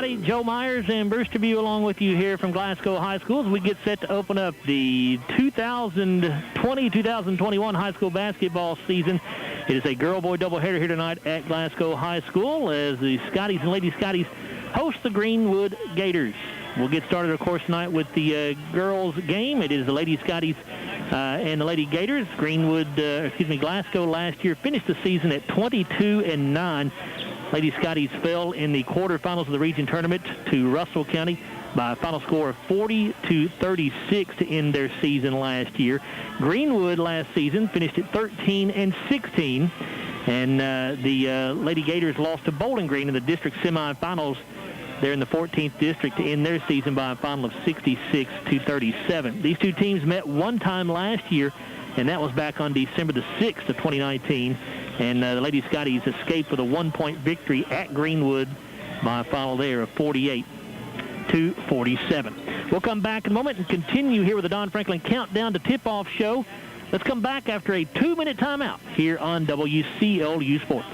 everybody. Joe Myers and Bruce Trevue along with you here from Glasgow High School as we get set to open up the 2020-2021 high school basketball season. It is a girl-boy doubleheader here tonight at Glasgow High School as the Scotties and Lady Scotties host the Greenwood Gators. We'll get started, of course, tonight with the girls' game. It is the Lady Scotties and the Lady Gators. Glasgow last year finished the season at 22-9. Lady Scotties fell in the quarterfinals of the region tournament to Russell County by a final score of 40-36 to end their season last year. Greenwood last season finished at 13-16, and the Lady Gators lost to Bowling Green in the district semifinals. They're in the 14th district to end their season by a final of 66-37. These two teams met one time last year, and that was back on December the 6th of 2019. And the Lady Scotties escaped with a one-point victory at Greenwood by a final there of 48-47. We'll come back in a moment and continue here with the Don Franklin Countdown to Tip-Off show. Let's come back after a 2-minute timeout here on WCLU Sports.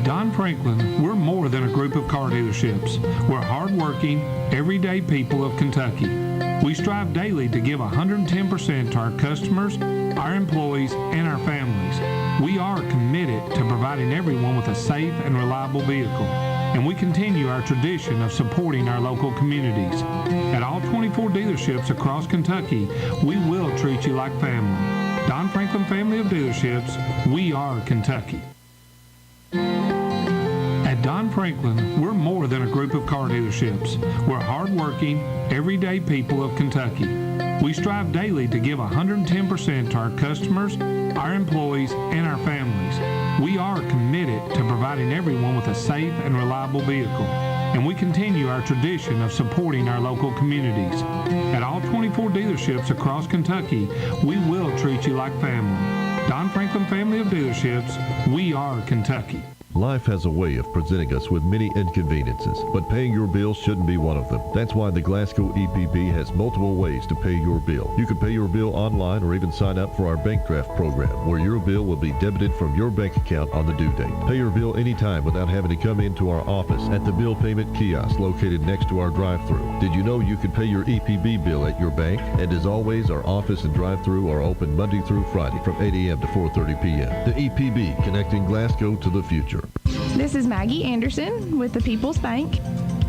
Don Franklin, we're more than a group of car dealerships. We're hardworking, everyday people of Kentucky. We strive daily to give 110% to our customers, our employees, and our families. We are committed to providing everyone with a safe and reliable vehicle, and we continue our tradition of supporting our local communities. At all 24 dealerships across Kentucky, we will treat you like family. Don Franklin Family of Dealerships, we are Kentucky. At Don Franklin, we're more than a group of car dealerships. We're hardworking, everyday people of Kentucky. We strive daily to give 110% to our customers, our employees, and our families. We are committed to providing everyone with a safe and reliable vehicle, and we continue our tradition of supporting our local communities. At all 24 dealerships across Kentucky, we will treat you like family. Don Franklin Family of Dealerships, we are Kentucky. Life has a way of presenting us with many inconveniences, but paying your bill shouldn't be one of them. That's why the Glasgow EPB has multiple ways to pay your bill. You can pay your bill online or even sign up for our bank draft program, where your bill will be debited from your bank account on the due date. Pay your bill anytime without having to come into our office at the bill payment kiosk located next to our drive-thru. Did you know you could pay your EPB bill at your bank? And as always, our office and drive-thru are open Monday through Friday from 8 a.m. to 4:30 p.m. The EPB, connecting Glasgow to the future. This is Maggie Anderson with the People's Bank,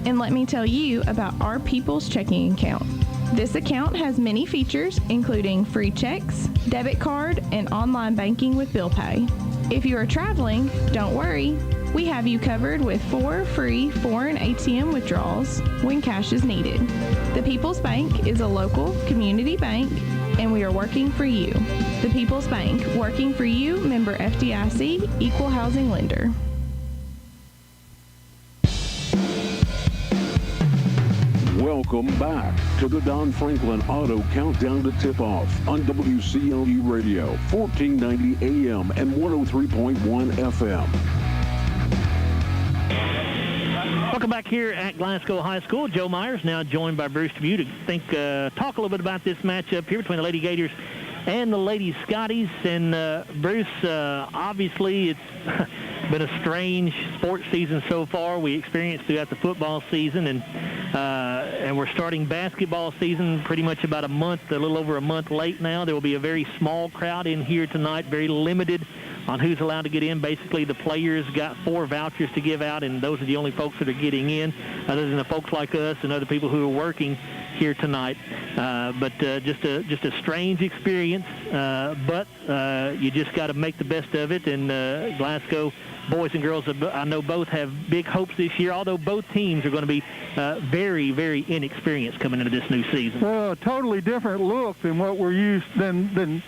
and let me tell you about our People's Checking Account. This account has many features, including free checks, debit card, and online banking with bill pay. If you are traveling, don't worry. We have you covered with 4 free foreign ATM withdrawals when cash is needed. The People's Bank is a local community bank, and we are working for you. The People's Bank, working for you, member FDIC, equal housing lender. Welcome back to the Don Franklin Auto Countdown to Tip-Off on WCLU Radio, 1490 AM and 103.1 FM. Welcome back here at Glasgow High School. Joe Myers now joined by Bruce Trevue to talk a little bit about this matchup here between the Lady Gators and the Lady Scotties. And Bruce, obviously it's been a strange sports season so far. We experienced throughout the football season, and we're starting basketball season pretty much about a little over a month late now. There will be a very small crowd in here tonight, very limited on who's allowed to get in. Basically, the players got 4 vouchers to give out, and those are the only folks that are getting in, other than the folks like us and other people who are working here tonight. But just a strange experience. But you just got to make the best of it. And Glasgow boys and girls, I know both have big hopes this year, although both teams are going to be very, very inexperienced coming into this new season. Well, a totally different look than what we're used than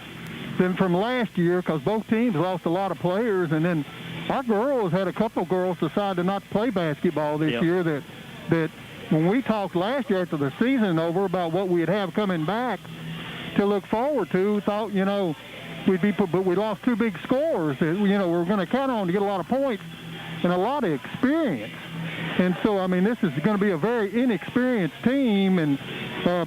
from last year, because both teams lost a lot of players, and then our girls had a couple of girls decide to not play basketball this year. That when we talked last year after the season over about what we'd have coming back to look forward to, thought but we lost 2 big scorers that we're going to count on to get a lot of points and a lot of experience. And so, I mean, this is going to be a very inexperienced team, and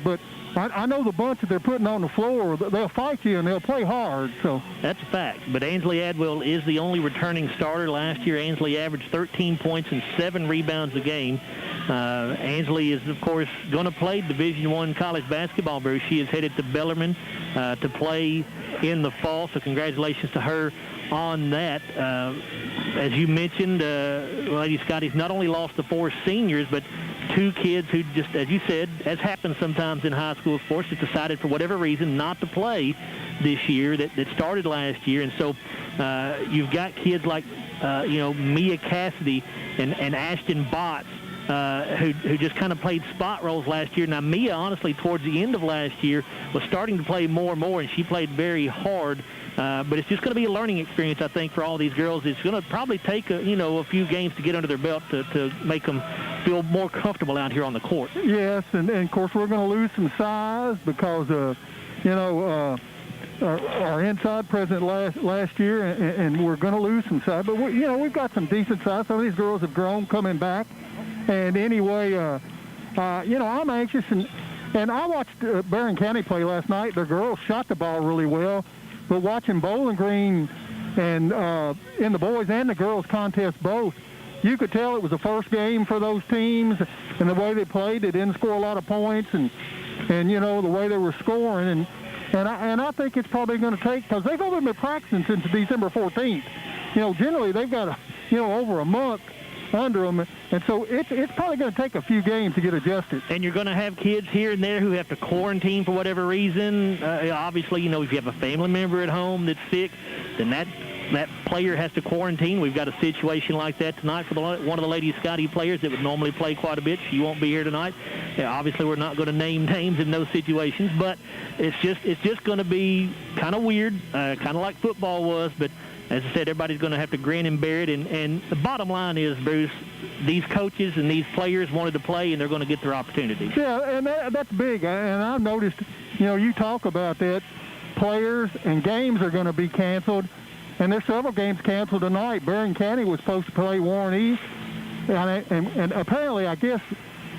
but I know the bunch that they're putting on the floor, they'll fight you and they'll play hard. So that's a fact. But Ainsley Adwell is the only returning starter. Last year, Ainsley averaged 13 points and 7 rebounds a game. Ainsley is, of course, going to play Division I college basketball. Bruce. She is headed to Bellarmine to play in the fall, so congratulations to her on that. As you mentioned, Lady Scotty's not only lost the 4 seniors, but 2 kids who just, as you said, as happens sometimes in high school sports, just decided for whatever reason not to play this year that started last year. And so you've got kids like, Mia Cassidy and Ashton Botts, who just kind of played spot roles last year. Now, Mia, honestly, towards the end of last year, was starting to play more and more, and she played very hard. But it's just going to be a learning experience, I think, for all these girls. It's going to probably take, a few games to get under their belt to make them feel more comfortable out here on the court. Yes, and of course, we're going to lose some size because, our inside president last year, and we're going to lose some size. But, we've got some decent size. Some of these girls have grown coming back. And anyway, I'm anxious. And I watched Barron County play last night. Their girls shot the ball really well. But watching Bowling Green and in the boys and the girls contest both, you could tell it was the first game for those teams, and the way they played, they didn't score a lot of points, and the way they were scoring, and I think it's probably going to take, because they've only been practicing since December 14th. Generally they've got over a month under them, and so it's probably going to take a few games to get adjusted. And you're going to have kids here and there who have to quarantine for whatever reason. Obviously, if you have a family member at home that's sick, then that player has to quarantine. We've got a situation like that tonight for one of the Lady Scotty players that would normally play quite a bit. She won't be here tonight. Obviously, we're not going to name names in those situations, but it's just going to be kind of weird, kind of like football was, but as I said, everybody's going to have to grin and bear it. And the bottom line is, Bruce, these coaches and these players wanted to play, and they're going to get their opportunities. Yeah, and that's big. And I've noticed, you talk about that. Players and games are going to be canceled. And there's several games canceled tonight. Barron County was supposed to play Warren East. And apparently, I guess,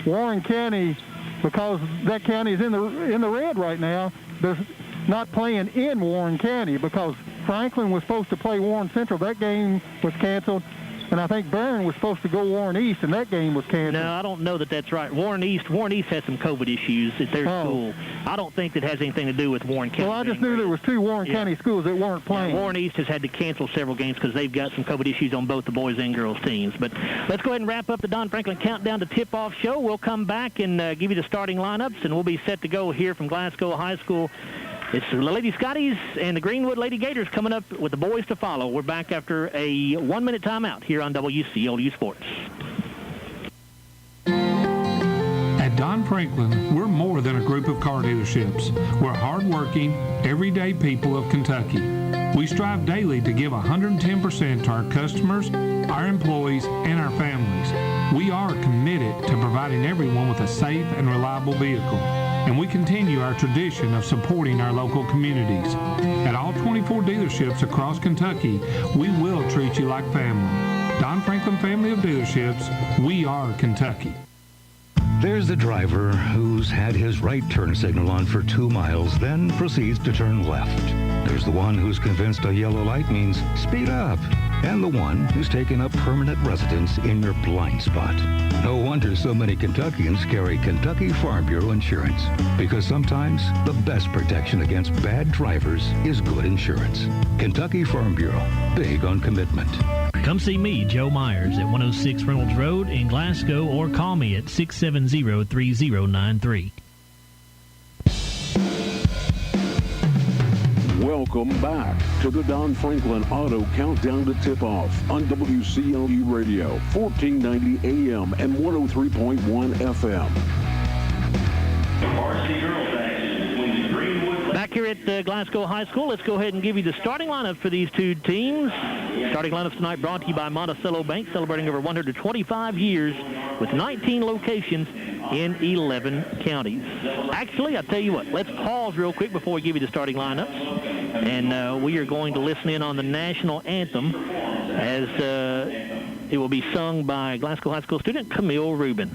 Warren County, because that county is in the red right now, they're not playing in Warren County because Franklin was supposed to play Warren Central. That game was canceled. And I think Barron was supposed to go Warren East, and that game was canceled. No, I don't know that that's right. Warren East has some COVID issues at their school. I don't think that has anything to do with Warren County. Well, I just knew there was 2 Warren County schools that weren't playing. Yeah, Warren East has had to cancel several games because they've got some COVID issues on both the boys and girls teams. But let's go ahead and wrap up the Don Franklin Countdown to Tip-Off show. We'll come back and give you the starting lineups, and we'll be set to go here from Glasgow High School. It's the Lady Scotties and the Greenwood Lady Gators coming up with the boys to follow. We're back after a 1-minute timeout here on WCLU Sports. At Don Franklin, we're more than a group of car dealerships. We're hardworking, everyday people of Kentucky. We strive daily to give 110% to our customers, our employees, and our families. We are committed to providing everyone with a safe and reliable vehicle. And we continue our tradition of supporting our local communities. At all 24 dealerships across Kentucky, we will treat you like family. Don Franklin Family of Dealerships, we are Kentucky. There's the driver who's had his right turn signal on for 2 miles, then proceeds to turn left. There's the one who's convinced a yellow light means speed up. And the one who's taken up permanent residence in your blind spot. No wonder so many Kentuckians carry Kentucky Farm Bureau insurance, because sometimes the best protection against bad drivers is good insurance. Kentucky Farm Bureau, big on commitment. Come see me, Joe Myers, at 106 Reynolds Road in Glasgow, or call me at 670-3093. Welcome back to the Don Franklin Auto Countdown to Tip-Off on WCLU Radio, 1490 AM and 103.1 FM. Back here at Glasgow High School, let's go ahead and give you the starting lineup for these two teams. Starting lineups tonight brought to you by Monticello Bank, celebrating over 125 years with 19 locations in 11 counties. Actually, I'll tell you what, let's pause real quick before we give you the starting lineups. And we are going to listen in on the national anthem as it will be sung by Glasgow High School student Camille Rubin.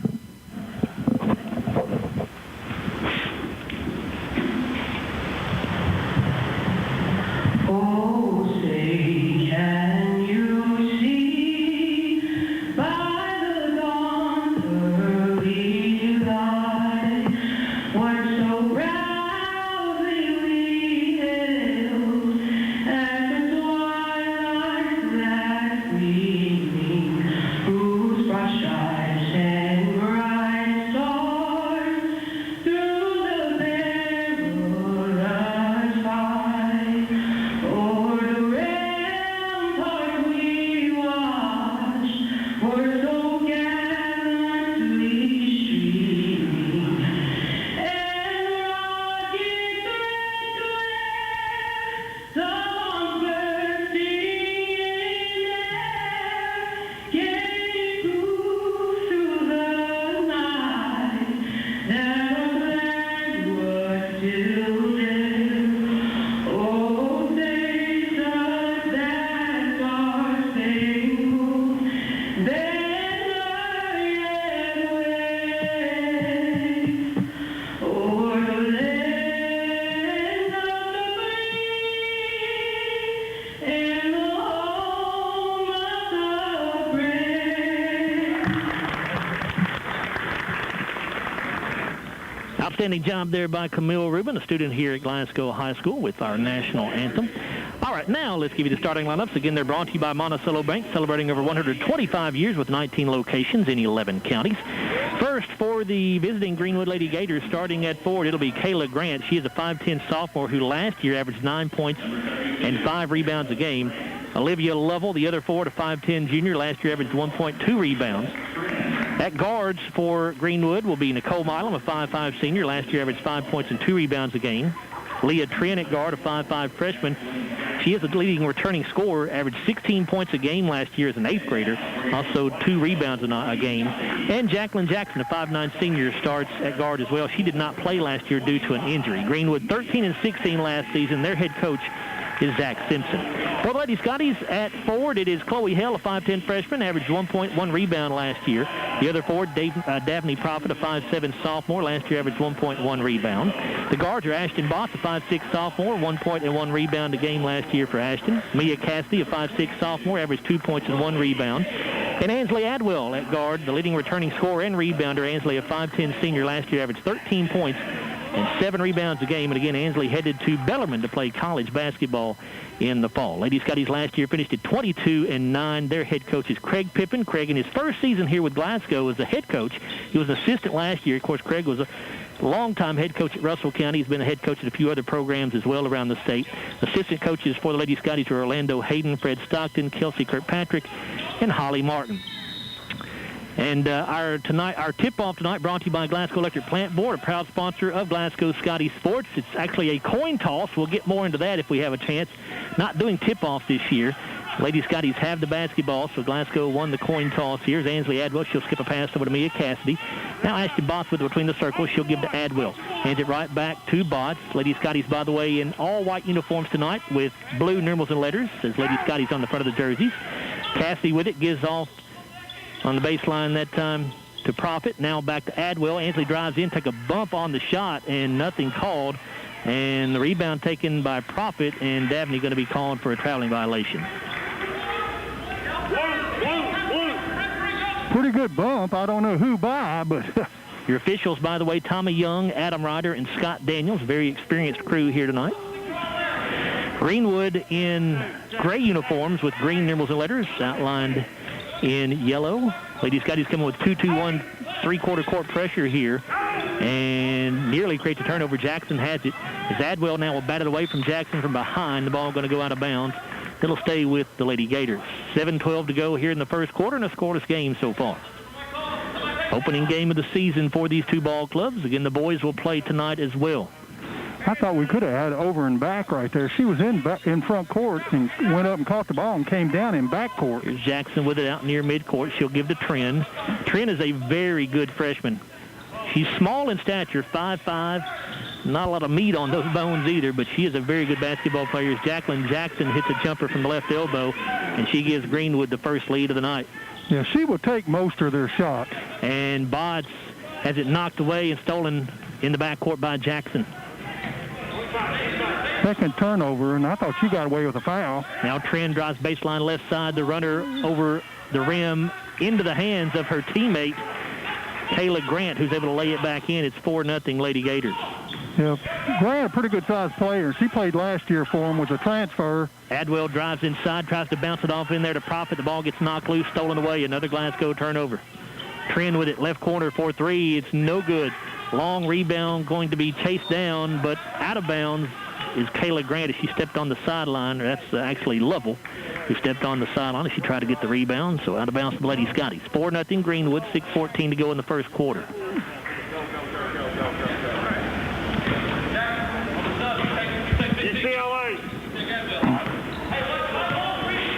Outstanding job there by Camille Rubin, a student here at Glasgow High School, with our national anthem. All right, now let's give you the starting lineups. Again, they're brought to you by Monticello Bank, celebrating over 125 years with 19 locations in 11 counties. First, for the visiting Greenwood Lady Gators, starting at forward, it'll be Kayla Grant. She is a 5'10 sophomore who last year averaged 9 points and 5 rebounds a game. Olivia Lovell, the other forward, a 5'10 junior, last year averaged 1.2 rebounds. At guards for Greenwood will be Nicole Milam, a 5'5 senior, last year averaged 5 points and 2 rebounds a game. Leah Trin at guard, a 5'5 freshman. She is the leading returning scorer, averaged 16 points a game last year as an 8th grader, also 2 rebounds a game. And Jacqueline Jackson, a 5'9 senior, starts at guard as well. She did not play last year due to an injury. Greenwood 13-16 last season. Their head coach is Zach Simpson. For the Lady Scotties at forward, it is Chloe Hell, a 5'10 freshman, averaged 1.1 rebound last year. The other forward, Daphne Prophet, a 5'7 sophomore, last year averaged 1.1 rebound. The guards are Ashton Boss, a 5'6 sophomore, 1 point and 1 rebound a game last year for Ashton. Mia Cassidy, a 5'6 sophomore, averaged 2 points and 1 rebound. And Ansley Adwell at guard, the leading returning scorer and rebounder. Ansley, a 5'10 senior, last year averaged 13 points and 7 rebounds a game. And again, Ansley headed to Bellarmine to play college basketball in the fall. Lady Scotties last year finished at 22-9. Their head coach is Craig Pippin. Craig, in his first season here with Glasgow, as the head coach. He was an assistant last year. Of course, Craig was a longtime head coach at Russell County. He's been a head coach at a few other programs as well around the state. Assistant coaches for the Lady Scotties are Orlando Hayden, Fred Stockton, Kelsey Kirkpatrick, and Holly Martin. And our tip-off tonight brought to you by Glasgow Electric Plant Board, a proud sponsor of Glasgow Scotty Sports. It's actually a coin toss. We'll get more into that if we have a chance. Not doing tip-offs this year. Lady Scotties have the basketball, so Glasgow won the coin toss here. Ansley Adwell, she'll skip a pass over to Mia Cassidy. Now Ashton Botts with it between the circles. She'll give to Adwell. Hands it right back to Botts. Lady Scotties, by the way, in all white uniforms tonight with blue numerals and letters. Says Lady Scotties on the front of the jerseys. Cassidy with it, gives off on the baseline that time to Prophet. Now back to Adwell. Ansley drives in, take a bump on the shot, and nothing called. And the rebound taken by Prophet, and Dabney going to be called for a traveling violation. Pretty good bump. I don't know who by, but... Your officials, by the way, Tommy Young, Adam Ryder, and Scott Daniels. Very experienced crew here tonight. Greenwood in gray uniforms with green numerals and letters outlined in yellow. Lady Scotty's coming with 2-2-1 three-quarter court pressure here and nearly creates a turnover. Jackson has it. As Adwell now will bat it away from Jackson from behind. The ball going to go out of bounds. It'll stay with the Lady Gators. 7:12 to go here in the first quarter and a scoreless game so far. Opening game of the season for these two ball clubs. Again, the boys will play tonight as well. I thought we could have had over and back right there. She was in front court and went up and caught the ball and came down in back court. Here's Jackson with it out near midcourt. She'll give to Trin. Trin is a very good freshman. She's small in stature, 5'5". Not a lot of meat on those bones either, but she is a very good basketball player. As Jacqueline Jackson hits a jumper from the left elbow, and she gives Greenwood the first lead of the night. Yeah, she will take most of their shots. And Botts has it knocked away and stolen in the backcourt by Jackson. Second turnover, and I thought she got away with a foul. Now Trin drives baseline left side. The runner over the rim into the hands of her teammate, Kayla Grant, who's able to lay it back in. It's 4-0 Lady Gators. Yeah, Grant, a pretty good-sized player. She played last year for him, was a transfer. Adwell drives inside, tries to bounce it off in there to Prophet. The ball gets knocked loose, stolen away. Another Glasgow turnover. Trin with it, left corner for 3. It's no good. Long rebound going to be chased down, but out of bounds is Kayla Grant as she stepped on the sideline. That's actually Lovell who stepped on the sideline as she tried to get the rebound. So out of bounds for the Lady Scotties. 4-0 Greenwood, 6:14 to go in the first quarter.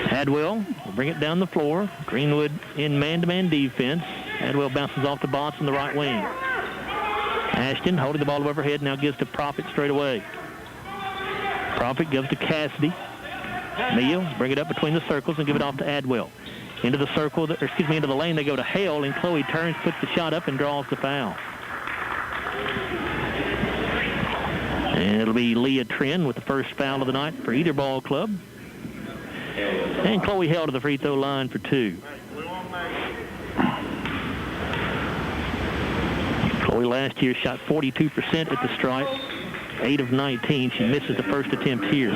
Adwell will bring it down the floor. Greenwood in man-to-man defense. Adwell bounces off the Botts in the right wing. Ashton holding the ball overhead, now gives to Prophet straight away. Prophet gives to Cassidy. Mia bring it up between the circles and give it off to Adwell. Into the circle, into the lane they go to Hale, and Chloe turns, puts the shot up, and draws the foul. And it'll be Leah Trin with the first foul of the night for either ball club. And Chloe held to the free throw line for 2. Chloe last year shot 42% at the stripe, 8 of 19. She misses the first attempt here.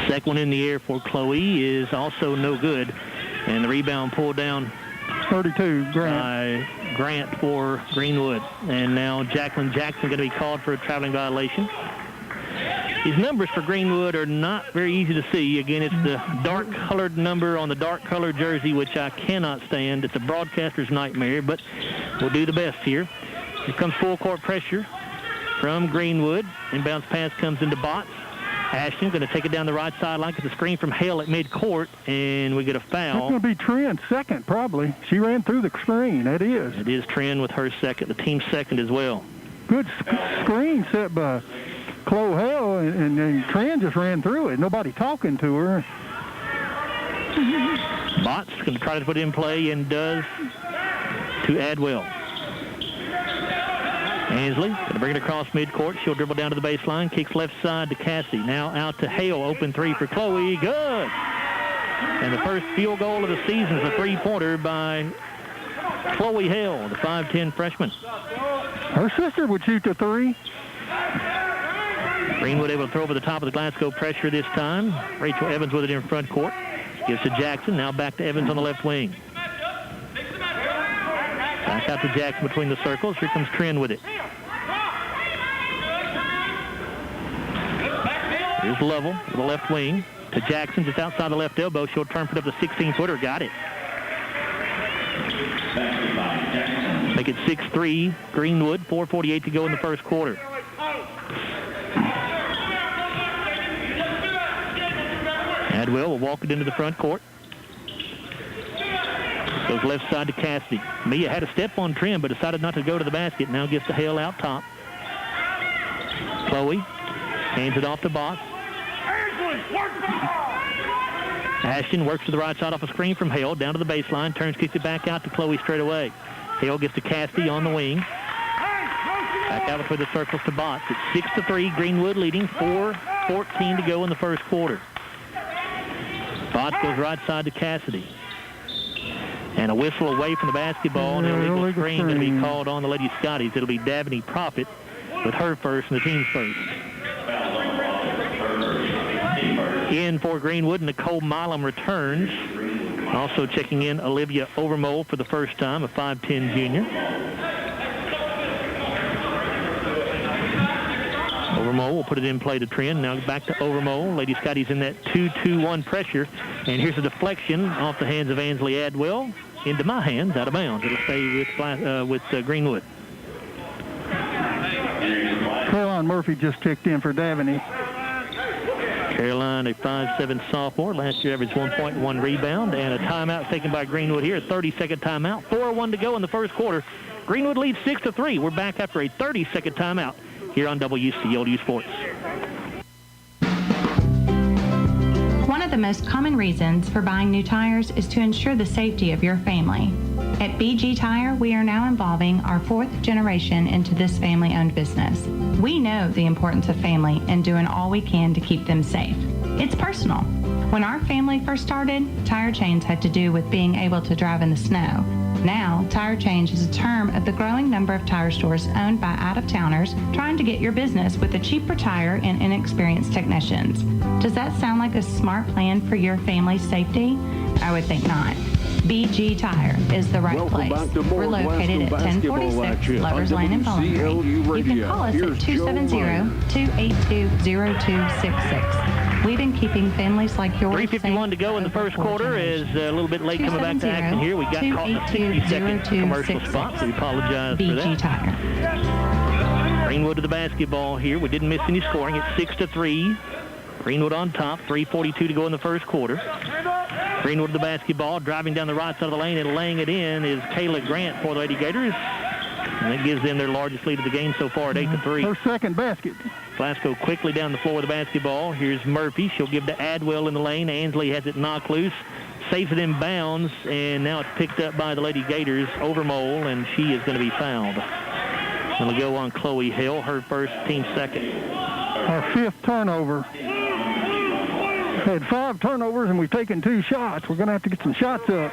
Second one in the air for Chloe is also no good. And the rebound pulled down 32, Grant. By Grant for Greenwood. And now Jacqueline Jackson going to be called for a traveling violation. These numbers for Greenwood are not very easy to see. Again, it's the dark-colored number on the dark-colored jersey, which I cannot stand. It's a broadcaster's nightmare, but we'll do the best here. Here comes full-court pressure from Greenwood. Inbounds pass comes into Botts. Ashton going to take it down the right sideline. Gets a screen from Hale at midcourt, and we get a foul. That's going to be Trent second, probably. She ran through the screen. That is. It is Trent with her second, the team's second as well. Good screen set by Chloe Hale, and Trent just ran through it. Nobody talking to her. Botts going to try to put it in play and does to Adwell. Ansley going to bring it across midcourt. She'll dribble down to the baseline, kicks left side to Cassidy. Now out to Hale, open three for Chloe. Good! And the first field goal of the season is a three-pointer by Chloe Hale, the 5'10 freshman. Her sister would shoot the three. Greenwood able to throw over the top of the Glasgow pressure this time. Rachel Evans with it in front court. Gives to Jackson. Now back to Evans on the left wing. Back out to Jackson between the circles. Here comes Trent with it. Here's Lovell to the left wing. To Jackson just outside the left elbow. She'll turn put up the 16-footer. Got it. Make it 6-3 Greenwood. 4:48 to go in the first quarter. Adwell will walk it into the front court. Goes left side to Cassidy. Mia had a step on Trim, but decided not to go to the basket. Now gets to Hale out top. Chloe hands it off to Botts. Ashton works to the right side off a screen from Hale. Down to the baseline. Turns, kicks it back out to Chloe straight away. Hale gets to Cassidy on the wing. Back out between the circles to Botts. It's 6-3. Greenwood leading. 4:14 to go in the first quarter. Botts goes right side to Cassidy. And a whistle away from the basketball, and an illegal screen going to be called on the Lady Scotties. It'll be Dabney Profit with her first and the team's first. In for Greenwood, Nicole Milam returns. Also checking in Olivia Overmole for the first time, a 5'10 junior. Overmole will put it in play to Trent. Now back to Overmole. Lady Scotty's in that 2-2-1 pressure. And here's a deflection off the hands of Ansley Adwell into my hands, out of bounds. It'll stay with Greenwood. Caroline Murphy just kicked in for Dabney. Caroline, a 5'7 sophomore. Last year averaged 1.1 rebound. And a timeout taken by Greenwood here, a 30-second timeout. 4:01 to go in the first quarter. Greenwood leads 6-3. We're back after a 30-second timeout here on WCLU Sports. One of the most common reasons for buying new tires is to ensure the safety of your family. At BG Tire, we are now involving our fourth generation into this family-owned business. We know the importance of family and doing all we can to keep them safe. It's personal. When our family first started, tire change had to do with being able to drive in the snow. Now, tire change is a term of the growing number of tire stores owned by out-of-towners trying to get your business with a cheaper tire and inexperienced technicians. Does that sound like a smart plan for your family's safety? I would think not. BG Tire is the right place. We're located at 1046 Lovers Lane in Bowling Green. You can call us at 270-282-0266. We've been keeping families like yours 3:51 to go in the first quarter. Is a little bit late coming back to action here. We got caught in a 60-second commercial spot, so we apologize for that. BG Tire. Greenwood to the basketball here. We didn't miss any scoring. It's 6-3. Greenwood on top. 3:42 to go in the first quarter. Greenwood to the basketball, driving down the right side of the lane and laying it in is Kayla Grant for the Lady Gators. And that gives them their largest lead of the game so far at 8-3. Her second basket. Glasgow quickly down the floor with the basketball. Here's Murphy. She'll give to Adwell in the lane. Ansley has it knocked loose. Saves it in bounds, and now it's picked up by the Lady Gators, Overmole, and she is going to be fouled. Going to go on Chloe Hill, her first, team second. Our 5th turnover. Had 5 turnovers, and we've taken 2 shots. We're going to have to get some shots up.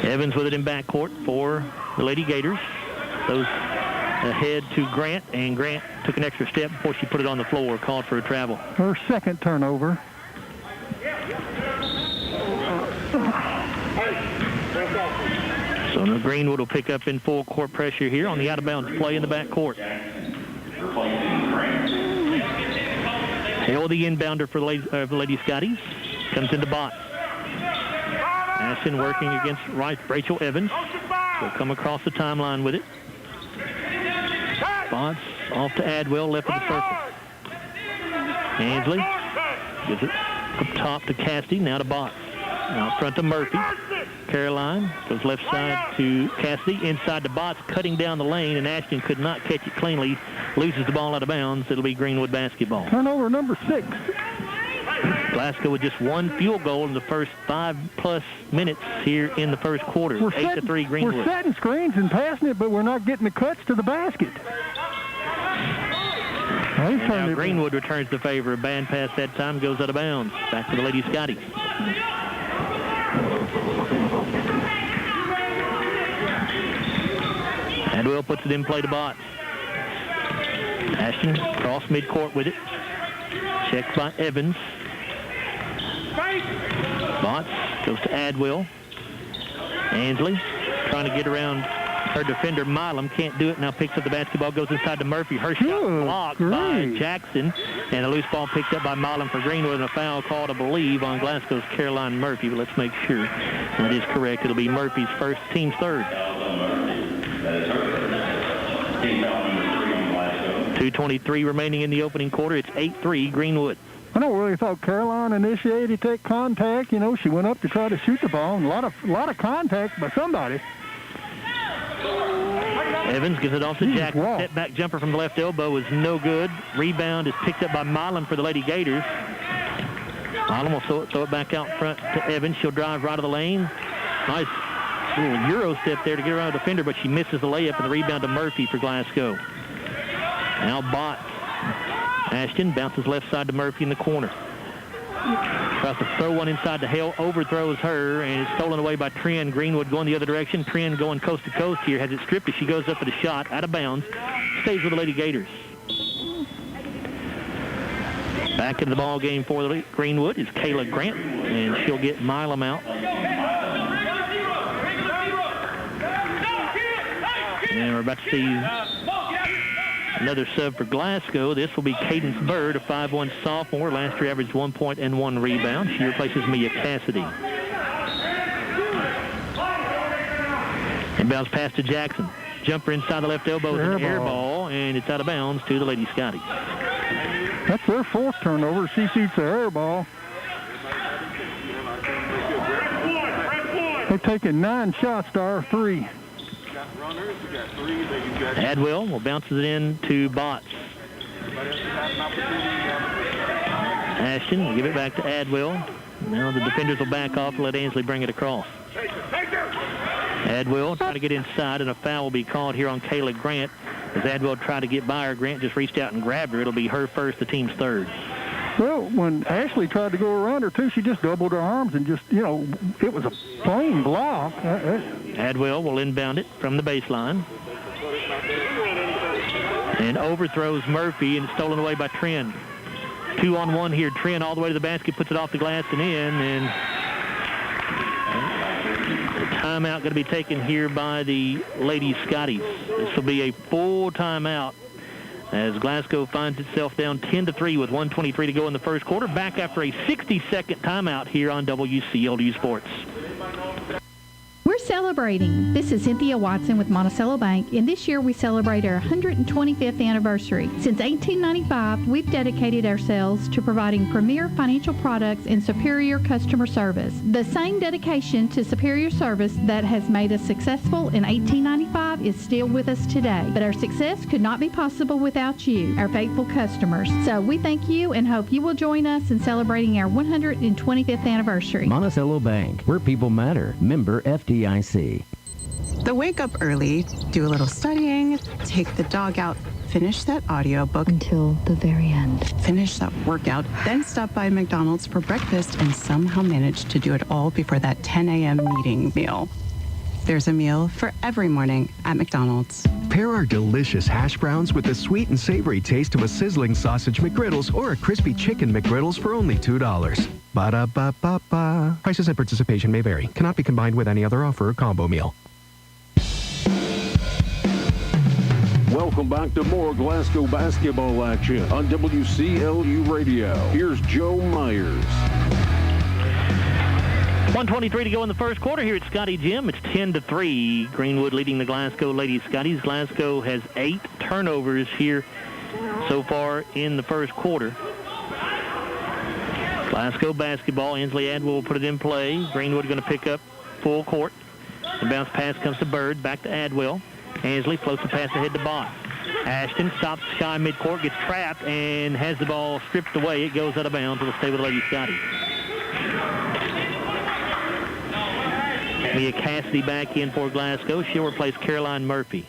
Evans with it in backcourt for the Lady Gators. Those ahead to Grant, and Grant took an extra step before she put it on the floor, called for a travel. Her 2nd turnover. So now Greenwood will pick up in full court pressure here on the out-of-bounds play in the backcourt. Hale, the inbounder for the Lady Scotties, comes into Botts. Ashton working against Rachel Evans. She'll come across the timeline with it. Botts off to Adwell, left of the circle. Ansley gives it up top to Cassidy, now to Botts. Out front to Murphy. Caroline goes left side to Cassidy, inside to Botts, cutting down the lane, and Ashton could not catch it cleanly. Loses the ball out of bounds. It'll be Greenwood basketball. Turnover number 6. Glasgow with just 1 field goal in the first 5+ minutes here in the first quarter. 8-3 Greenwood. We're setting screens and passing it, but we're not getting the cuts to the basket. And now Greenwood returns the favor. A bad pass that time, goes out of bounds. Back to the Lady Scotties. Adwell puts it in play to Botts. Ashton cross midcourt with it. Checked by Evans. Botts goes to Adwell. Ansley trying to get around her defender, Milam. Can't do it. Now picks up the basketball, goes inside to Murphy. Her shot blocked by Jackson. And a loose ball picked up by Milam for Greenwood, and a foul called, I believe, on Glasgow's Caroline Murphy. But let's make sure that is correct. It'll be Murphy's first, team's 3rd. 2:23 remaining in the opening quarter. It's 8-3 Greenwood. I don't really thought Caroline initiated take contact. You know, she went up to try to shoot the ball, and a lot of contact by somebody. Evans gives it off to Jackson. Step back jumper from the left elbow is no good. Rebound is picked up by Milam for the Lady Gators. Milam will throw it back out front to Evans. She'll drive right of the lane. Nice little Euro step there to get around the defender, but she misses the layup, and the rebound to Murphy for Glasgow. Now Botts. Ashton bounces left side to Murphy in the corner. Tries to throw one inside to Hale, overthrows her, and it's stolen away by Trin. Greenwood going the other direction. Trin going coast to coast here. Has it stripped as she goes up for the shot. Out of bounds. Stays with the Lady Gators. Back in the ball game for the Greenwood is Kayla Grant, and she'll get Milam out. And we're about to see another sub for Glasgow. This will be Cadence Bird, a 5'1" sophomore. Last year averaged 1 point and 1 rebound. She replaces Mia Cassidy. Inbounds pass to Jackson. Jumper inside the left elbow is an air ball, and it's out of bounds to the Lady Scotties. That's their 4th turnover. She shoots the air ball. They've taken 9 shots to our 3. Adwell will bounce it in to Botts. Ashton will give it back to Adwell. Now the defenders will back off and let Ansley bring it across. Adwell trying to get inside, and a foul will be called here on Kayla Grant. As Adwell tried to get by her, Grant just reached out and grabbed her. It'll be her first, the team's 3rd. Well, when Ashley tried to go around her, too, she just doubled her arms and just, you know, it was a plain block. Adwell will inbound it from the baseline. And overthrows Murphy, and it's stolen away by Trin. 2-on-1 here. Trin all the way to the basket, puts it off the glass and in. And the timeout going to be taken here by the Lady Scotties. This will be a full timeout as Glasgow finds itself down 10-3 with 1:23 to go in the first quarter. Back after a 60-second timeout here on WCLU Sports. We're celebrating. This is Cynthia Watson with Monticello Bank, and this year we celebrate our 125th anniversary. Since 1895, we've dedicated ourselves to providing premier financial products and superior customer service. The same dedication to superior service that has made us successful in 1895 is still with us today, but our success could not be possible without you, our faithful customers. So we thank you and hope you will join us in celebrating our 125th anniversary. Monticello Bank, where people matter. Member FDIC. The wake up early, do a little studying, take the dog out, finish that audiobook until the very end. Finish that workout, then stop by McDonald's for breakfast and somehow manage to do it all before that 10 a.m. meeting meal. There's a meal for every morning at McDonald's. Pair our delicious hash browns with the sweet and savory taste of a sizzling sausage McGriddles or a crispy chicken McGriddles for only $2. Ba-da-ba-ba-ba. Prices and participation may vary. Cannot be combined with any other offer or combo meal. Welcome back to more Glasgow basketball action on WCLU Radio. Here's Joe Myers. 1:23 to go in the first quarter here at Scotty Gym. It's 10-3. Greenwood leading the Glasgow Lady Scotties. Glasgow has 8 turnovers here so far in the first quarter. Glasgow basketball. Ainsley Adwell will put it in play. Greenwood going to pick up full court. The bounce pass comes to Bird. Back to Adwell. Ainsley floats the pass ahead to Bott. Ashton stops shy midcourt, gets trapped, and has the ball stripped away. It goes out of bounds. It'll stay with the Lady Scotties. Mia Cassidy back in for Glasgow. She'll replace Caroline Murphy.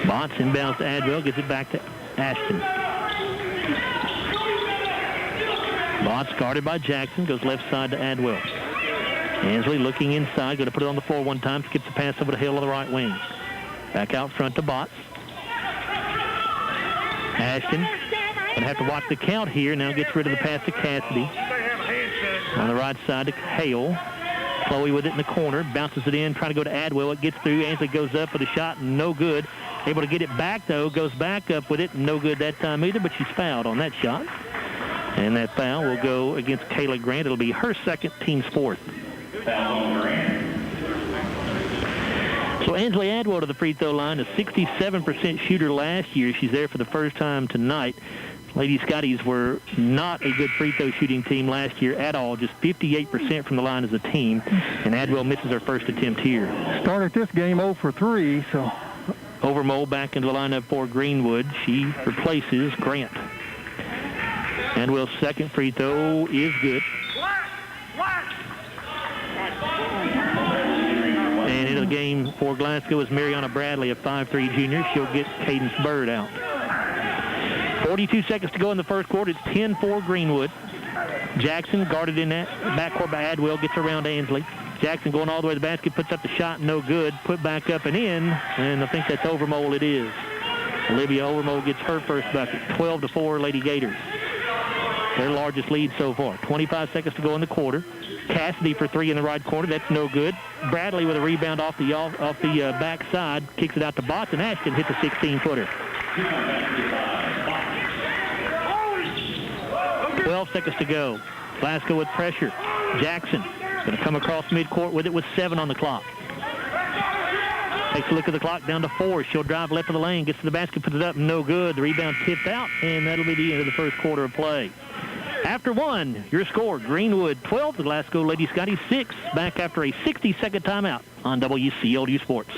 Bott's inbounds to Adwell, gets it back to Ashton. Bott's guarded by Jackson, goes left side to Adwell. Ansley looking inside, going to put it on the floor one time, skips the pass over to Hill on the right wing. Back out front to Botts. Ashton going to have to watch the count here. Now gets rid of the pass to Cassidy. On the right side to Hale. Chloe with it in the corner, bounces it in, trying to go to Adwell. It gets through. Ansley goes up with a shot, no good. Able to get it back, though, goes back up with it, no good that time either, but she's fouled on that shot. And that foul will go against Kayla Grant. It'll be her second, team's fourth. So Ansley Adwell to the free throw line, a 67% shooter last year. She's there for the first time tonight. Lady Scotties were not a good free throw shooting team last year at all, just 58% from the line as a team. And Adwell misses her first attempt here. Started this game 0 for 3, so. Overmole back into the lineup for Greenwood. She replaces Grant. Adwell's second free throw is good. And into the game for Glasgow is Mariana Bradley, a 5'3" junior. She'll get Cadence Bird out. 42 seconds to go in the first quarter. It's 10-4 Greenwood. Jackson guarded in that backcourt by Adwell, gets around Ansley. Jackson going all the way to the basket, puts up the shot, no good. Put back up and in, and I think that's Overmole it is. Olivia Overmole gets her first bucket. 12-4 Lady Gators. Their largest lead so far. 25 seconds to go in the quarter. Cassidy for three in the right corner. That's no good. Bradley with a rebound off the backside. Kicks it out to Botts, and Ashton hits a 16-footer. 12 seconds to go. Glasgow with pressure. Jackson going to come across midcourt with it with 7 on the clock. Takes a look at the clock, down to 4. She'll drive left of the lane, gets to the basket, puts it up, no good. The rebound tipped out, and that'll be the end of the first quarter of play. After 1, your score, Greenwood 12, the Glasgow Lady Scotties 6. Back after a 60-second timeout on WCLU Sports.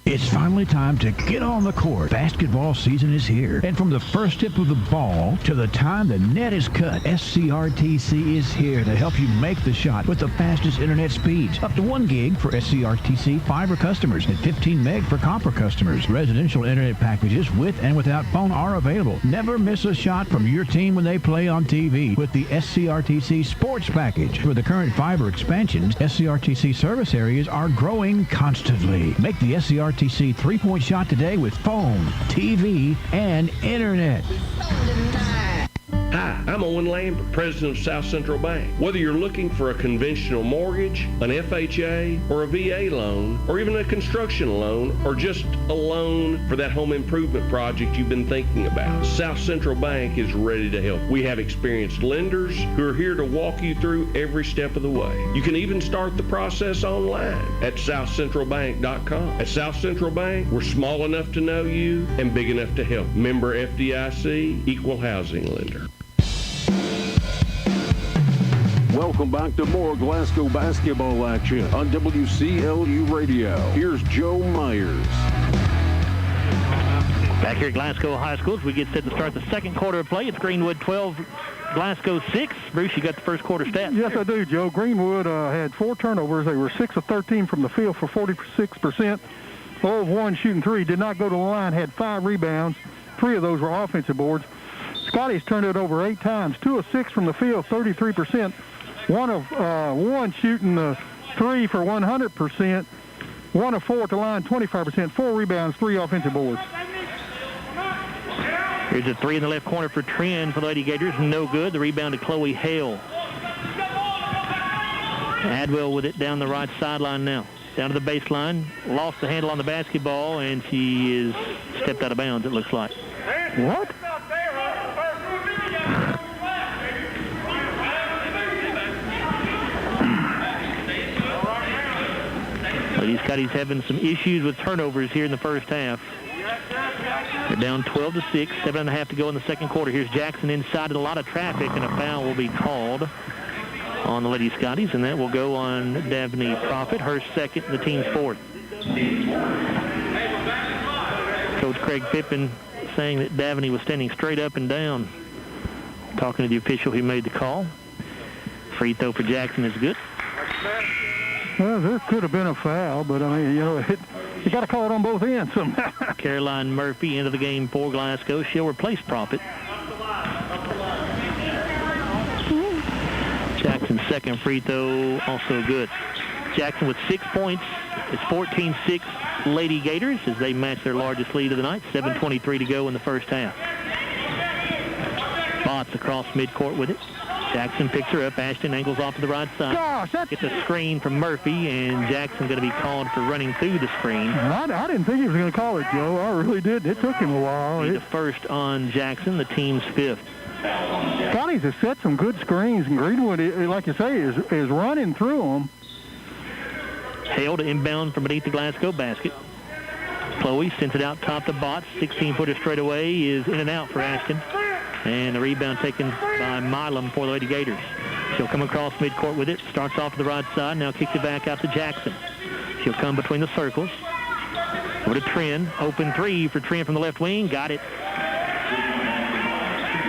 It's finally time to get on the court. Basketball season is here. And from the first tip of the ball to the time the net is cut, SCRTC is here to help you make the shot with the fastest internet speeds. Up to 1 gig for SCRTC fiber customers and 15 meg for copper customers. Residential internet packages with and without phone are available. Never miss a shot from your team when they play on TV with the SCRTC Sports Package. With the current fiber expansions, SCRTC service areas are growing constantly. Make the SCRTC 3-point shot today with phone, TV, and internet. Hi, I'm Owen Lambert, president of South Central Bank. Whether you're looking for a conventional mortgage, an FHA, or a VA loan, or even a construction loan, or just a loan for that home improvement project you've been thinking about, South Central Bank is ready to help. We have experienced lenders who are here to walk you through every step of the way. You can even start the process online at southcentralbank.com. At South Central Bank, we're small enough to know you and big enough to help. Member FDIC, equal housing lender. Welcome back to more Glasgow basketball action on WCLU Radio. Here's Joe Myers. Back Back here at Glasgow High School, as we get set to start the second quarter of play. It's Greenwood 12, Glasgow 6. Bruce, you got the first quarter stats. Yes, I do, Joe. Greenwood had 4 turnovers. They were 6 of 13 from the field for 46%. 0 of 1 shooting 3. Did not go to the line. Had 5 rebounds. 3 of those were offensive boards. Scotty's turned it over 8 times. 2 of 6 from the field, 33%. 1 of 1 shooting 3 for 100%. 1 of 4 at the line, 25%. 4 rebounds, 3 offensive boards. Here's a 3 in the left corner for Trent for the Lady Gators. No good. The rebound to Chloe Hale. Adwell with it down the right sideline now. Down to the baseline. Lost the handle on the basketball, and she is stepped out of bounds, it looks like. What? Lady Scotty's having some issues with turnovers here in the first half. They're down 12-6, 7.5 to go in the second quarter. Here's Jackson inside, and a lot of traffic, and a foul will be called on the Lady Scotties, and that will go on Daphne Profit, her second, the team's fourth. Coach Craig Pippin saying that Daphne was standing straight up and down, talking to the official who made the call. Free throw for Jackson is good. Well, there could have been a foul, but, I mean, you know, you got to call it on both ends somehow. Caroline Murphy into the game for Glasgow. She'll replace Profit. Jackson's second free throw also good. Jackson with 6 points. It's 14-6 Lady Gators as they match their largest lead of the night. 7:23 to go in the first half. Botts across midcourt with it. Jackson picks her up. Ashton angles off to the right side. Gosh, gets a screen from Murphy, and Jackson going to be called for running through the screen. I didn't think he was going to call it, Joe. I really did. It took him a while. The first on Jackson, the team's fifth. Scotty's has set some good screens, and Greenwood, like you say, is running through them. Hale to inbound from beneath the Glasgow basket. Chloe sends it out top to Botts. 16-footer straight away is in and out for Ashton. And the rebound taken by Milam for the Lady Gators. She'll come across midcourt with it. Starts off to the right side. Now kicks it back out to Jackson. She'll come between the circles. Over to Trin. Open 3 for Trin from the left wing. Got it.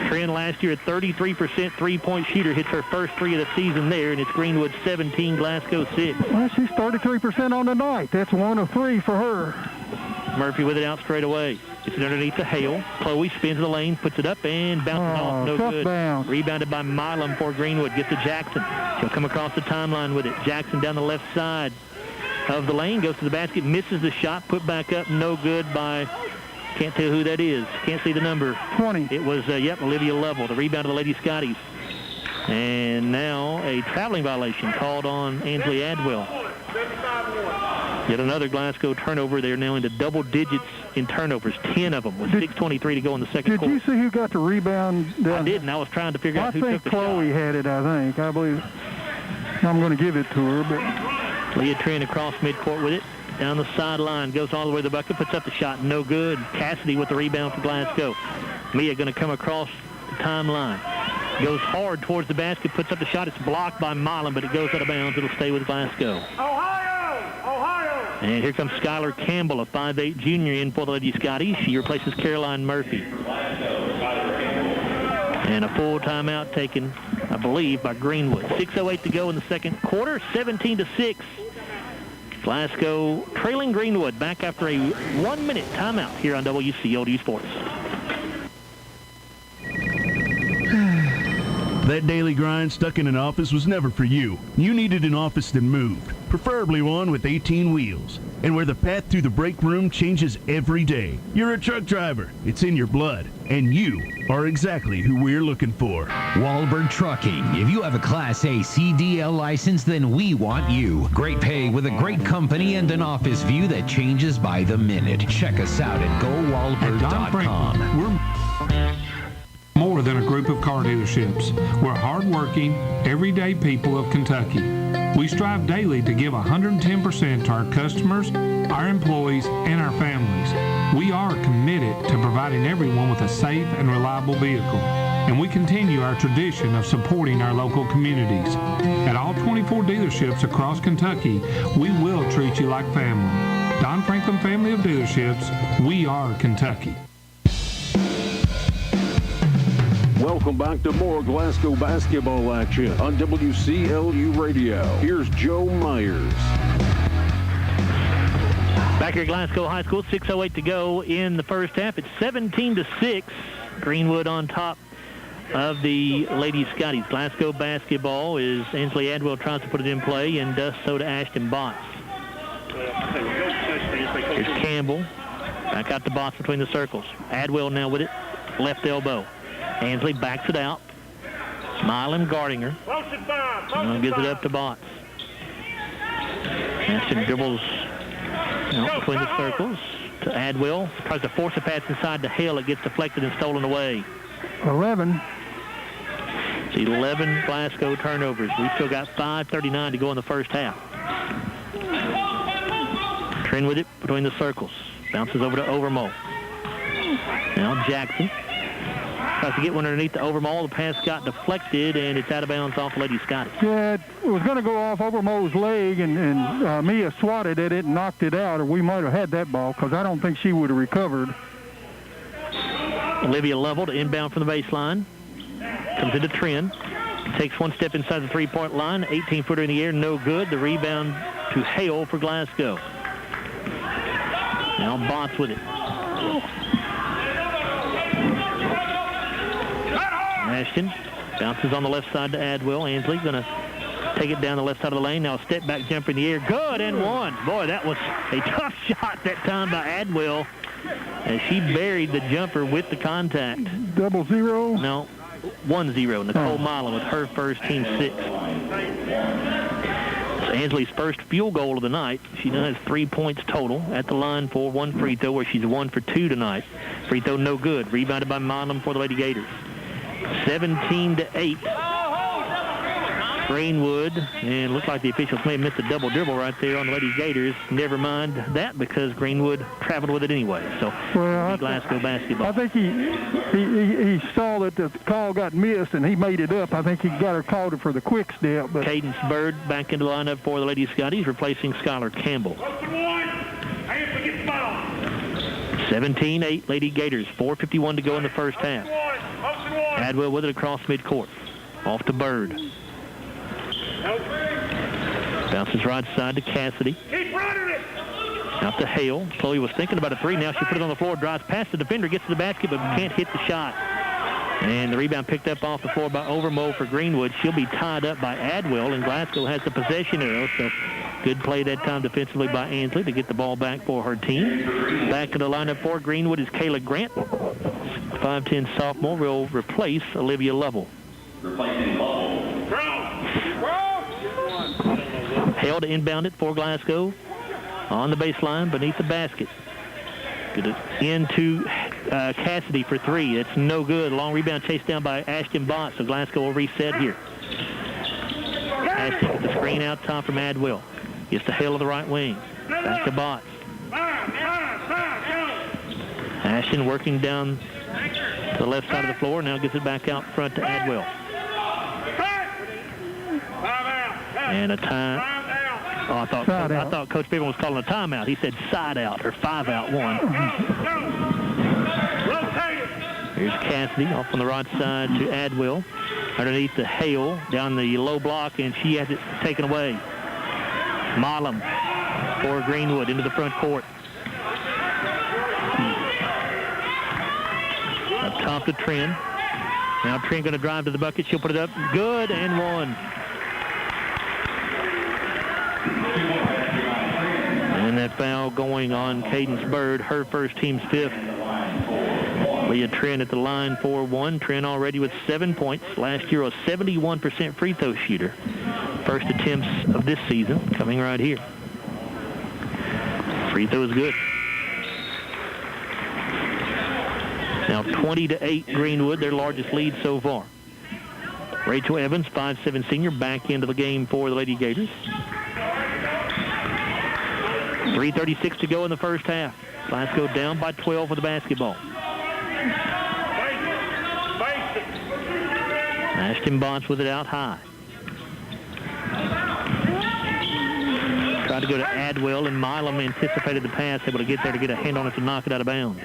Trin last year, a 33% three-point shooter, hits her first 3 of the season there, and it's Greenwood 17, Glasgow 6. Well, she's 33% on the night. That's 1 of 3 for her. Murphy with it out straight away. It's underneath the Hale. Chloe spins the lane, puts it up, and bounces off. No good. Bounce. Rebounded by Milam for Greenwood. Gets to Jackson. She'll come across the timeline with it. Jackson down the left side of the lane, goes to the basket, misses the shot, put back up, no good by, can't tell who that is. Can't see the number. 20. It was, Olivia Lovell. The rebound of the Lady Scotties. And now a traveling violation called on Ansley Adwell. Yet another Glasgow turnover. They're now into double digits in turnovers, 10 of them, with 6:23 to go in the second quarter. Did you see who got the rebound? I didn't. I was trying to figure out who took the shot. I think Chloe had it, I think. I believe. I'm going to give it to her. But Leah Trin across midcourt with it. Down the sideline, goes all the way to the bucket, puts up the shot, no good. Cassidy with the rebound for Glasgow. Mia going to come across the timeline. Goes hard towards the basket, puts up the shot. It's blocked by Milam, but it goes out of bounds. It'll stay with Glasgow. And here comes Skylar Campbell, a 5'8 junior in for the Lady Scotties. She replaces Caroline Murphy. And a full timeout taken, I believe, by Greenwood. 6:08 to go in the second quarter, 17-6. Glasgow trailing Greenwood back after a 1-minute timeout here on WCLU Sports. That daily grind stuck in an office was never for you. You needed an office that moved, preferably one with 18 wheels, and where the path through the break room changes every day. You're a truck driver. It's in your blood, and you are exactly who we're looking for. Wahlberg Trucking. If you have a Class A CDL license, then we want you. Great pay with a great company and an office view that changes by the minute. Check us out at GoWahlberg.com. We're more than a group of car dealerships. We're hardworking, everyday people of Kentucky. We strive daily to give 110% to our customers, our employees, and our families. We are committed to providing everyone with a safe and reliable vehicle, and we continue our tradition of supporting our local communities. At all 24 dealerships across Kentucky, we will treat you like family. Don Franklin Family of Dealerships, we are Kentucky. Welcome back to more Glasgow basketball action on WCLU Radio. Here's Joe Myers. Back here at Glasgow High School, 6:08 to go in the first half. It's 17-6. Greenwood on top of the Lady Scotties. Glasgow basketball is Ainsley Adwell tries to put it in play, and does so to Ashton Botts. Here's Campbell. Back out to Botts between the circles. Adwell now with it. Left elbow. Ainsley backs it out. Milam guarding her. Now gives it up to Botts. Ashton dribbles out between the circles to Adwell. Tries to force a pass inside to Hale. It gets deflected and stolen away. 11. It's 11 Glasgow turnovers. We've still got 5:39 to go in the first half. Trent with it between the circles. Bounces over to Overmole. Now Jackson tries to get one underneath the Overmole. The pass got deflected, and it's out of bounds off Lady Scotty. Yeah, it was going to go off Overmole's leg, and Mia swatted at it and knocked it out, or we might have had that ball, because I don't think she would have recovered. Olivia Lovell to inbound from the baseline. Comes into Trent. Takes one step inside the three-point line. 18-footer in the air, no good. The rebound to Hale for Glasgow. Now Botts with it. Ashton bounces on the left side to Adwell. Ainsley going to take it down the left side of the lane. Now a step-back jumper in the air. Good, and one. Boy, that was a tough shot that time by Adwell, as she buried the jumper with the contact. 0-0? No, 1-0. Nicole Milam with her first, team 6. It's Ainsley's first field goal of the night. She now has 3 points total at the line for one free throw, where she's 1 for 2 tonight. Free throw no good. Rebounded by Milam for the Lady Gators. 17-8. Greenwood, and looked like the officials may have missed a double dribble right there on the Lady Gators. Never mind that, because Greenwood traveled with it anyway. So, Glasgow basketball. I think he saw that the call got missed, and he made it up. I think he got her called for the quick step. But Cadence Bird back into the lineup for the Lady Scotties, replacing Skylar Campbell. 17-8 Lady Gators. 4:51 to go in the first half. Adwell with it across midcourt. Off to Bird. Bounces right side to Cassidy. Out to Hale. Chloe was thinking about a three. Now she put it on the floor, drives past the defender, gets to the basket, but can't hit the shot. And the rebound picked up off the floor by Overmole for Greenwood. She'll be tied up by Adwell, and Glasgow has the possession arrow. So good play that time defensively by Ainsley to get the ball back for her team. Back to the lineup for Greenwood is Kayla Grant. 5'10 sophomore will replace Olivia Lovell. Hale to inbound it for Glasgow on the baseline beneath the basket. Get it into Cassidy for three. It's no good. Long rebound chased down by Ashton Botts, so Glasgow will reset here. Ashton with the screen out top from Adwell. Gets to Hale of the right wing. Back to Botts. Ashton working down to the left side of the floor. Now gets it back out front to Adwell. And a time. Oh, I thought Coach Beaver was calling a timeout. He said side out, or 5-out one. Here's Cassidy off on the right side to Adwell. Underneath the Hale, down the low block, and she has it taken away. Milam for Greenwood into the front court. Up top to Trent. Now Trent going to drive to the bucket. She'll put it up. Good, and one. And that foul going on Cadence Bird, her first, team's 5th. Leah Trent at the line for 1. Trent already with 7 points. Last year a 71% free throw shooter. First attempts of this season coming right here. Free throw is good. Now 20-8 Greenwood, their largest lead so far. Rachel Evans, 5'7" senior, back into the game for the Lady Gators. 3:36 to go in the first half. Glasgow down by 12 with the basketball. Ashton Botts with it out high. Tried to go to Adwell, and Milam anticipated the pass, able to get there to get a hand on it to knock it out of bounds.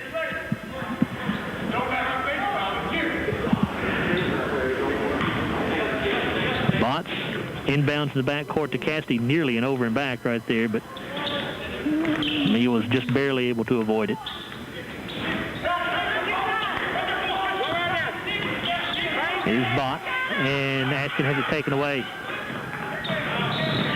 Botts inbounds in the backcourt to Cassidy, nearly an over and back right there, but he was just barely able to avoid it. Here's Botts, and Ashton has it taken away.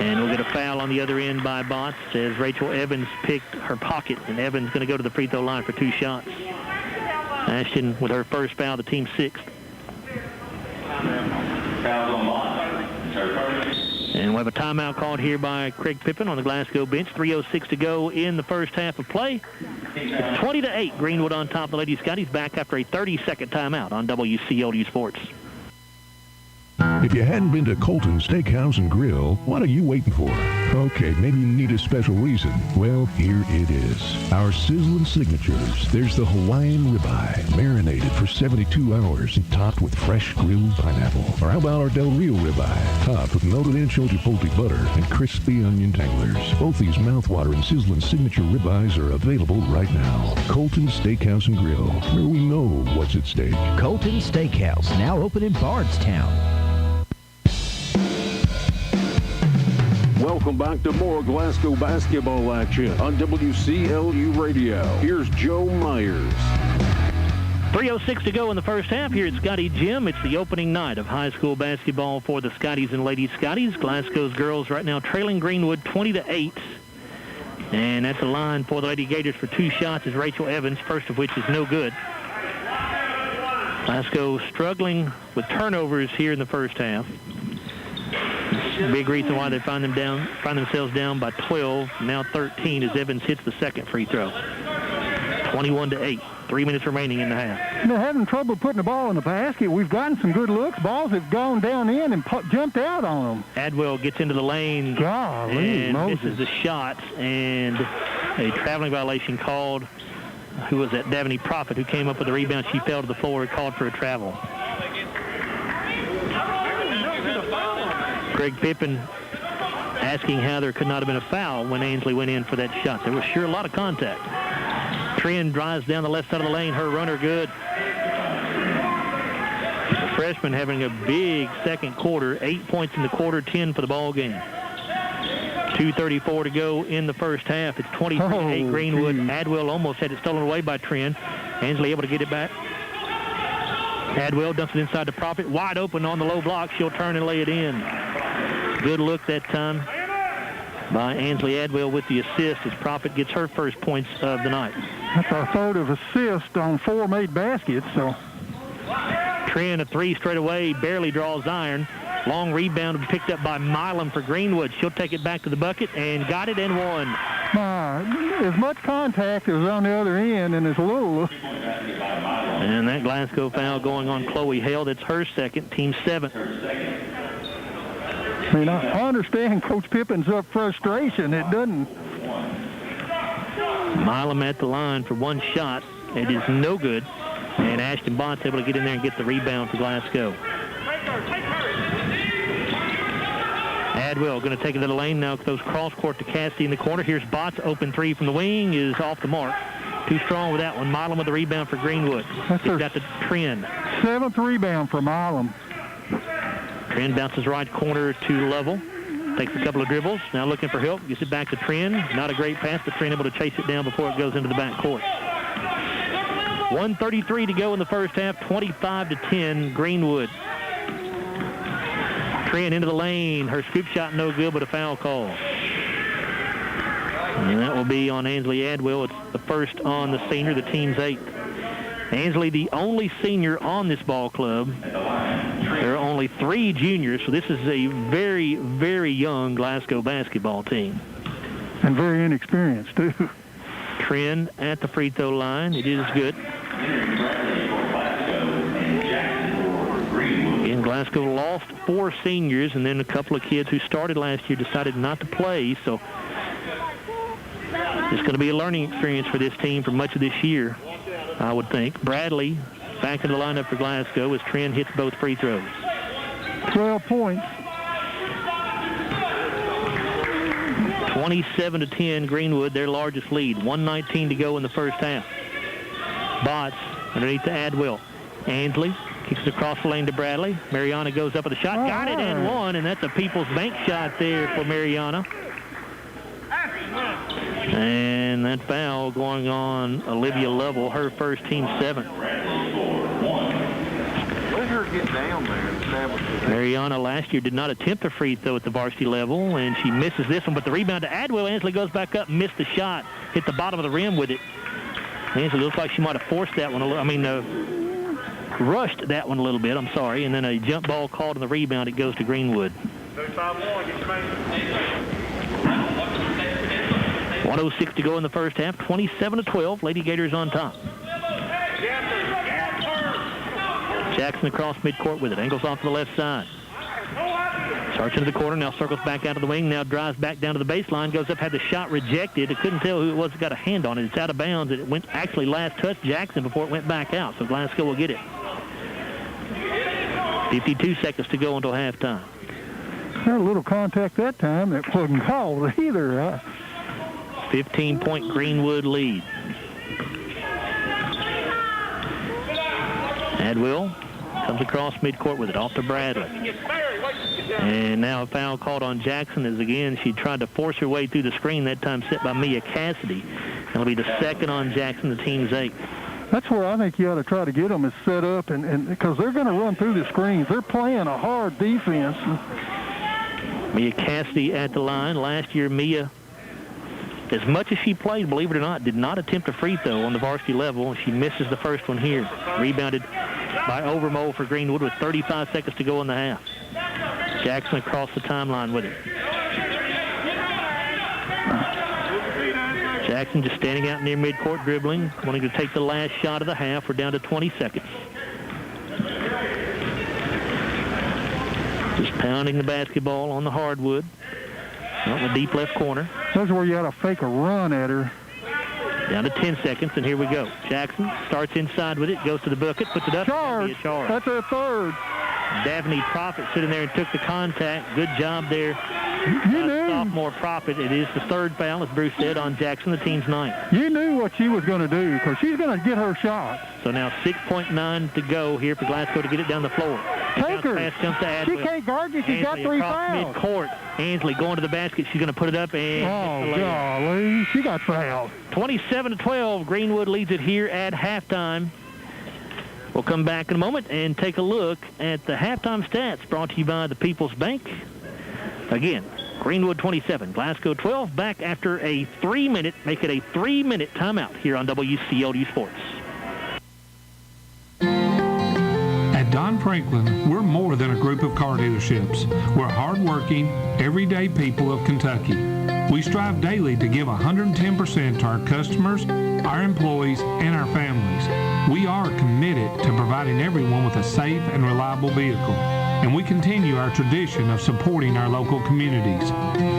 And we'll get a foul on the other end by Botts as Rachel Evans picked her pocket, and Evans going to go to the free throw line for 2 shots. Ashton with her first foul, the team's 6th. And we have a timeout called here by Craig Pippen on the Glasgow bench. 3:06 to go in the first half of play. It's 20-8. Greenwood on top of the Lady Scotties, back after a 30-second timeout on WCLU Sports. If you hadn't been to Colton Steakhouse and Grill, what are you waiting for? Okay, maybe you need a special reason. Well, here it is. Our sizzling signatures. There's the Hawaiian ribeye, marinated for 72 hours and topped with fresh grilled pineapple. Or how about our Del Rio ribeye, topped with melted-in chipotle butter and crispy onion tanglers. Both these mouthwatering sizzling signature ribeyes are available right now. Colton Steakhouse and Grill, where we know what's at stake. Colton Steakhouse, now open in Bardstown. Welcome back to more Glasgow basketball action on WCLU Radio. Here's Joe Myers. 3:06 to go in the first half here at Scotty Gym. It's the opening night of high school basketball for the Scotties and Lady Scotties. Glasgow's girls right now trailing Greenwood 20-8. And that's a line for the Lady Gators for 2 shots is Rachel Evans, first of which is no good. Glasgow struggling with turnovers here in the first half. Big reason why they find themselves down by 12, now 13 as Evans hits the second free throw. 21-8. 3 minutes remaining in the half. They're having trouble putting the ball in the basket. We've gotten some good looks. Balls have gone down in and jumped out on them. Adwell gets into the lane and misses the shot, and a traveling violation called. Who was that? Davany Prophet, who came up with the rebound. She fell to the floor, called for a travel. Greg Pippen asking how there could not have been a foul when Ainsley went in for that shot. There was sure a lot of contact. Trin drives down the left side of the lane. Her runner good. The freshman having a big second quarter. 8 points in the quarter, 10 for the ball game. 2:34 to go in the first half. It's 23-8 Greenwood. Adwell almost had it stolen away by Trin. Ainsley able to get it back. Adwell dumps it inside the Prophet. Wide open on the low block. She'll turn and lay it in. Good look that time by Ainsley Adwell with the assist as Prophet gets her first points of the night. That's our third of assist on 4 made baskets. So Trin, a 3 straight away, barely draws iron. Long rebound picked up by Milam for Greenwood. She'll take it back to the bucket and got it and won. As much contact as on the other end and as little. And that Glasgow foul going on Chloe Hale. That's her second, team 7. I mean, I understand Coach Pippen's up frustration. It doesn't. Milam at the line for 1 shot. It is no good. And Ashton Botts able to get in there and get the rebound for Glasgow. Adwell going to take it to the lane now. Goes cross court to Cassidy in the corner. Here's Botts. Open 3 from the wing is off the mark. Too strong with that one. Milam with the rebound for Greenwood. He's got the Trin. 7th rebound for Milam. Trin bounces right corner to Lovell. Takes a couple of dribbles. Now looking for help. Gets it back to Trin. Not a great pass, but Trin able to chase it down before it goes into the back court. 1:33 to go in the first half. 25-10 Greenwood. Trin into the lane. Her scoop shot no good, but a foul call. And that will be on Ainsley Adwell. It's the first on the senior, the team's 8th. Ainsley, the only senior on this ball club. There are only 3 juniors, so this is a very, very young Glasgow basketball team. And very inexperienced, too. Trin at the free throw line. It is good. Again, Glasgow lost 4 seniors, and then a couple of kids who started last year decided not to play, so it's going to be a learning experience for this team for much of this year, I would think. Bradley back in the lineup for Glasgow as Trin hits both free throws. 12 points. 27-10 Greenwood, their largest lead. 1:19 to go in the first half. Botts underneath to Adwell. Ainsley Kicks it across the lane to Bradley. Mariana goes up with a shot. Got it and one, and that's a People's Bank shot there for Mariana. And that foul going on Olivia Lovell, her first, team 7. Let her get down there and establish it. Mariana last year did not attempt a free throw at the varsity level, and she misses this one, but the rebound to Adwell. Ansley goes back up, missed the shot, hit the bottom of the rim with it. Ansley looks like she might have forced that one a little, rushed that one a little bit, I'm sorry, and then a jump ball called on the rebound. It goes to Greenwood. 1:06 to go in the first half, 27-12. Lady Gators on top. Jackson across midcourt with it. Angles off to the left side. Starts into the corner, now circles back out of the wing, now drives back down to the baseline, goes up, had the shot rejected. I couldn't tell who it was that got a hand on it. It's out of bounds. It went actually last touched Jackson before it went back out, so Glasgow will get it. 52 seconds to go until halftime. Had a little contact that time that wasn't called either. 15-point Greenwood lead. Adwell comes across midcourt with it, off to Bradley. And now a foul called on Jackson as, again, she tried to force her way through the screen, that time set by Mia Cassidy. It'll be the second on Jackson, the team's 8th. That's where I think you ought to try to get them is set up, and because they're going to run through the screens. They're playing a hard defense. Mia Cassidy at the line. Last year, Mia, as much as she played, believe it or not, did not attempt a free throw on the varsity level. She misses the first one here. Rebounded by Overmole for Greenwood with 35 seconds to go in the half. Jackson across the timeline with it. Jackson just standing out near midcourt dribbling, wanting to take the last shot of the half. We're down to 20 seconds. Just pounding the basketball on the hardwood. Out in the deep left corner. That's where you got to fake a run at her. Down to 10 seconds, and here we go. Jackson starts inside with it, goes to the bucket, puts it up. Charge. That's her third. Daphne Prophet sitting there and took the contact. Good job there. Sophomore Prophet. It is the third foul, as Bruce said, on Jackson, the team's 9th. You knew what she was going to do because she's going to get her shot. So now 6.9 to go here for Glasgow to get it down the floor. Take her. Pass comes to She can't guard you. She's got 3 fouls. Midcourt. Ansley going to the basket. She's going to put it up and... Oh, golly. She got fouled. 27-12. Greenwood leads it here at halftime. We'll come back in a moment and take a look at the halftime stats brought to you by the People's Bank. Again, Greenwood 27, Glasgow 12, back after a 3-minute, make it a 3-minute timeout here on WCLU Sports. At Don Franklin, we're more than a group of car dealerships. We're hardworking, everyday people of Kentucky. We strive daily to give 110% to our customers, our employees, and our families. We are committed to providing everyone with a safe and reliable vehicle, and we continue our tradition of supporting our local communities.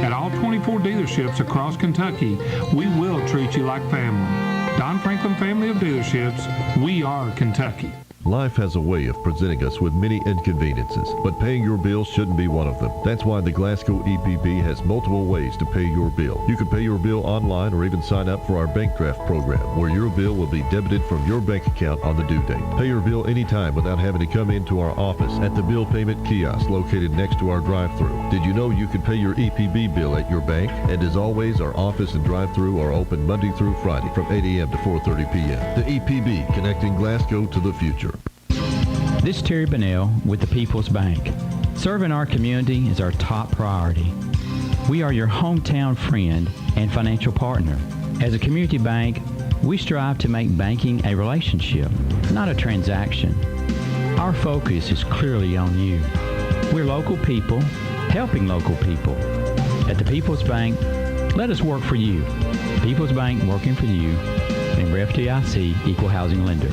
At all 24 dealerships across Kentucky, we will treat you like family. Don Franklin Family of Dealerships, we are Kentucky. Life has a way of presenting us with many inconveniences, but paying your bills shouldn't be one of them. That's why the Glasgow EPB has multiple ways to pay your bill. You can pay your bill online or even sign up for our bank draft program, where your bill will be debited from your bank account on the due date. Pay your bill anytime without having to come into our office at the bill payment kiosk located next to our drive-thru. Did you know you can pay your EPB bill at your bank? And as always, our office and drive-thru are open Monday through Friday from 8 a.m. to 4:30 p.m. The EPB, connecting Glasgow to the future. This is Terry Bunnell with the People's Bank. Serving our community is our top priority. We are your hometown friend and financial partner. As a community bank, we strive to make banking a relationship, not a transaction. Our focus is clearly on you. We're local people, helping local people. At the People's Bank, let us work for you. People's Bank, working for you. Member FDIC, Equal Housing Lender.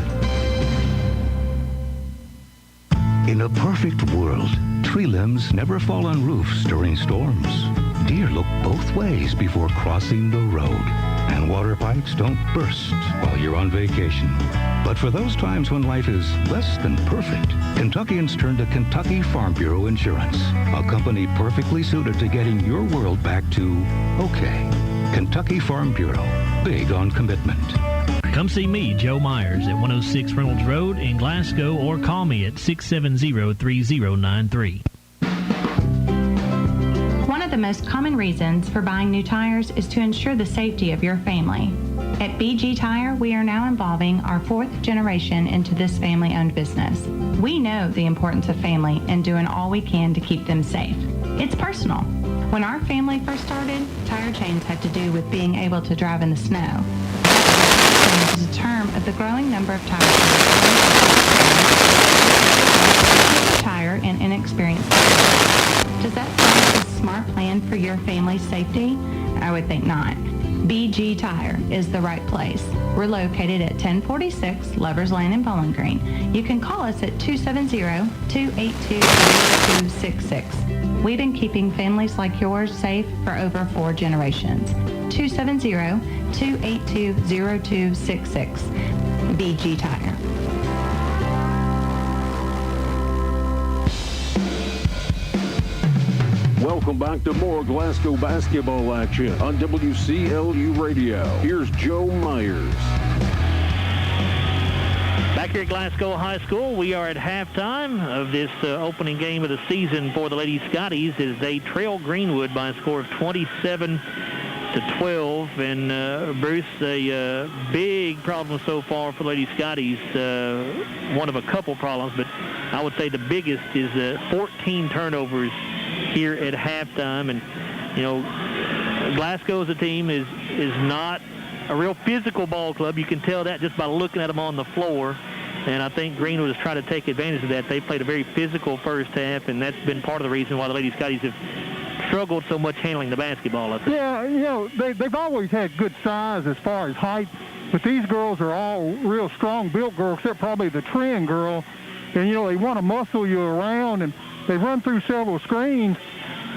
In a perfect world, tree limbs never fall on roofs during storms. Deer look both ways before crossing the road. And water pipes don't burst while you're on vacation. But for those times when life is less than perfect, Kentuckians turn to Kentucky Farm Bureau Insurance, a company perfectly suited to getting your world back to okay. Kentucky Farm Bureau, big on commitment. Come see me, Joe Myers, at 106 Reynolds Road in Glasgow, or call me at 670-3093. One of the most common reasons for buying new tires is to ensure the safety of your family. At BG Tire, we are now involving our fourth generation into this family-owned business. We know the importance of family and doing all we can to keep them safe. It's personal. When our family first started, tire change had to do with being able to drive in the snow. Change is a term of the growing number of tire tire and inexperienced tires. Does that sound like a smart plan for your family's safety? I would think not. BG Tire is the right place. We're located at 1046 Lovers Lane in Bowling Green. You can call us at 270-282-0266. We've been keeping families like yours safe for over 4 generations. 270-282-0266. BG Tire. Welcome back to more Glasgow basketball action on WCLU Radio. Here's Joe Myers. Back here at Glasgow High School, we are at halftime of this opening game of the season for the Lady Scotties as they trail Greenwood by a score of 27-12. And Bruce, a big problem so far for the Lady Scotties. One of a couple problems, but I would say the biggest is 14 turnovers here at halftime. And you know, Glasgow as a team is not a real physical ball club. You can tell that just by looking at them on the floor. And I think Greenwood has tried to take advantage of that. They played a very physical first half, and that's been part of the reason why the Lady Scotties have struggled so much handling the basketball, I think. Yeah, you know, they've always had good size as far as height, but these girls are all real strong-built girls, except probably the Trend girl. And, you know, they want to muscle you around, and they run through several screens.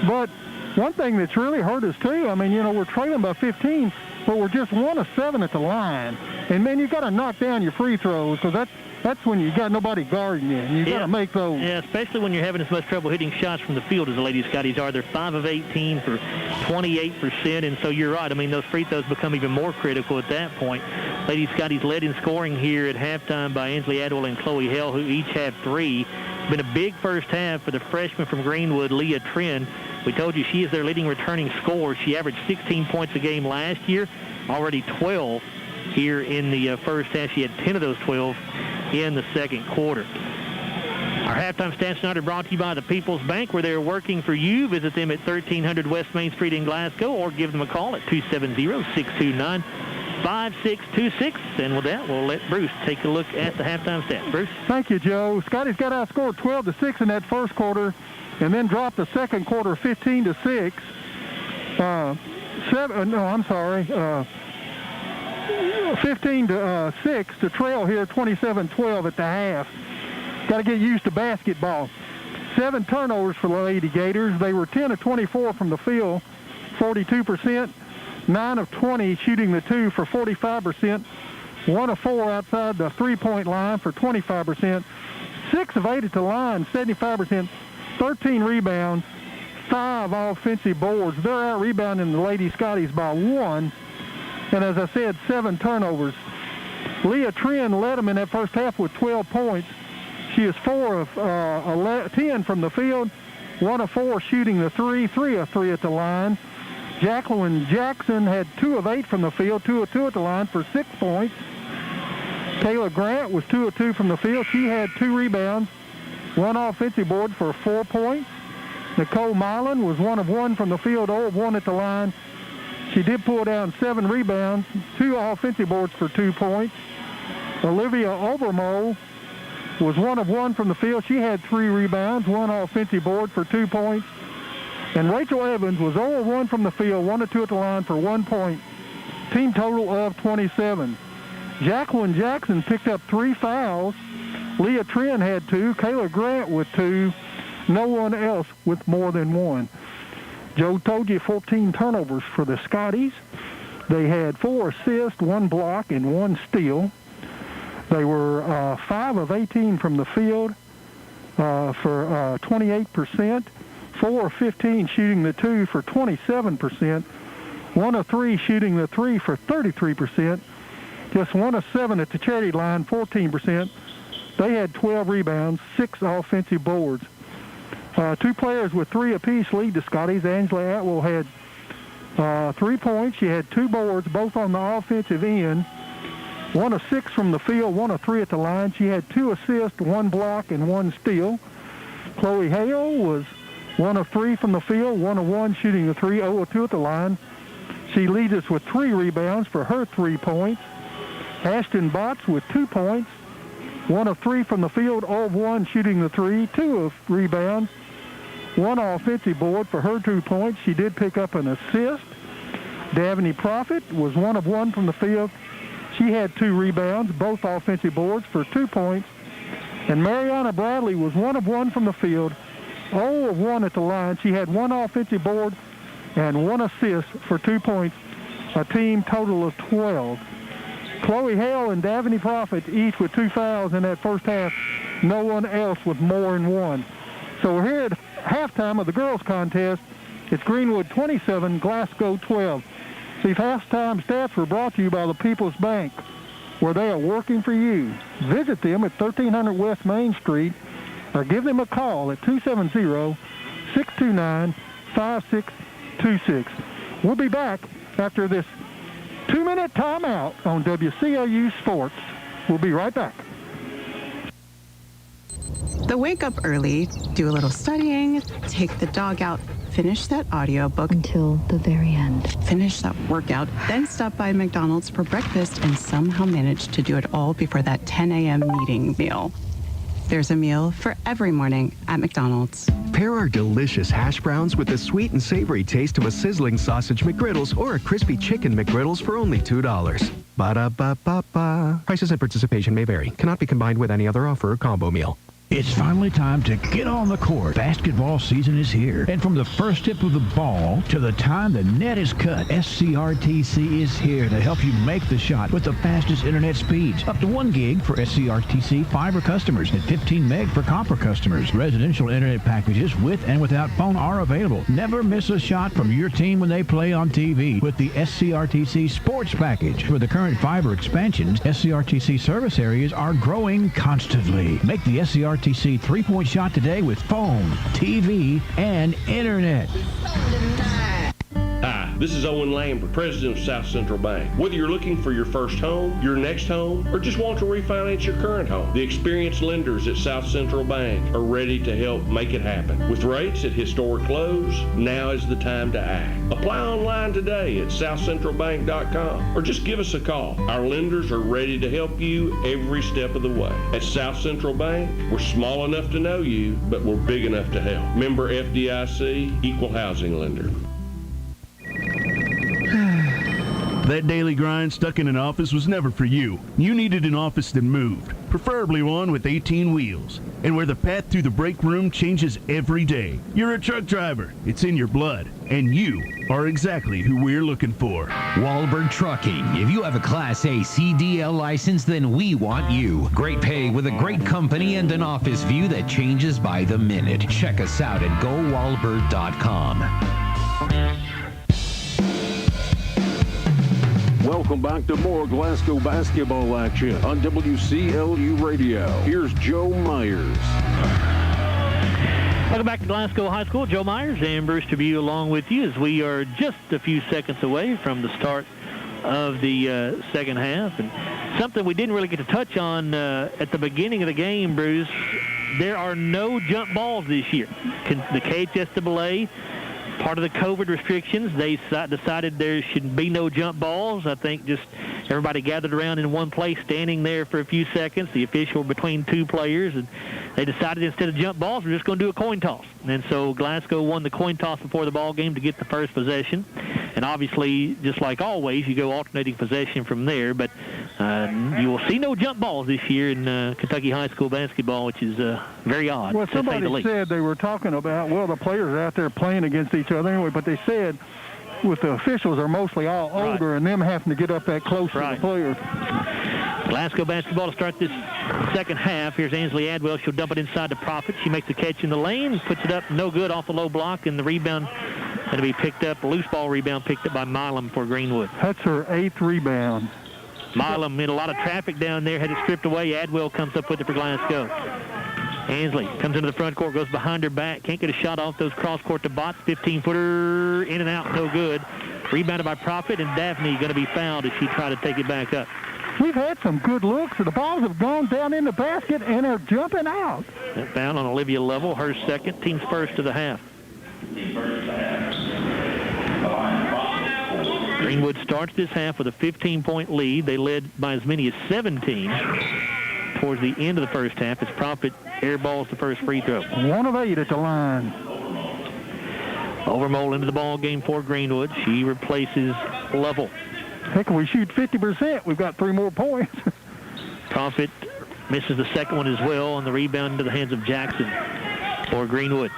But one thing that's really hurt us, too, I mean, you know, we're trailing by 15, but we're just 1 of 7 at the line. And, man, you got to knock down your free throws, because that's when you got nobody guarding you, and you got to make those. Yeah, especially when you're having as much trouble hitting shots from the field as the Lady Scotties are. They're 5 of 18 for 28%, and so you're right. I mean, those free throws become even more critical at that point. Lady Scotties led in scoring here at halftime by Ansley Adwell and Chloe Hell, who each have 3. It's been a big first half for the freshman from Greenwood, Leah Trend. We told you she is their leading returning scorer. She averaged 16 points a game last year, already 12 here in the first half. She had 10 of those 12 in the second quarter. Our halftime stats tonight are brought to you by the People's Bank, where they're working for you. Visit them at 1300 West Main Street in Glasgow, or give them a call at 270-629-5626. And with that, we'll let Bruce take a look at the halftime stats. Bruce? Thank you, Joe. Scotty's got outscored 12-6 in that first quarter, and then dropped the second quarter 15-6. 15-6 to trail here, 27-12 at the half. Got to get used to basketball. 7 turnovers for the Lady Gators. They were 10 of 24 from the field, 42%. 9 of 20 shooting the 2 for 45%. 1 of 4 outside the three-point line for 25%. 6 of 8 at the line, 75%. 13 rebounds, 5 offensive boards. They're out-rebounding the Lady Scotties by 1. And as I said, 7 turnovers. Leah Trend led them in that first half with 12 points. She is 4 of 10 from the field, 1 of 4 shooting the 3, 3 of 3 at the line. Jacqueline Jackson had 2 of 8 from the field, 2 of 2 at the line for 6 points. Kayla Grant was 2 of 2 from the field. She had 2 rebounds, 1 offensive board for 4 points. Nicole Milan was 1 of 1 from the field, 0 of 1 at the line. She did pull down 7 rebounds, 2 offensive boards for 2 points. Olivia Overmole was 1 of 1 from the field. She had 3 rebounds, 1 offensive board for 2 points. And Rachel Evans was 0 of 1 from the field, 1 of 2 at the line for 1 point. Team total of 27. Jacqueline Jackson picked up 3 fouls. Leah Trend had 2. Kayla Grant with 2. No one else with more than 1. Joe told you 14 turnovers for the Scotties. They had 4 assists, 1 block, and 1 steal. They were 5 of 18 from the field for 28%. 4 of 15 shooting the 2 for 27%. 1 of 3 shooting the 3 for 33%. just 1 of 7 at the charity line, 14%. They had 12 rebounds, 6 offensive boards. 2 players with 3 apiece lead the Scotties. Angela Atwell had 3 points. She had 2 boards, both on the offensive end. 1 of 6 from the field, 1 of 3 at the line. She had 2 assists, 1 block, and 1 steal. Chloe Hale was 1 of 3 from the field, 1 of 1 shooting the 3, 0 of 2 at the line. She leads us with 3 rebounds for her 3 points. Ashton Botts with 2 points, 1 of 3 from the field, 0 of 1 shooting the 3, 2 of rebounds, 1 offensive board for her 2 points. She did pick up an assist. Davney Prophet was 1 of 1 from the field. She had 2 rebounds, both offensive boards for 2 points. And Mariana Bradley was 1 of 1 from the field, 0 of 1 at the line. She had 1 offensive board and 1 assist for 2 points, a team total of 12. Chloe Hale and Davney Prophet each with 2 fouls in that first half. No one else with more than 1. So we're here at halftime of the girls' contest. It's Greenwood 27, Glasgow 12. These halftime stats were brought to you by the People's Bank, where they are working for you. Visit them at 1300 West Main Street or give them a call at 270-629-5626. We'll be back after this 2-minute timeout on WCLU Sports. We'll be right back. The wake up early, do a little studying, take the dog out, finish that audiobook until the very end. Finish that workout, then stop by McDonald's for breakfast and somehow manage to do it all before that 10 a.m. meeting meal. There's a meal for every morning at McDonald's. Pair our delicious hash browns with the sweet and savory taste of a sizzling sausage McGriddles or a crispy chicken McGriddles for only $2. Ba-da-ba-ba-ba. Prices and participation may vary. Cannot be combined with any other offer or combo meal. It's finally time to get on the court. Basketball season is here. And from the first tip of the ball to the time the net is cut, SCRTC is here to help you make the shot with the fastest internet speeds. Up to 1 gig for SCRTC fiber customers and 15 meg for copper customers. Residential internet packages with and without phone are available. Never miss a shot from your team when they play on TV with the SCRTC Sports Package. With the current fiber expansions, SCRTC service areas are growing constantly. Make the SCRTC 3-point shot today with phone, TV, and internet. Hi, this is Owen Lambert, president of South Central Bank. Whether you're looking for your first home, your next home, or just want to refinance your current home, the experienced lenders at South Central Bank are ready to help make it happen. With rates at historic lows, now is the time to act. Apply online today at southcentralbank.com or just give us a call. Our lenders are ready to help you every step of the way. At South Central Bank, we're small enough to know you, but we're big enough to help. Member FDIC, Equal Housing Lender. That daily grind stuck in an office was never for you. You needed an office that moved, preferably one with 18 wheels, and where the path through the break room changes every day. You're a truck driver. It's in your blood, and you are exactly who we're looking for. Wahlberg Trucking. If you have a Class A CDL license, then we want you. Great pay with a great company and an office view that changes by the minute. Check us out at GoWahlberg.com. Welcome back to more Glasgow basketball action on WCLU Radio. Here's Joe Myers. Welcome back to Glasgow High School. Joe Myers and Bruce Tribune along with you as we are just a few seconds away from the start of the second half. And something we didn't really get to touch on at the beginning of the game, Bruce, there are no jump balls this year. The KHSAA, part of the COVID restrictions, they decided there should be no jump balls. I think just everybody gathered around in one place, standing there for a few seconds, the official between 2 players, and they decided instead of jump balls, we're just going to do a coin toss. And so Glasgow won the coin toss before the ball game to get the first possession. And obviously, just like always, you go alternating possession from there. But you will see no jump balls this year in Kentucky high school basketball, which is very odd. Well, somebody said they were talking about, well, the players are out there playing against each other anyway, but they said with the officials are mostly all older and them having to get up that close to the players. Glasgow basketball to start this second half. Here's Ansley Adwell. She'll dump it inside to Prophet. She makes the catch in the lane, puts it up, no good, off the low block, and the rebound going to be picked up, loose ball rebound picked up by Milam for Greenwood. That's her 8th rebound. Milam in a lot of traffic down there, had it stripped away. Adwell comes up with it for Glasgow. Ansley comes into the front court, goes behind her back, can't get a shot off those cross-court to Botts. 15-footer in and out, no good. Rebounded by Profit, and Daphne going to be fouled as she tried to take it back up. We've had some good looks, and the balls have gone down in the basket and are jumping out. That foul on Olivia Lovell, her second, team's first of the half. Greenwood starts this half with a 15-point lead. They led by as many as 17 towards the end of the first half as Profit airballs the first free throw. 1 of 8 at the line. Overmole into the ball game for Greenwood. She replaces Lovell. Heck, if we shoot 50%, we've got 3 more points. Profit misses the second one as well on the rebound into the hands of Jackson for Greenwood.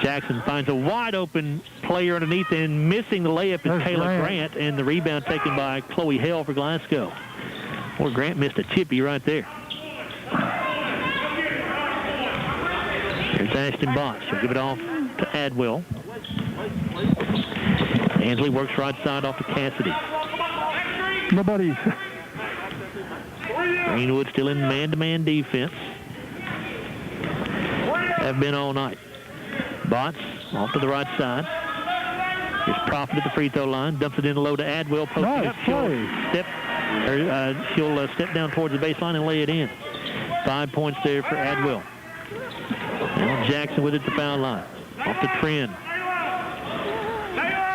Jackson finds a wide-open player underneath, and missing the layup is Kayla Grant, and the rebound taken by Chloe Hale for Glasgow. Boy, Grant missed a chippy right there. Here's Ashton Botts. She'll give it off to Adwell. Ansley works right side off to Cassidy. Nobody. Greenwood still in man-to-man defense. Have been all night. Botts off to the right side. Here's Profit at the free throw line. Dumps it in low to Adwell. Posting up. She'll step down towards the baseline and lay it in. 5 points there for Adwell. Now Jackson with it at the foul line. Off to Trent.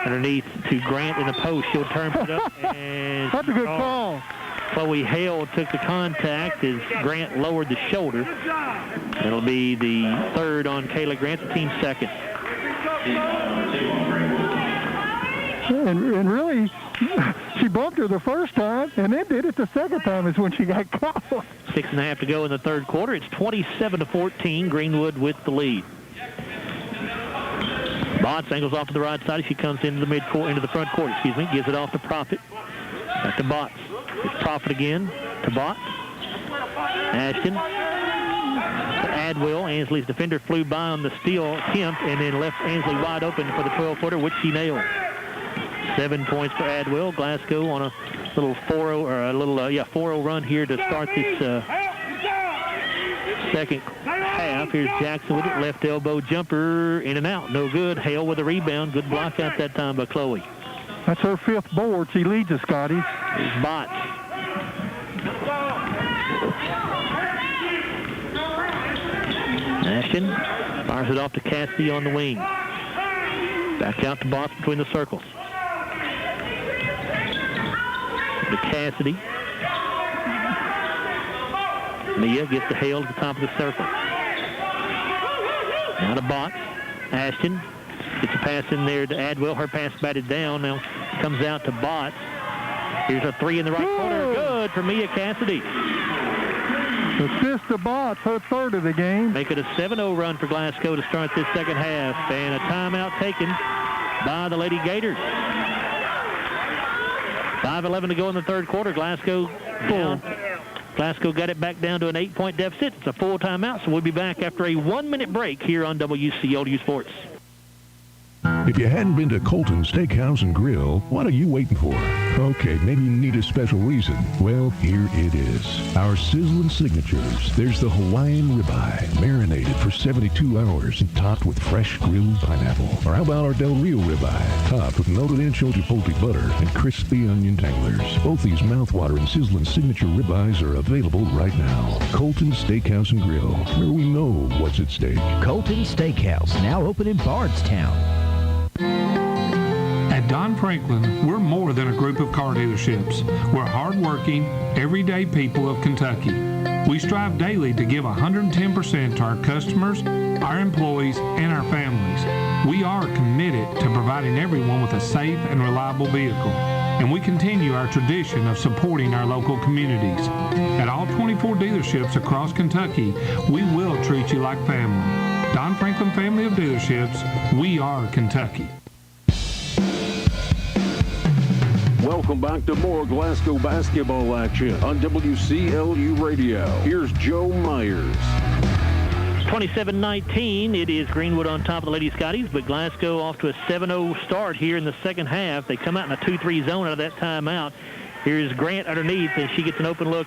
Underneath to Grant in the post. She'll turn it up. And that's a good call. Chloe Hale took the contact as Grant lowered the shoulder. It'll be the third on Kayla Grant, the team's second. And really, she bumped her the first time, and then did it the second time is when she got caught. 6.5 to go in the third quarter. It's 27-14. Greenwood with the lead. Botts angles off to the right side. She comes into the into the front court. Gives it off to Profit. Back to Botts. It's Profit again to Botts. Ashton to Adwell. Ansley's defender flew by on the steal attempt and then left Ansley wide open for the 12-footer, which she nailed. 7 points for Adwell. Glasgow on a little 4-0 or a little 4-0 run here to start this second half. Here's Jackson with it. Left elbow jumper in and out. No good. Hale with a rebound. Good block out that time by Chloe. That's her 5th board. She leads the Scotties. Here's Botts. Ashton fires it off to Cassidy on the wing. Back out to Botts between the circles. To Cassidy. Mia gets the Hale at the top of the circle. Now to Botts. Ashton gets a pass in there to Adwell. Her pass batted down. Now comes out to Botts. Here's a 3 in the right corner. Good for Mia Cassidy. Assist to Botts, her 3rd of the game. Make it a 7-0 run for Glasgow to start this second half. And a timeout taken by the Lady Gators. 5:11 to go in the third quarter. Glasgow down. Glasgow got it back down to an 8-point deficit. It's a full timeout, so we'll be back after a 1-minute break here on WCLU Sports. If you hadn't been to Colton Steakhouse and Grill, what are you waiting for? Okay, maybe you need a special reason. Well, here it is. Our sizzling signatures. There's the Hawaiian ribeye, marinated for 72 hours and topped with fresh grilled pineapple. Or how about our Del Rio ribeye, topped with melted-in chipotle butter and crispy onion tanglers. Both these mouth-watering sizzling signature ribeyes are available right now. Colton Steakhouse and Grill, where we know what's at stake. Colton Steakhouse, now open in Bardstown. At Don Franklin, we're more than a group of car dealerships. We're hardworking, everyday people of Kentucky. We strive daily to give 110% to our customers, our employees, and our families. We are committed to providing everyone with a safe and reliable vehicle, and we continue our tradition of supporting our local communities. At all 24 dealerships across Kentucky, we will treat you like family. Don Franklin Family of Dealerships, we are Kentucky. Welcome back to more Glasgow basketball action on WCLU Radio. Here's Joe Myers. 27-19. It is Greenwood on top of the Lady Scotties, but Glasgow off to a 7-0 start here in the second half. They come out in a 2-3 zone out of that timeout. Here's Grant underneath, and she gets an open look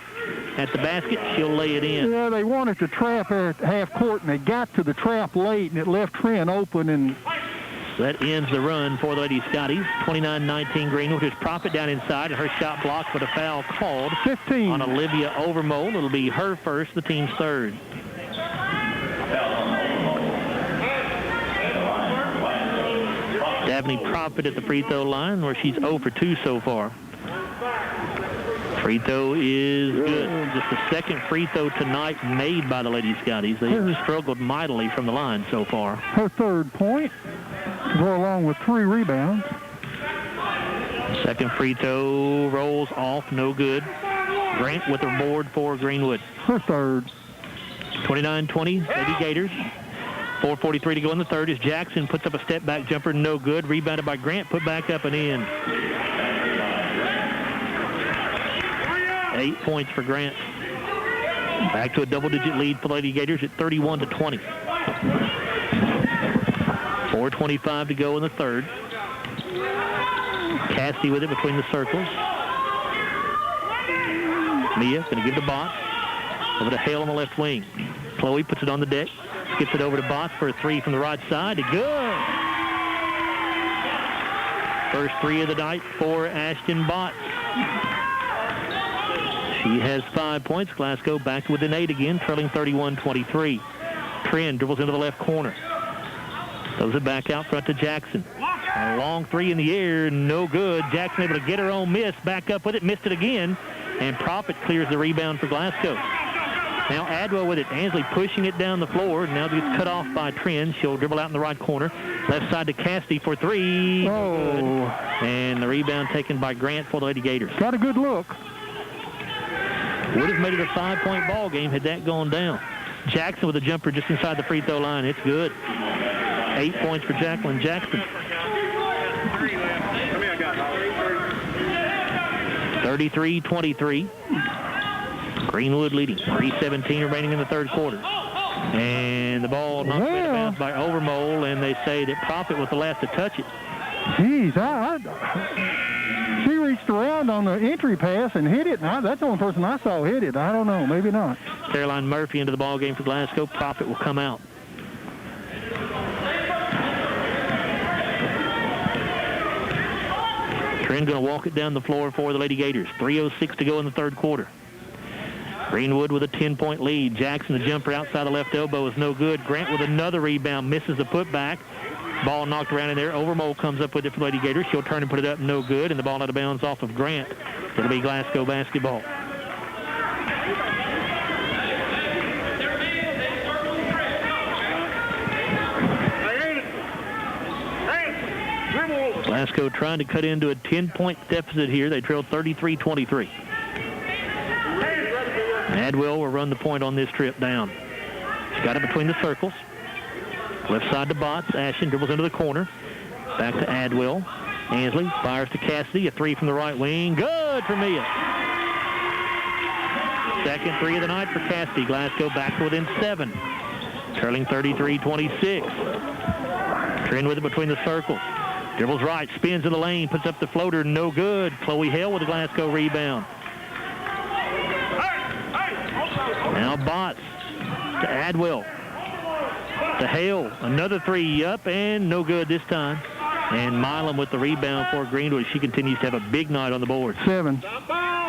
at the basket. She'll lay it in. Yeah, they wanted to trap her at half court, and they got to the trap late, and it left Trent open. And so that ends the run for the Lady Scotties. 29-19 Greenwood. There's Profit down inside, and her shot blocked, but a foul called 15 on Olivia Overmole. It'll be her first, the team's third. Dabney Profit at the free throw line, where she's 0 for 2 so far. Free throw is good. Just the second free throw tonight made by the Lady Scotties. They've struggled mightily from the line so far. Her third point to go along with 3 rebounds. Second free throw rolls off, no good. Grant with her board for Greenwood. Her third. 29-20, Lady Gators. 4:43 to go in the third as Jackson puts up a step-back jumper, no good. Rebounded by Grant, put back up and in. 8 points for Grant. Back to a double-digit lead for Lady Gators at 31-20. 4:25 to go in the third. Cassidy with it between the circles. Mia going to give to Botts. Over to Hale on the left wing. Chloe puts it on the deck. Gets it over to Botts for a 3 from the right side. Good. First 3 of the night for Ashton Botts. She has 5 points. Glasgow back within 8 again, trailing 31-23. Trent dribbles into the left corner. Throws it back out front to Jackson. A long 3 in the air, no good. Jackson able to get her own miss. Back up with it, missed it again. And Profit clears the rebound for Glasgow. Now Adwell with it. Ansley pushing it down the floor. Now gets cut off by Trent. She'll dribble out in the right corner. Left side to Cassidy for 3. Oh. And the rebound taken by Grant for the Lady Gators. Got a good look. Would have made it a 5-point ball game had that gone down. Jackson with a jumper just inside the free throw line. It's good. 8 points for Jacqueline Jackson. 33-23. Greenwood leading. 3:17 remaining in the third quarter. And the ball knocked out of bounds by Overmole, and they say that Profit was the last to touch it. Jeez, she reached around on the entry pass and hit it. That's the only person I saw hit it. I don't know. Maybe not. Caroline Murphy into the ball game for Glasgow. Profit will come out. Trent going to walk it down the floor for the Lady Gators. 3:06 to go in the third quarter. Greenwood with a 10-point lead. Jackson, the jumper outside the left elbow is no good. Grant with another rebound, misses the putback. Ball knocked around in there. Overmole comes up with it for Lady Gators. She'll turn and put it up, no good. And the ball out of bounds off of Grant. It'll be Glasgow basketball. Glasgow trying to cut into a 10-point deficit here. They trail 33-23. Adwell will run the point on this trip down. She's got it between the circles. Left side to Botts. Ashton dribbles into the corner. Back to Adwell. Ansley fires to Cassidy. A 3 from the right wing. Good for Mia. Second 3 of the night for Cassidy. Glasgow back to within 7. Trailing 33-26. Trent with it between the circles. Dribbles right. Spins in the lane. Puts up the floater. No good. Chloe Hale with a Glasgow rebound. Now Botts to Adwell. To Hale. Another 3 up and no good this time. And Milam with the rebound for Greenwood. She continues to have a big night on the board. 7.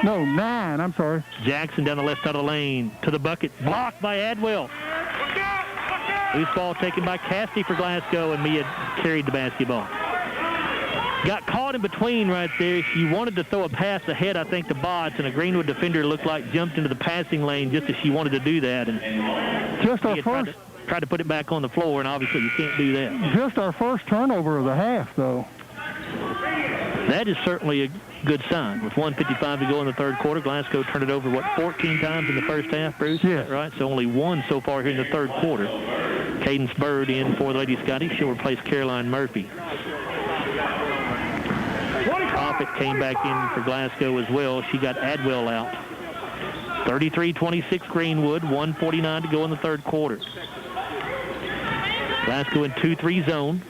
No, 9. I'm sorry. Jackson down the left side of the lane to the bucket. Blocked by Adwell. Loose ball taken by Cassidy for Glasgow, and Mia carried the basketball. Got caught in between right there. She wanted to throw a pass ahead, I think, to Botts, and a Greenwood defender looked like jumped into the passing lane just as she wanted to do that. And just our first... Tried to put it back on the floor, and obviously you can't do that. Just our first turnover of the half, though. That is certainly a good sign. With 1:55 to go in the third quarter, Glasgow turned it over, 14 times in the first half, Bruce? Yes. Is that right? So only 1 so far here in the third quarter. Cadence Bird in for the Lady Scotties. She'll replace Caroline Murphy. Profit came back in for Glasgow as well. She got Adwell out. 33-26 Greenwood, 1:49 to go in the third quarter. Glasgow in 2-3 zone.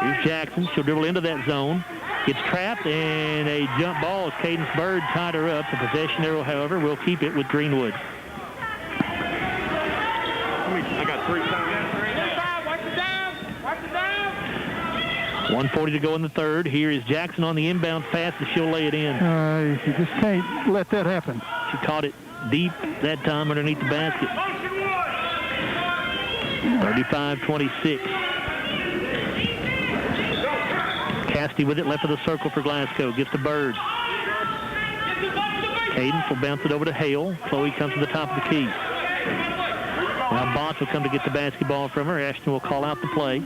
Here's Jackson. She'll dribble into that zone. Gets trapped, and a jump ball as Cadence Bird tied her up. The possession arrow, however, will keep it with Greenwood. I got 3 times. 1:40 to go in the third. Here is Jackson on the inbound pass, and she'll lay it in. You just can't let that happen. She caught it deep that time underneath the basket. 35-26. Cassidy with it, left of the circle for Glasgow. Gives to Bird. Cadence will bounce it over to Hale. Chloe comes to the top of the key. Now Botts will come to get the basketball from her. Ashton will call out the play.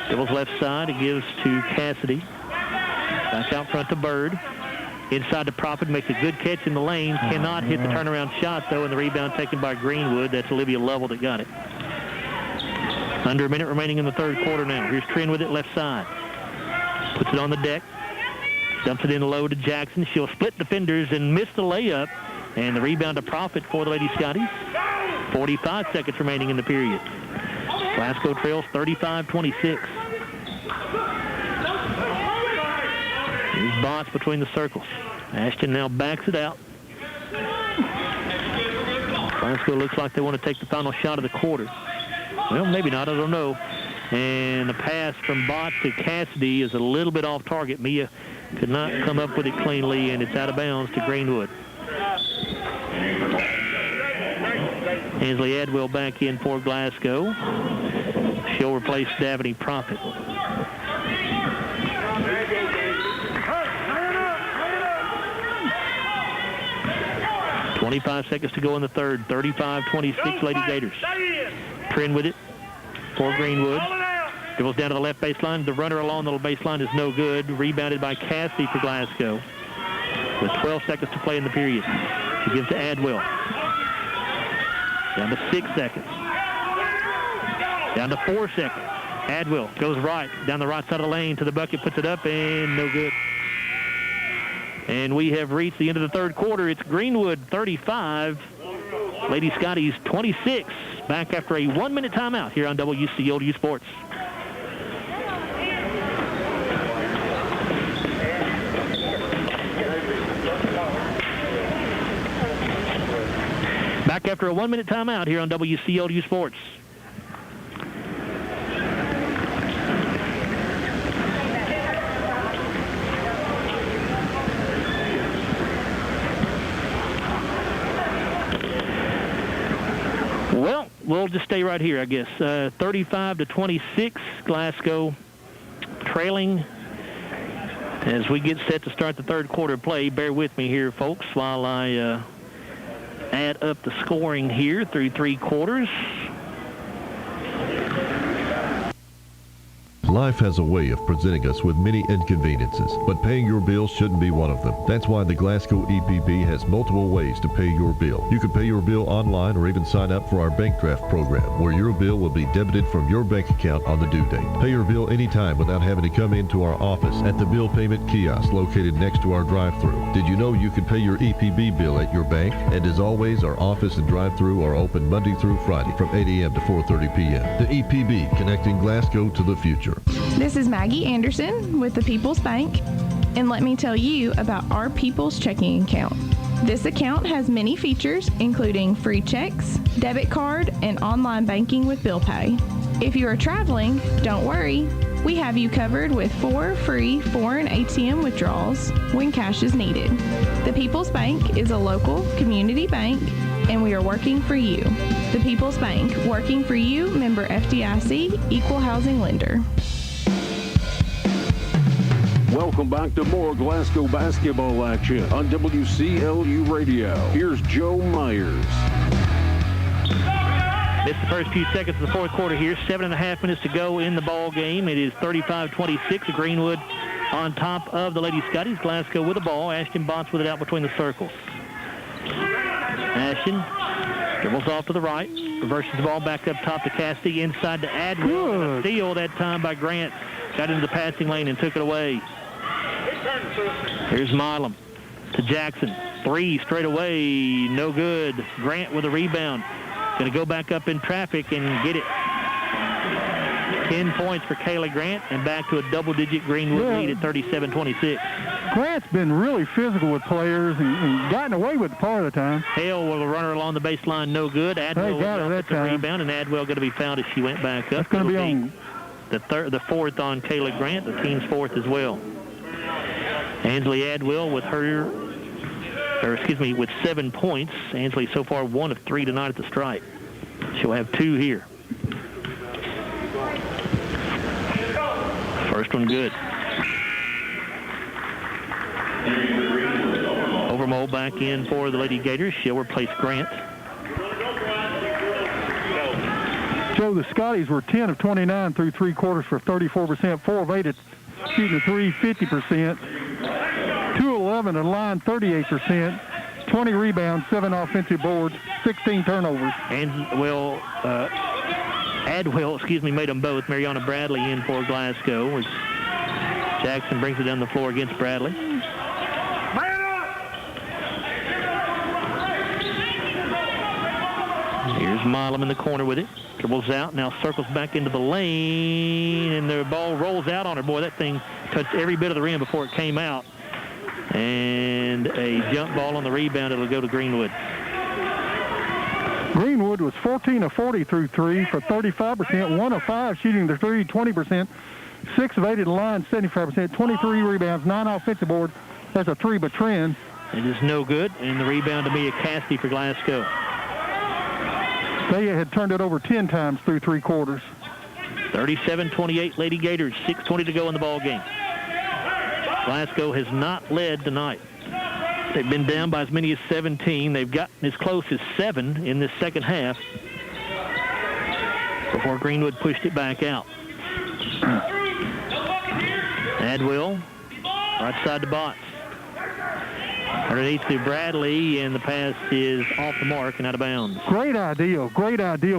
Dribbles left side. It gives to Cassidy. Back out front to Bird. Inside to Prophet. Makes a good catch in the lane. Cannot hit the turnaround shot, though, and the rebound taken by Greenwood. That's Olivia Lovell that got it. Under a minute remaining in the third quarter now. Here's Trin with it left side. Puts it on the deck. Dumps it in low to Jackson. She'll split defenders and miss the layup. And the rebound to Prophet for the Lady Scotties. 45 seconds remaining in the period. Glasgow trails 35-26. Here's Botts between the circles. Ashton now backs it out. Glasgow looks like they want to take the final shot of the quarter. Well, maybe not. I don't know. And the pass from Botts to Cassidy is a little bit off target. Mia could not come up with it cleanly, and it's out of bounds to Greenwood. Ansley Adwell back in for Glasgow. She'll replace Davide Prophet. .25 seconds to go in the third. 35-26 Lady Gators. Trin with it for Greenwood. Dribbles down to the left baseline. The runner along the baseline is no good. Rebounded by Cassidy for Glasgow. With 12 seconds to play in the period. She gives to Adwell. Down to 6 seconds. Down to 4 seconds. Adwell goes right, down the right side of the lane to the bucket, puts it up, and no good. And we have reached the end of the third quarter. It's Greenwood 35, Lady Scotties 26. Back after a 1-minute timeout here on WCLU Sports. Back after a 1-minute timeout here on WCLU Sports. Well, we'll just stay right here, I guess. 35-26, Glasgow trailing as we get set to start the third quarter play. Bear with me here, folks, while I add up the scoring here through 3 quarters. Life has a way of presenting us with many inconveniences, but paying your bills shouldn't be one of them. That's why the Glasgow EPB has multiple ways to pay your bill. You can pay your bill online or even sign up for our bank draft program, where your bill will be debited from your bank account on the due date. Pay your bill anytime without having to come into our office at the bill payment kiosk located next to our drive-thru. Did you know you can pay your EPB bill at your bank? And as always, our office and drive-thru are open Monday through Friday from 8 a.m. to 4:30 p.m. The EPB, connecting Glasgow to the future. This is Maggie Anderson with the People's Bank, and let me tell you about our People's Checking Account. This account has many features, including free checks, debit card, and online banking with bill pay. If you are traveling, don't worry. We have you covered with 4 free foreign ATM withdrawals when cash is needed. The People's Bank is a local community bank, and we are working for you. The People's Bank, working for you, member FDIC, equal housing lender. Welcome back to more Glasgow basketball action on WCLU Radio. Here's Joe Myers. Missed the first few seconds of the fourth quarter here. 7.5 minutes to go in the ball game. It is 35-26. Greenwood on top of the Lady Scotties. Glasgow with the ball. Ashton Botts with it out between the circles. Ashton dribbles off to the right. Reverses the ball back up top to Cassidy. Inside to Adwell. Steal that time by Grant. Got into the passing lane and took it away. Here's Milam to Jackson. 3 straight away. No good. Grant with a rebound. Going to go back up in traffic and get it. 10 points for Kayla Grant, and back to a double-digit Greenwood lead at 37-26. Grant's been really physical with players and gotten away with it part of the time. Hale will run her along the baseline, no good. Adwell got her that time. Rebound, and Adwell going to be fouled as she went back up. That's going to be on the fourth on Kayla Grant, the team's fourth as well. Ansley Adwell with with 7 points. Ansley so far 1 of 3 tonight at the stripe. She'll have 2 here. First one good. Overmole back in for the Lady Gators. She'll replace Grant. Joe, the Scotties were 10 of 29 through 3 quarters for 34%, 4 of 8 at shooting the 3, 50%, 2-11 at line, 38%, 20 rebounds, 7 offensive boards, 16 turnovers. Adwell, made them both. Mariana Bradley in for Glasgow as Jackson brings it down the floor against Bradley. Here's Milam in the corner with it. Dribbles out, now circles back into the lane, and the ball rolls out on her. Boy, that thing touched every bit of the rim before it came out. And a jump ball on the rebound. It'll go to Greenwood. Greenwood was 14 of 40 through 3 for 35%, 1 of 5 shooting the 3, 20%, 6 of 8 at the line, 75%, 23 rebounds, 9 offensive boards. That's a 3 by Trent. It is no good, and the rebound to Mia Cassidy for Glasgow. They had turned it over 10 times through 3 quarters. 37-28 Lady Gators, 6:20 to go in the ball game. Glasgow has not led tonight. They've been down by as many as 17. They've gotten as close as 7 in this second half before Greenwood pushed it back out. Adwell, right side to Botts. Underneath to Bradley, and the pass is off the mark and out of bounds. Great idea,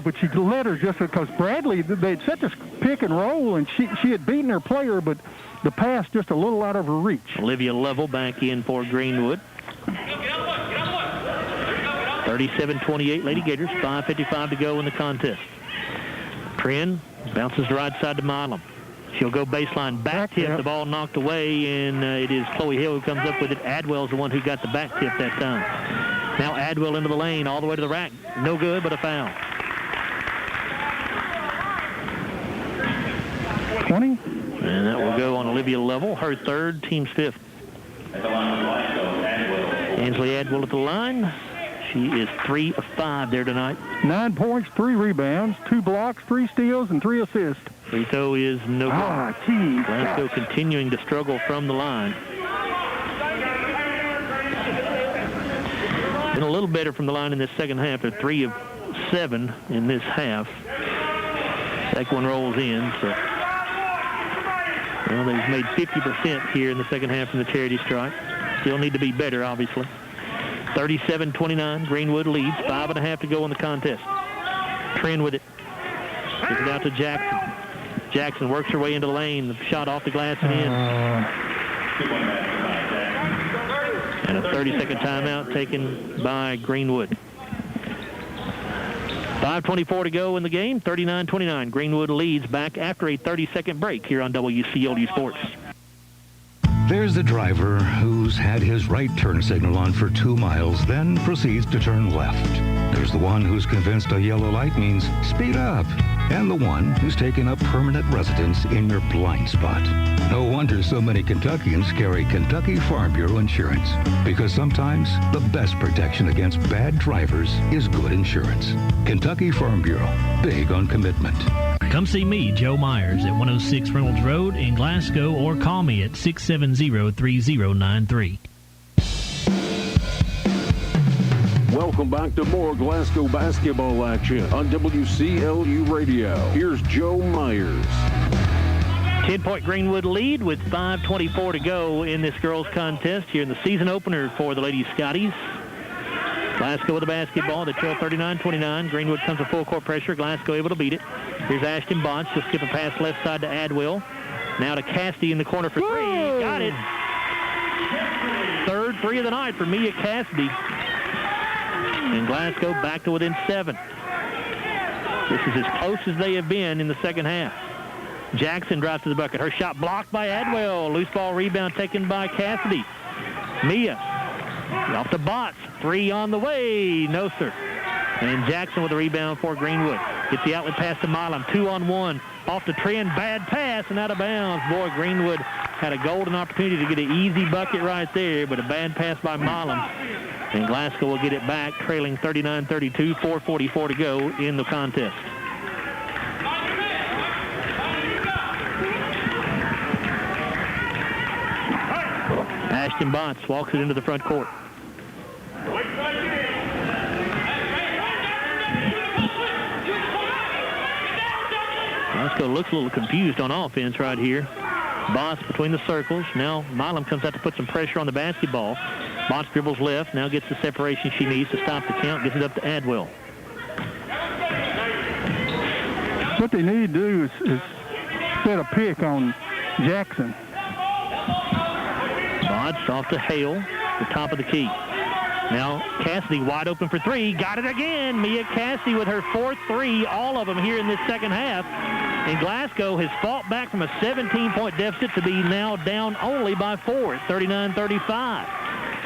but she let her just because Bradley, they'd set this pick and roll, and she had beaten her player, but the pass just a little out of her reach. Olivia Lovell back in for Greenwood. 37-28 Lady Gators, 5:55 to go in the contest. Trin bounces the right side to Milam. She'll go baseline back tip. The ball knocked away, and it is Chloe Hill who comes up with it. Adwell's the one who got the back tip that time. Now Adwell into the lane, all the way to the rack. No good, but a foul. 20. And that will go on Olivia Lovell, her third, team's fifth. Ansley Adwell at the line. She is 3 of 5 there tonight. 9 points, 3 rebounds, 2 blocks, 3 steals, and 3 assists. Free throw is no good. Glasgow continuing to struggle from the line. Been a little better from the line in this second half. They're 3 of 7 in this half. Second one rolls in. So, well, they've made 50% here in the second half from the charity stripe. Still need to be better, obviously. 37-29, Greenwood leads. 5.5 to go in the contest. Trin with it. Gives it out to Jackson. Jackson works her way into the lane. The shot off the glass and in. And a 30-second timeout taken by Greenwood. 5:24 to go in the game. 39-29. Greenwood leads back after a 30-second break here on WCLU Sports. There's the driver who's had his right turn signal on for 2 miles, then proceeds to turn left. There's the one who's convinced a yellow light means speed up. And the one who's taken up permanent residence in your blind spot. No wonder so many Kentuckians carry Kentucky Farm Bureau insurance. Because sometimes the best protection against bad drivers is good insurance. Kentucky Farm Bureau, big on commitment. Come see me, Joe Myers, at 106 Reynolds Road in Glasgow, or call me at 670-3093. Welcome back to more Glasgow basketball action on WCLU Radio. Here's Joe Myers. 10-point Greenwood lead with 5:24 to go in this girls' contest here in the season opener for the Lady Scotties. Glasgow with the basketball. They trail 39-29. Greenwood comes to full court pressure. Glasgow able to beat it. Here's Ashton Bond. She'll skip a pass left side to Adwell. Now to Cassidy in the corner for 3. Got it. Third 3 of the night for Mia Cassidy. And Glasgow back to within 7. This is as close as they have been in the second half. Jackson drives to the bucket. Her shot blocked by Adwell. Loose ball rebound taken by Cassidy. Mia off the bots. 3 on the way. No, sir. And Jackson with the rebound for Greenwood. Gets the outlet pass to Milam. 2-on-1. Off the trend. Bad pass and out of bounds. Boy, Greenwood had a golden opportunity to get an easy bucket right there, but a bad pass by Milam. And Glasgow will get it back, trailing 39-32, 4:44 to go in the contest. Ashton Botts walks it into the front court. Glasgow looks a little confused on offense right here. Botts between the circles. Now Milam comes out to put some pressure on the basketball. Botts dribbles left. Now gets the separation she needs to stop the count. Gets it up to Adwell. What they need to do is set a pick on Jackson. Botts off to Hale, the top of the key. Now Cassidy wide open for 3. Got it again. Mia Cassidy with her 4th 3, all of them here in this second half. And Glasgow has fought back from a 17-point deficit to be now down only by 4 at 39-35.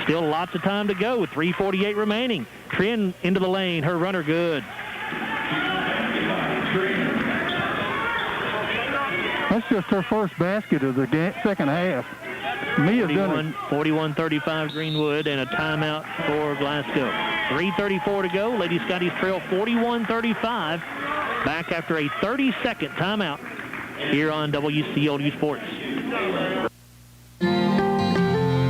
Still lots of time to go with 3:48 remaining. Trin into the lane. Her runner good. That's just her first basket of the second half. Mia's done it. 41-35 Greenwood, and a timeout for Glasgow. 3:34 to go. Lady Scotties trail 41-35. Back after a 30-second timeout here on WCLU Sports.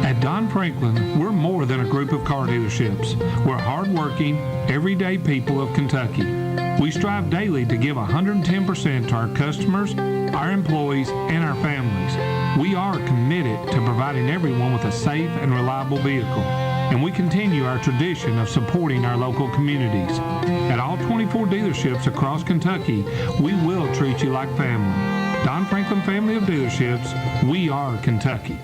At Don Franklin, we're more than a group of car dealerships. We're hardworking, everyday people of Kentucky. We strive daily to give 110% to our customers, our employees, and our families. We are committed to providing everyone with a safe and reliable vehicle, and we continue our tradition of supporting our local communities. At all 24 dealerships across Kentucky, we will treat you like family. Don Franklin Family of Dealerships, we are Kentucky.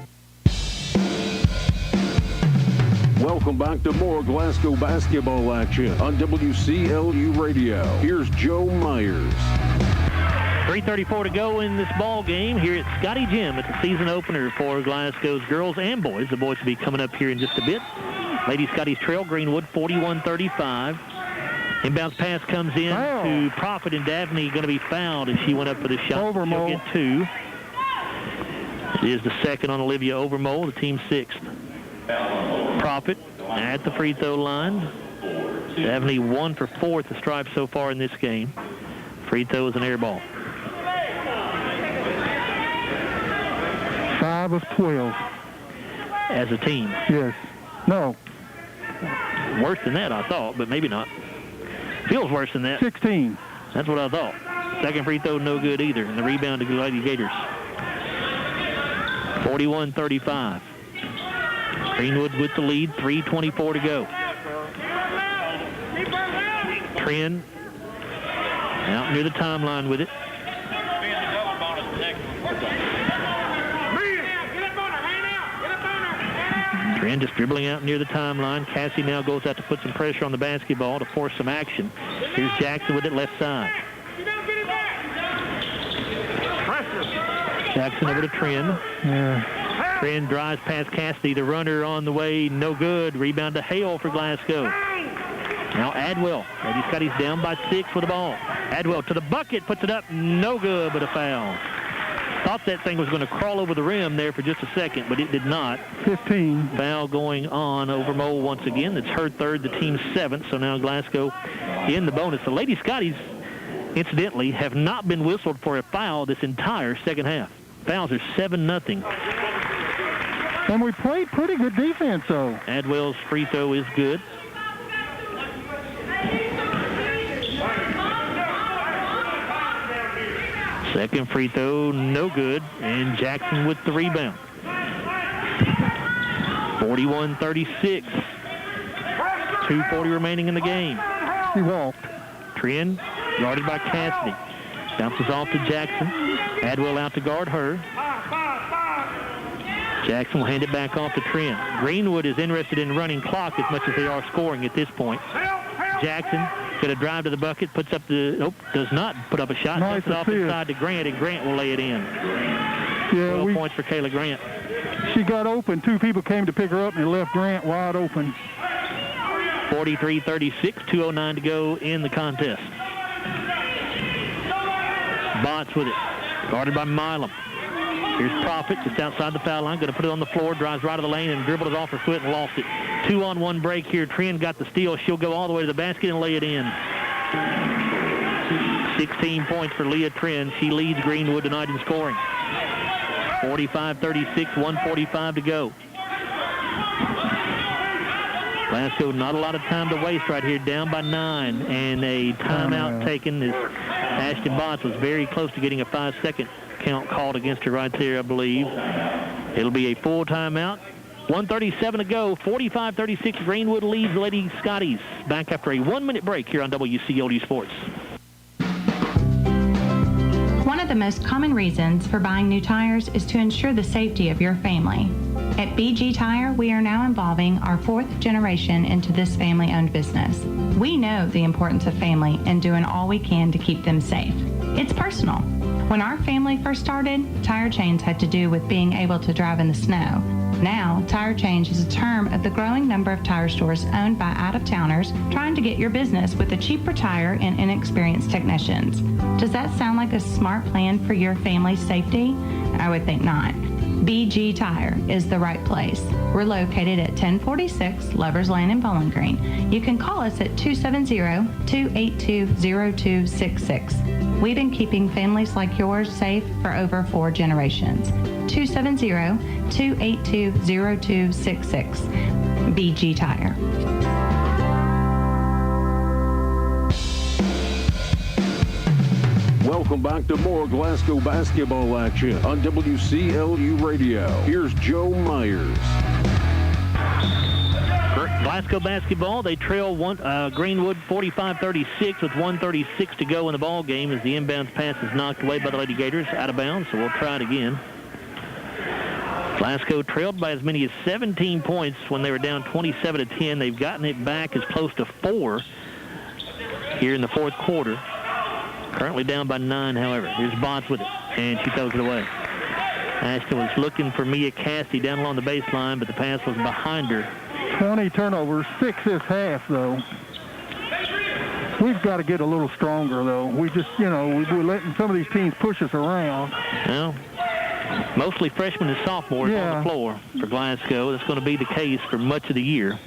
Welcome back to more Glasgow basketball action on WCLU Radio. Here's Joe Myers. 3:34 to go in this ball game here at Scotty Gym. It's a season opener for Glasgow's girls and boys. The boys will be coming up here in just a bit. Lady Scotties trail Greenwood 41-35. Inbounds pass comes in to Profit, and Dabney going to be fouled as she went up for the shot. She'll get 2. It is the second on Olivia Overmole, the team's 6th. Profit at the free throw line. Dabney 1 for 4 at the stripe so far in this game. Free throw is an air ball. 5 of 12. As a team. Yes. No. Worse than that, I thought, but maybe not. Feels worse than that. 16. That's what I thought. Second free throw, no good either. And the rebound to the Lady Gators. 41-35. Greenwood with the lead, 3:24 to go. Trin out near the timeline with it. Trin just dribbling out near the timeline. Cassie now goes out to put some pressure on the basketball to force some action. Here's Jackson with it left side. Jackson over to Trin. Yeah. Trin drives past Cassidy. The runner on the way, no good. Rebound to Hale for Glasgow. Now Adwell. Lady Scotty's down by 6 with the ball. Adwell to the bucket, puts it up, no good, but a foul. Thought that thing was going to crawl over the rim there for just a second, but it did not. 15. Foul going on over Mole once again. It's her 3rd, the team's 7th, so now Glasgow in the bonus. The Lady Scotties, incidentally, have not been whistled for a foul this entire second half. Fouls are 7-0. And we played pretty good defense, though. Adwell's free throw is good. Second free throw, no good. And Jackson with the rebound. 41-36. 2:40 remaining in the game. He walked. Trin, guarded by Cassidy. Bounces off to Jackson. Adwell out to guard her. Jackson will hand it back off to Trin. Greenwood is interested in running clock as much as they are scoring at this point. Jackson Could have drive to the bucket, puts up the, nope, does not put up a shot. Nice Puts it off inside to Grant, and Grant will lay it in. Yeah, 12 points for Kayla Grant. She got open. Two people came to pick her up, and it left Grant wide open. 43-36, 2:09 to go in the contest. Botts with it, guarded by Milam. Here's Profit, just outside the foul line, going to put it on the floor, drives right of the lane, and dribbled it off her foot and lost it. 2-on-1 break here. Trent got the steal. She'll go all the way to the basket and lay it in. 16 points for Leah Trent. She leads Greenwood tonight in scoring. 45-36, 1:45 to go. Glasgow, not a lot of time to waste right here, down by 9, and a timeout taken as Ashton Botts was very close to getting a 5-second count called against her right there, I believe. It'll be a full timeout. 1:37 to go. 45-36. Greenwood leads the Lady Scotties. Back after a 1-minute break here on WCLU Sports. One of the most common reasons for buying new tires is to ensure the safety of your family. At BG Tire, we are now involving our 4th generation into this family-owned business. We know the importance of family and doing all we can to keep them safe. It's personal. When our family first started, tire change had to do with being able to drive in the snow. Now, tire change is a term of the growing number of tire stores owned by out-of-towners trying to get your business with a cheaper tire and inexperienced technicians. Does that sound like a smart plan for your family's safety? I would think not. BG Tire is the right place. We're located at 1046 Lovers Lane in Bowling Green. You can call us at 270-282-0266. We've been keeping families like yours safe for over 4 generations. 270-282-0266. BG Tire. Welcome back to more Glasgow basketball action on WCLU Radio. Here's Joe Myers. Glasgow basketball, they trail Greenwood 45-36 with 1:36 to go in the ball game as the inbounds pass is knocked away by the Lady Gators out of bounds, so we'll try it again. Glasgow trailed by as many as 17 points when they were down 27-10. They've gotten it back as close to 4 here in the fourth quarter. Currently down by 9, however. Here's Botts with it, and she throws it away. Ashton was looking for Mia Cassidy down along the baseline, but the pass was behind her. 20 turnovers, 6 this half, though. We've got to get a little stronger, though. We just, we're letting some of these teams push us around. Well, mostly freshmen and sophomores on the floor for Glasgow. That's going to be the case for much of the year.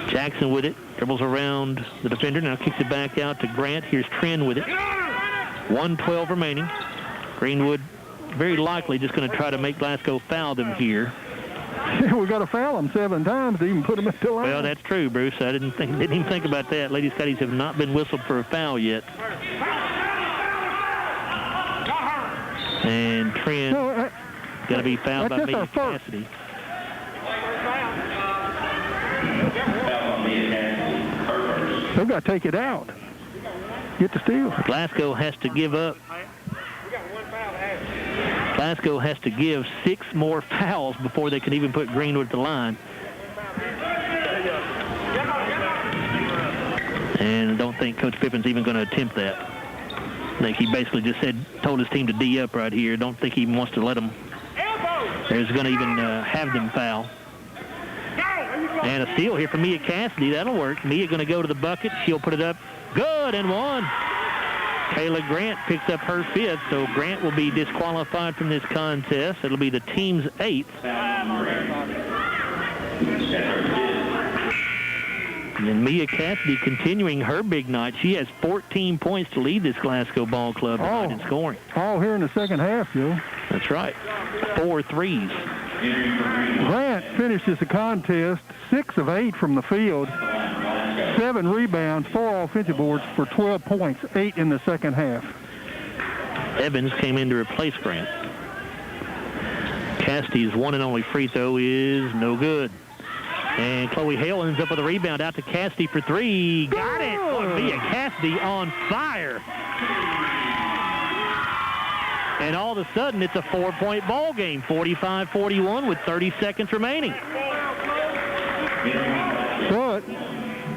Jackson with it, dribbles around the defender, now kicks it back out to Grant. Here's Trend with it. 1:12 remaining. Greenwood very likely just going to try to make Glasgow foul them here. We got to foul them 7 times to even put them at the line. Well, that's true, Bruce. I didn't even think about that. Lady Scotties have not been whistled for a foul yet. And Trent going to be fouled by Mia Cassidy. They've got to take it out. Get the steal. Glasgow has to give up. Glasgow has to give 6 more fouls before they can even put Greenwood at the line. And I don't think Coach Pippen's even going to attempt that. I think he basically just told his team to D up right here. Don't think he even wants to let them. There's going to even have them foul. And a steal here from Mia Cassidy. That'll work. Mia going to go to the bucket. She'll put it up. Good, and 1. Kayla Grant picks up her 5th, so Grant will be disqualified from this contest. It'll be the team's 8th. And then Mia Cassidy continuing her big night. She has 14 points to lead this Glasgow ball club tonight in scoring. All here in the second half, Joe. That's right. 4 threes. Grant finishes the contest 6 of 8 from the field. 7 rebounds, 4 offensive boards for 12 points, 8 in the second half. Evans came in to replace Grant. Cassidy's one and only free throw is no good. And Chloe Hale ends up with a rebound out to Cassidy for 3. Got it! Boy, Mia Cassidy on fire. And all of a sudden, it's a 4-point ball game, 45-41 with 30 seconds remaining. But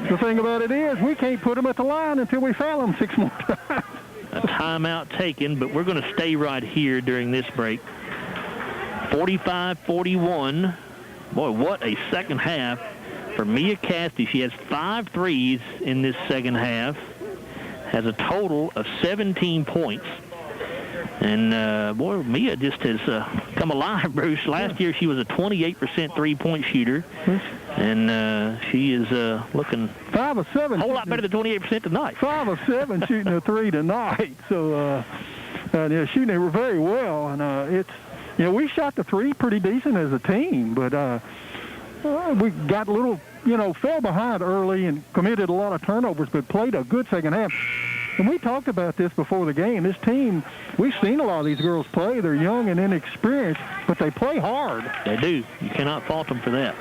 the thing about it is we can't put them at the line until we foul them 6 more times. A timeout taken, but we're going to stay right here during this break. 45-41. Boy, what a second half for Mia Cassidy. She has 5 threes in this second half. Has a total of 17 points. And, boy, Mia just has come alive, Bruce. Last year she was a 28% three-point shooter. And she is looking 5 of 7. A whole lot better than 28% tonight. 5 of 7 shooting a 3 tonight. So, yeah, shooting it very well. And it's, we shot the 3 pretty decent as a team. But we got a little, fell behind early and committed a lot of turnovers, but played a good second half. And we talked about this before the game. This team, we've seen a lot of these girls play. They're young and inexperienced, but they play hard. They do. You cannot fault them for that.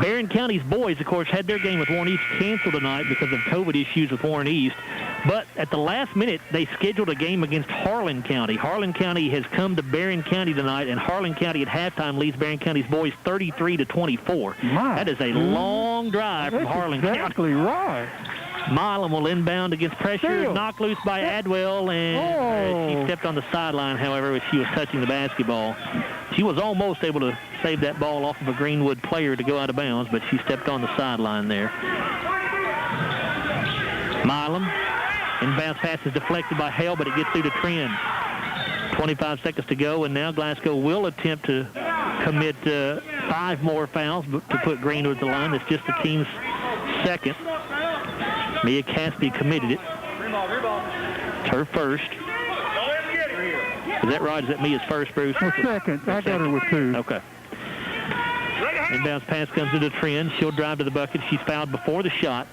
Barron County's boys, of course, had their game with Warren East canceled tonight because of COVID issues with Warren East. But at the last minute, they scheduled a game against Harlan County. Harlan County has come to Barron County tonight, and Harlan County at halftime leads Barron County's boys 33-24. That is a long drive from Harlan County. Exactly right. Milam will inbound against pressure, knocked loose by Adwell, and she stepped on the sideline, however, as she was touching the basketball. She was almost able to save that ball off of a Greenwood player to go out of bounds, but she stepped on the sideline there. Milam, inbounds pass is deflected by Hale, but it gets through to Trend. 25 seconds to go, and now Glasgow will attempt to commit 5 more fouls to put Greenwood at the line. It's just the team's second. Mia Cassidy committed it. It's her first. Is that right? Is that Mia's first, Bruce? Her second. I got her with 2. Okay. Inbounds pass comes into Trend. She'll drive to the bucket. She's fouled before the shot.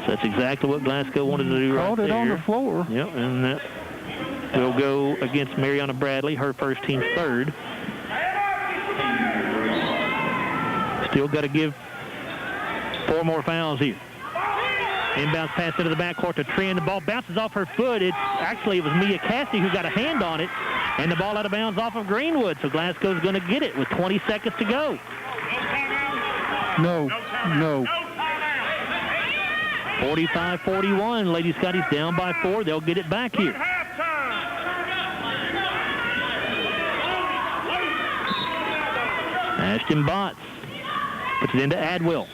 So that's exactly what Glasgow wanted to do right there. Called it on the floor. Yep, and that will go against Mariana Bradley, her first, team's third. Still got to give 4 more fouls here. Inbounds pass into the backcourt to Trend. The ball bounces off her foot. It was Mia Cassidy who got a hand on it, and the ball out of bounds off of Greenwood. So Glasgow's going to get it with 20 seconds to go. No. 45-41. Lady Scotty's down by 4. They'll get it back here. Ashton Botts puts it into Adwell.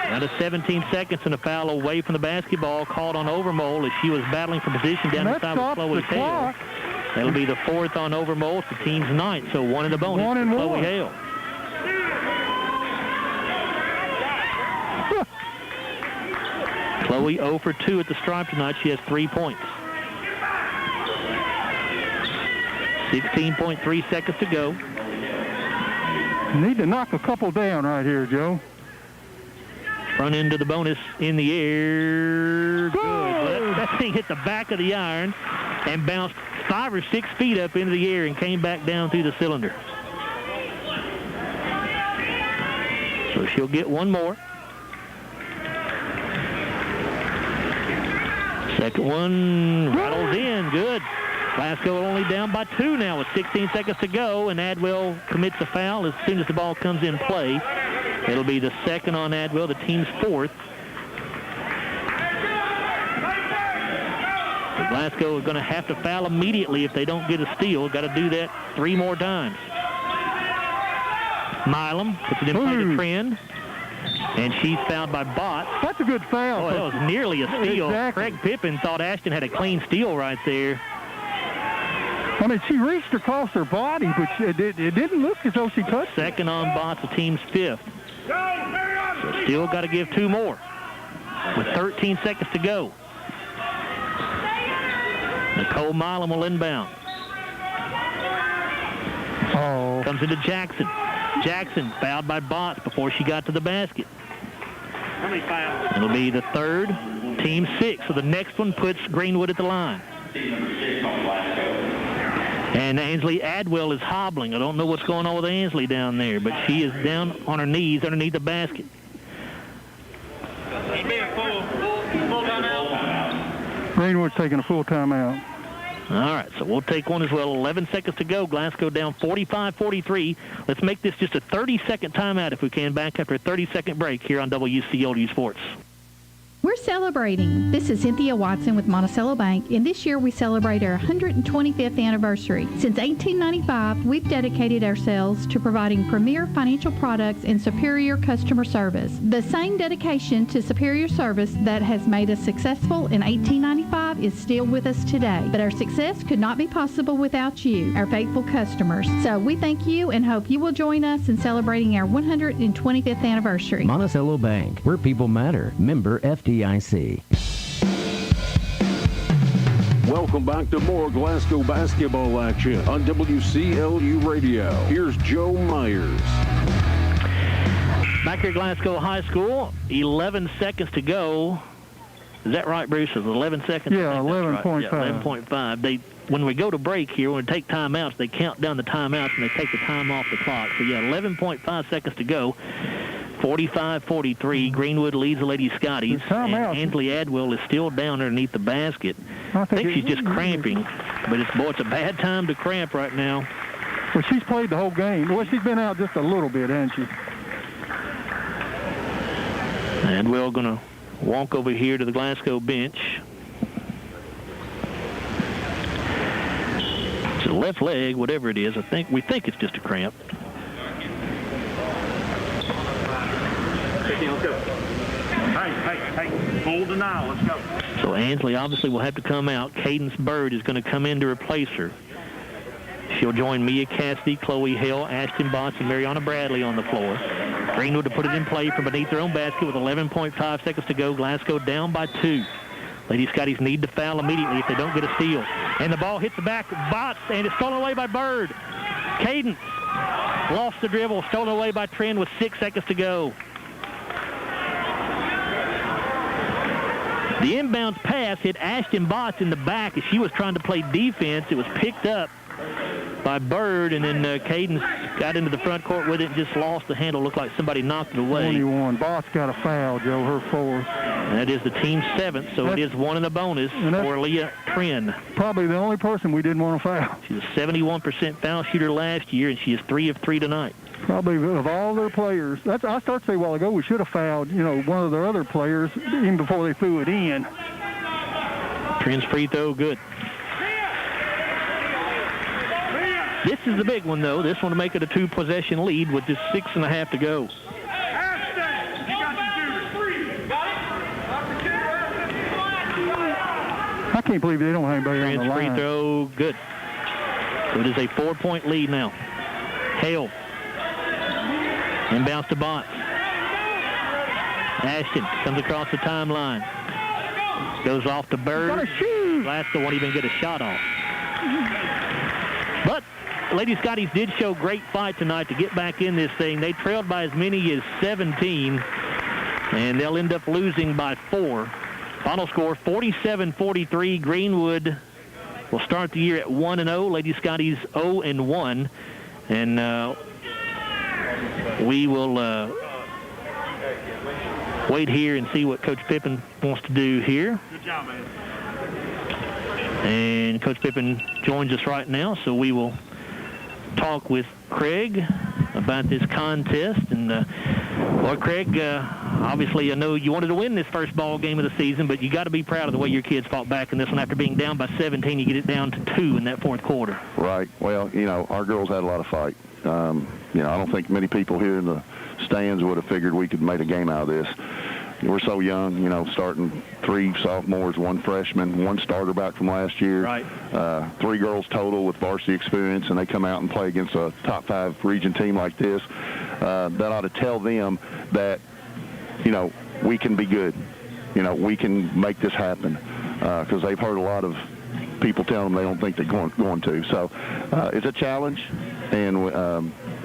Down to 17 seconds and a foul away from the basketball called on Overmole as she was battling for position down the side with Chloe Hale. That'll be the 4th on Overmole. It's the team's 9th, so 1 in the bonus for Chloe Hale. Chloe 0 for 2 at the stripe tonight. She has 3 points. 16.3 seconds to go. Need to knock a couple down right here, Joe. Front end of the bonus in the air. Good. Well, that thing hit the back of the iron and bounced 5 or 6 feet up into the air and came back down through the cylinder. So she'll get 1 more. Second one rattles in. Good. Glasgow only down by 2 now with 16 seconds to go, and Adwell commits a foul as soon as the ball comes in play. It'll be the 2nd on Adwell, the team's 4th. So Glasgow is going to have to foul immediately if they don't get a steal. Got to do that 3 more times. Milam puts it in play to Trend, and she's fouled by Bott. That's a good foul. Oh, that was nearly a steal. Exactly. Craig Pippin thought Ashton had a clean steal right there. I mean, she reached across her body, but it didn't look as though she touched it. 2nd on Botts, the team's 5th. So still got to give 2 more with 13 seconds to go. Nicole Milam will inbound. Comes into Jackson. Jackson fouled by Botts before she got to the basket. How many fouls? It'll be the 3rd, team 6. So the next one puts Greenwood at the line. And Ainsley Adwell is hobbling. I don't know what's going on with Ainsley down there, but she is down on her knees underneath the basket. Greenwood's taking a full timeout. All right, so we'll take one as well. 11 seconds to go. Glasgow down 45-43. Let's make this just a 30-second timeout if we can, back after a 30-second break here on WCLU Sports. We're celebrating. This is Cynthia Watson with Monticello Bank, and this year we celebrate our 125th anniversary. Since 1895, we've dedicated ourselves to providing premier financial products and superior customer service. The same dedication to superior service that has made us successful in 1895 is still with us today. But our success could not be possible without you, our faithful customers. So we thank you and hope you will join us in celebrating our 125th anniversary. Monticello Bank, where people matter. Member FDIC. Welcome back to more Glasgow basketball action on WCLU Radio. Here's Joe Myers. Back here at Glasgow High School, 11 seconds to go. Is that right, Bruce? Is it 11 seconds? Yeah, 11.5. Right. Yeah, 11.5. When we go to break here, when we take timeouts, they count down the timeouts and they take the time off the clock. So, yeah, 11.5 seconds to go. 45-43. Greenwood leads the Lady Scotties. And Ansley Adwell is still down underneath the basket. I think she's just cramping. But it's a bad time to cramp right now. Well, she's played the whole game. Well, she's been out just a little bit, hasn't she? Adwell going to walk over here to the Glasgow bench. It's a left leg, whatever it is. We think it's just a cramp. Let's go. Hey, hold the now. Let's go. So Ansley obviously will have to come out. Cadence Bird is going to come in to replace her. She'll join Mia Cassidy, Chloe Hill, Ashton Botts, and Mariana Bradley on the floor. Greenwood to put it in play from beneath their own basket with 11.5 seconds to go. Glasgow down by 2. Lady Scotties need to foul immediately if they don't get a steal. And the ball hits the back of Botts, and it's stolen away by Bird. Cadence lost the dribble, stolen away by Trend with 6 seconds to go. The inbounds pass hit Ashton Botts in the back as she was trying to play defense. It was picked up by Bird, and then Cadence got into the front court with it and just lost the handle. Looked like somebody knocked it away. 21. Botts got a foul, Joe, her 4th. That is the team's 7th, so it is 1 in the bonus for Leah Trend. Probably the only person we didn't want to foul. She's a 71% foul shooter last year, and she is 3 of 3 tonight. Probably of all their players. I started to say a while ago we should have fouled, one of their other players even before they threw it in. Trent's free throw, good. This is the big one, though. This one to make it a 2-possession lead with just 6.5 to go. I can't believe they don't have anybody on the line. Free throw, good. So it is a 4-point lead now. Hale. Inbounds to Botts. Ashton comes across the timeline. Goes off to Bird. Glasgow won't even get a shot off. But Lady Scotties did show great fight tonight to get back in this thing. They trailed by as many as 17, and they'll end up losing by 4. Final score, 47-43. Greenwood will start the year at 1-0. Lady Scotties 0-1. And we will wait here and see what Coach Pippin wants to do here. Good job, man. And Coach Pippin joins us right now, so we will talk with Craig about this contest. And, well, Craig, obviously I know you wanted to win this first ball game of the season, but you got to be proud of the way your kids fought back in this one. After being down by 17, you get it down to 2 in that 4th quarter. Right. Well, our girls had a lot of fight. I don't think many people here in the stands would have figured we could make a game out of this. We're so young, starting 3 sophomores, 1 freshman, 1 starter back from last year. Right. 3 girls total with varsity experience, and they come out and play against a top 5 region team like this. That ought to tell them that, we can be good. We can make this happen, because they've heard a lot of people tell them they don't think they're going to. So it's a challenge, and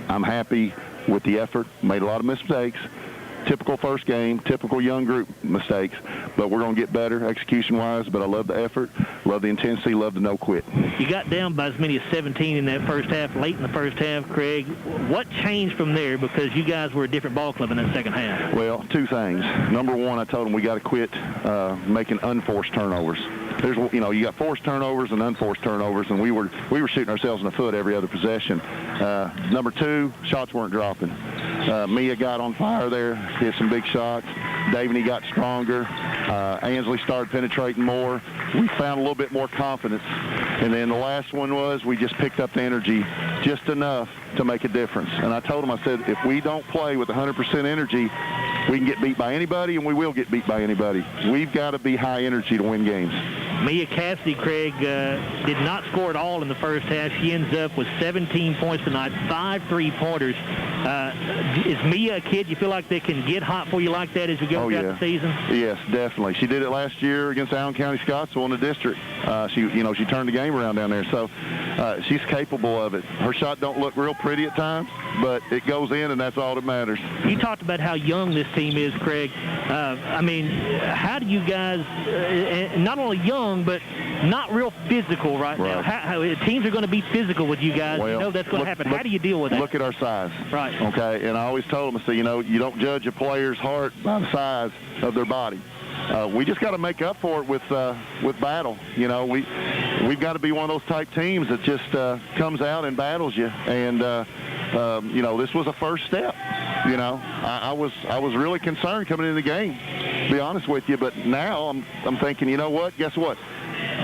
I'm happy with the effort. Made a lot of mistakes, typical first game, typical young group mistakes, but we're going to get better execution-wise. But I love the effort, love the intensity, love the no quit. You got down by as many as 17 in that first half, late in the first half, Craig. What changed from there? Because you guys were a different ball club in that second half. Well, two things. Number one, I told them we got to quit making unforced turnovers. There's, you got forced turnovers and unforced turnovers, and we were shooting ourselves in the foot every other possession. Number two, shots weren't dropping. Mia got on fire there, hit some big shots. Daveney got stronger. Ansley started penetrating more. We found a little bit more confidence. And then the last one was we just picked up the energy just enough to make a difference. And I told them, I said, if we don't play with 100% energy, we can get beat by anybody, and we will get beat by anybody. We've got to be high energy to win games. Mia Cassidy, Craig, did not score at all in the first half. She ends up with 17 points tonight, 5 3-pointers. Is Mia a kid you feel like they can get hot for you like that as you go throughout the season? Yes, definitely. She did it last year against Allen County Scottsville in the district. She turned the game around down there. So she's capable of it. Her shot don't look real pretty at times, but it goes in, and that's all that matters. You talked about how young this team is, Craig. How do you guys, not only young, but not real physical right now? How teams are going to be physical with you guys. Well, you know that's going to happen. How do you deal with that? Look at our size. Right. Okay, and I always told them, I say, you don't judge a player's heart by the size of their body. We just got to make up for it with battle. We've got to be one of those type teams that just comes out and battles you. And this was a first step. I was really concerned coming into the game, to be honest with you. But now I'm thinking, you know what? Guess what?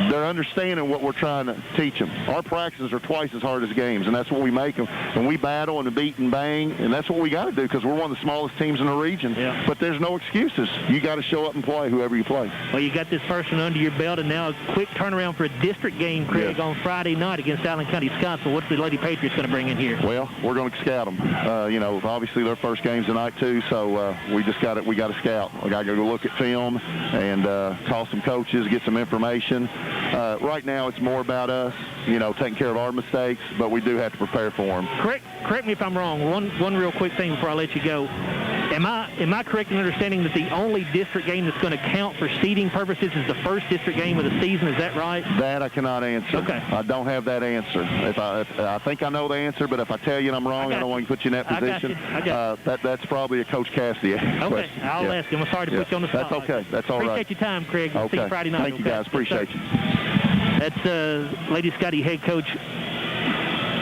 They're understanding what we're trying to teach them. Our practices are twice as hard as games, and that's what we make them. And we battle and beat and bang, and that's what we got to do because we're one of the smallest teams in the region. Yeah. But there's no excuses. You got to show up and play whoever you play. Well, you got this first one under your belt, and now a quick turnaround for a district game, Craig, on Friday night against Allen County Scottsville. What's the Lady Patriots going to bring in here? Well, we're going to scout them. Obviously their first game's tonight too, so we got to scout. We got to go look at film and call some coaches, get some information. Right now, it's more about us, taking care of our mistakes, but we do have to prepare for them. Correct me if I'm wrong. One real quick thing before I let you go. Am I correct in understanding that the only district game that's going to count for seeding purposes is the first district game of the season? Is that right? That I cannot answer. Okay. I don't have that answer. If I think I know the answer, but if I tell you I'm wrong, I don't want to put you in that position. I got you. That's probably a Coach Cassidy question. Okay, I'll ask him. I'm sorry to put you on the spot. That's okay. That's all right. Appreciate your time, Craig. We'll see you Friday night. Thank you, guys. Appreciate you. That's Lady Scotty head coach